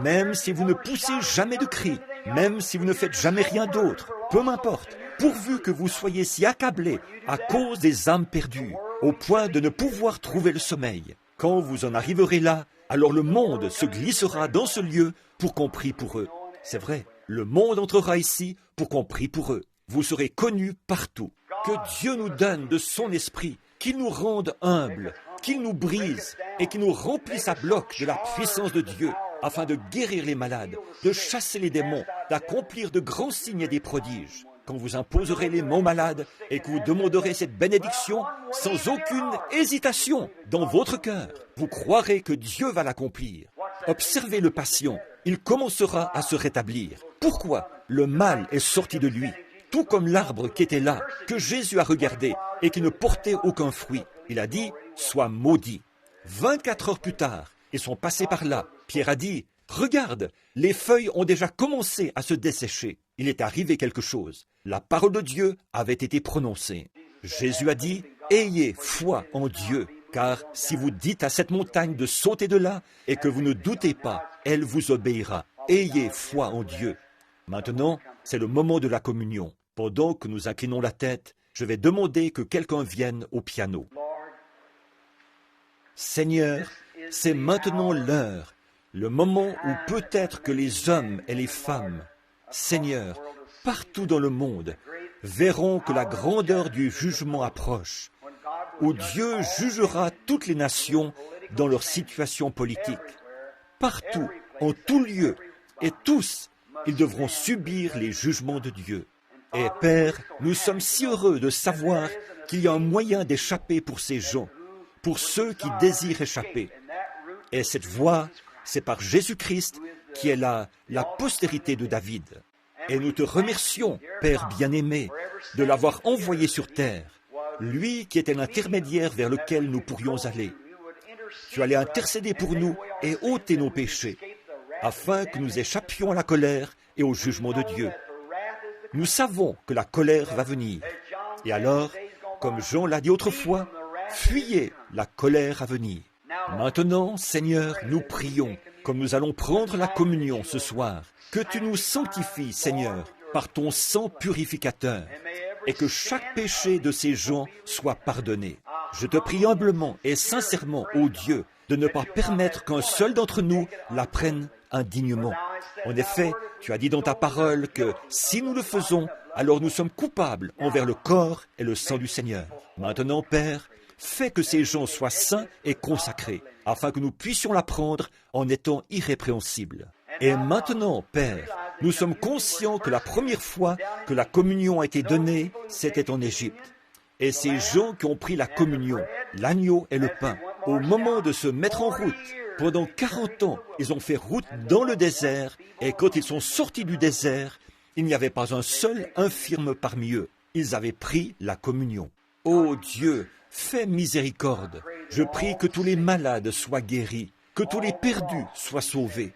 même si vous ne poussez jamais de cris, même si vous ne faites jamais rien d'autre, peu m'importe, pourvu que vous soyez si accablés à cause des âmes perdues, au point de ne pouvoir trouver le sommeil. Quand vous en arriverez là, alors le monde se glissera dans ce lieu pour qu'on prie pour eux. C'est vrai, le monde entrera ici pour qu'on prie pour eux. Vous serez connus partout. Que Dieu nous donne de son esprit, qu'il nous rende humbles, qu'il nous brise et qu'il nous remplisse à bloc de la puissance de Dieu, afin de guérir les malades, de chasser les démons, d'accomplir de grands signes et des prodiges. Quand vous imposerez les mains malades et que vous demanderez cette bénédiction sans aucune hésitation dans votre cœur, vous croirez que Dieu va l'accomplir. Observez le patient, il commencera à se rétablir. Pourquoi? Le mal est sorti de lui, tout comme l'arbre qui était là, que Jésus a regardé et qui ne portait aucun fruit. Il a dit, sois maudit. 24 heures plus tard, ils sont passés par là. Pierre a dit, regarde, les feuilles ont déjà commencé à se dessécher. Il est arrivé quelque chose. La parole de Dieu avait été prononcée. Jésus a dit, ayez foi en Dieu, car si vous dites à cette montagne de sauter de là et que vous ne doutez pas, elle vous obéira. Ayez foi en Dieu. Maintenant, c'est le moment de la communion. Pendant que nous inclinons la tête, je vais demander que quelqu'un vienne au piano. Seigneur, c'est maintenant l'heure, le moment où peut-être que les hommes et les femmes, Seigneur, partout dans le monde, verront que la grandeur du jugement approche, où Dieu jugera toutes les nations dans leur situation politique. Partout, en tout lieu, et tous, ils devront subir les jugements de Dieu. Et Père, nous sommes si heureux de savoir qu'il y a un moyen d'échapper pour ces gens, pour ceux qui désirent échapper. Et cette voie, c'est par Jésus-Christ qui est la postérité de David. Et nous te remercions, Père bien-aimé, de l'avoir envoyé sur terre, lui qui était l'intermédiaire vers lequel nous pourrions aller. Tu allais intercéder pour nous et ôter nos péchés, afin que nous échappions à la colère et au jugement de Dieu. Nous savons que la colère va venir. Et alors, comme Jean l'a dit autrefois, fuyez la colère à venir. Maintenant, Seigneur, nous prions, comme nous allons prendre la communion ce soir, que tu nous sanctifies, Seigneur, par ton sang purificateur, et que chaque péché de ces gens soit pardonné. Je te prie humblement et sincèrement, ô Dieu, de ne pas permettre qu'un seul d'entre nous la prenne indignement. En effet, tu as dit dans ta parole que si nous le faisons, alors nous sommes coupables envers le corps et le sang du Seigneur. Maintenant, Père, fais que ces gens soient saints et consacrés, afin que nous puissions la prendre en étant irrépréhensibles. Et maintenant, Père, nous sommes conscients que la première fois que la communion a été donnée, c'était en Égypte. Et ces gens qui ont pris la communion, l'agneau et le pain, au moment de se mettre en route, pendant 40 ans, ils ont fait route dans le désert, et quand ils sont sortis du désert, Il n'y avait pas un seul infirme parmi eux. Ils avaient pris la communion. Ô Dieu, fais miséricorde. Je prie que tous les malades soient guéris, que tous les perdus soient sauvés.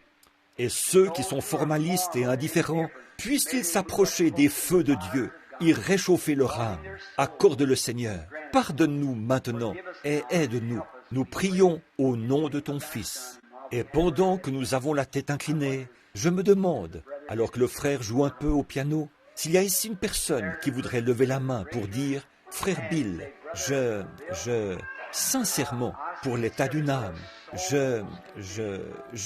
Et ceux qui sont formalistes et indifférents, puissent-ils s'approcher des feux de Dieu, y réchauffer leur âme. Accorde le Seigneur. Pardonne-nous maintenant et aide-nous. Nous prions au nom de ton Fils. Et pendant que nous avons la tête inclinée, je me demande, alors que le frère joue un peu au piano, s'il y a ici une personne qui voudrait lever la main pour dire « Frère Bill, sincèrement, pour l'état d'une âme, je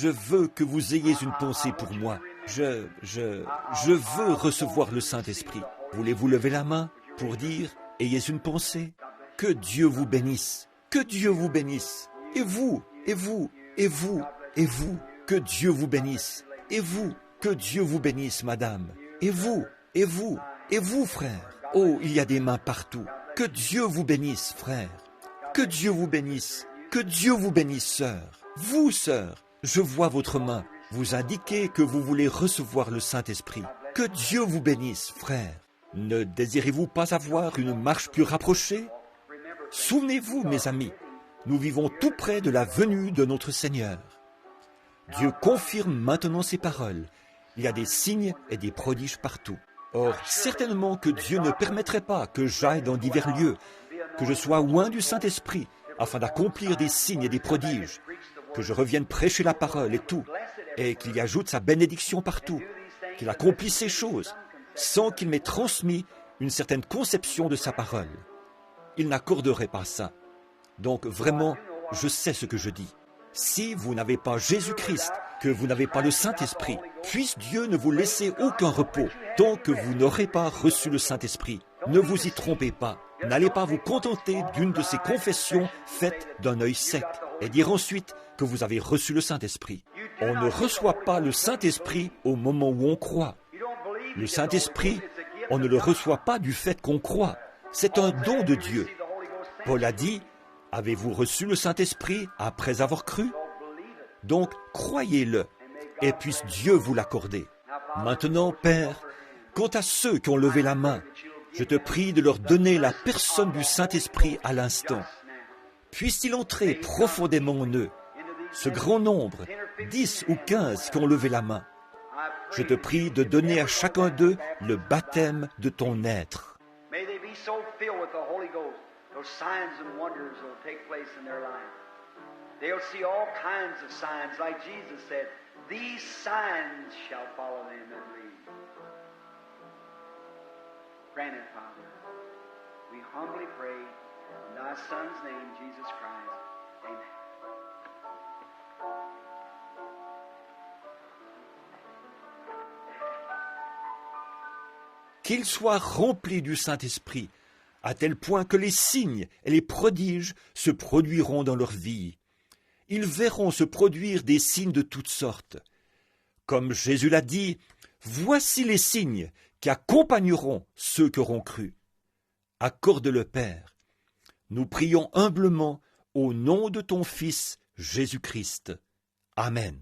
veux que vous ayez une pensée pour moi. Je veux recevoir le Saint-Esprit. Voulez-vous lever la main pour dire « Ayez une pensée ». Que Dieu vous bénisse. Que Dieu vous bénisse. Et vous, et vous, et vous, et vous, que Dieu vous bénisse. Et vous, que Dieu vous bénisse, madame. Et vous, et vous, et vous, frère. Oh, il y a des mains partout. Que Dieu vous bénisse, frère. Que Dieu vous bénisse. Que Dieu vous bénisse, sœur. Vous, sœur, je vois votre main. Vous indiquez que vous voulez recevoir le Saint-Esprit. Que Dieu vous bénisse, frère. Ne désirez-vous pas avoir une marche plus rapprochée? Souvenez-vous, mes amis, nous vivons tout près de la venue de notre Seigneur. Dieu confirme maintenant ses paroles. Il y a des signes et des prodiges partout. Or, certainement que Dieu ne permettrait pas que j'aille dans divers lieux, que je sois loin du Saint-Esprit, afin d'accomplir des signes et des prodiges, que je revienne prêcher la parole et tout, et qu'il y ajoute sa bénédiction partout, qu'il accomplisse ces choses, sans qu'il m'ait transmis une certaine conception de sa parole. Il n'accorderait pas ça. Donc vraiment, je sais ce que je dis. Si vous n'avez pas Jésus-Christ, que vous n'avez pas le Saint-Esprit, puisse Dieu ne vous laisser aucun repos tant que vous n'aurez pas reçu le Saint-Esprit. Ne vous y trompez pas. N'allez pas vous contenter d'une de ces confessions faites d'un œil sec et dire ensuite que vous avez reçu le Saint-Esprit. On ne reçoit pas le Saint-Esprit au moment où on croit. Le Saint-Esprit, on ne le reçoit pas du fait qu'on croit. C'est un don de Dieu. Paul a dit, « Avez-vous reçu le Saint-Esprit après avoir cru ?» Donc, croyez-le, et puisse Dieu vous l'accorder. Maintenant, Père, quant à ceux qui ont levé la main, je te prie de leur donner la personne du Saint-Esprit à l'instant. Puisse-t-il entrer profondément en eux, ce grand nombre, 10 ou 15 qui ont levé la main. Je te prie de donner à chacun d'eux le baptême de ton être. So filled with the Holy Ghost, those signs and wonders will take place in their life. They'll see all kinds of signs, like Jesus said, these signs shall follow them that believe. Grant it, Father. We humbly pray in thy Son's name, Jesus Christ. Amen. Qu'ils soient remplis du Saint-Esprit, à tel point que les signes et les prodiges se produiront dans leur vie. Ils verront se produire des signes de toutes sortes. Comme Jésus l'a dit, « Voici les signes qui accompagneront ceux qui auront cru. » Accorde-le, Père. Nous prions humblement au nom de ton Fils Jésus-Christ. Amen.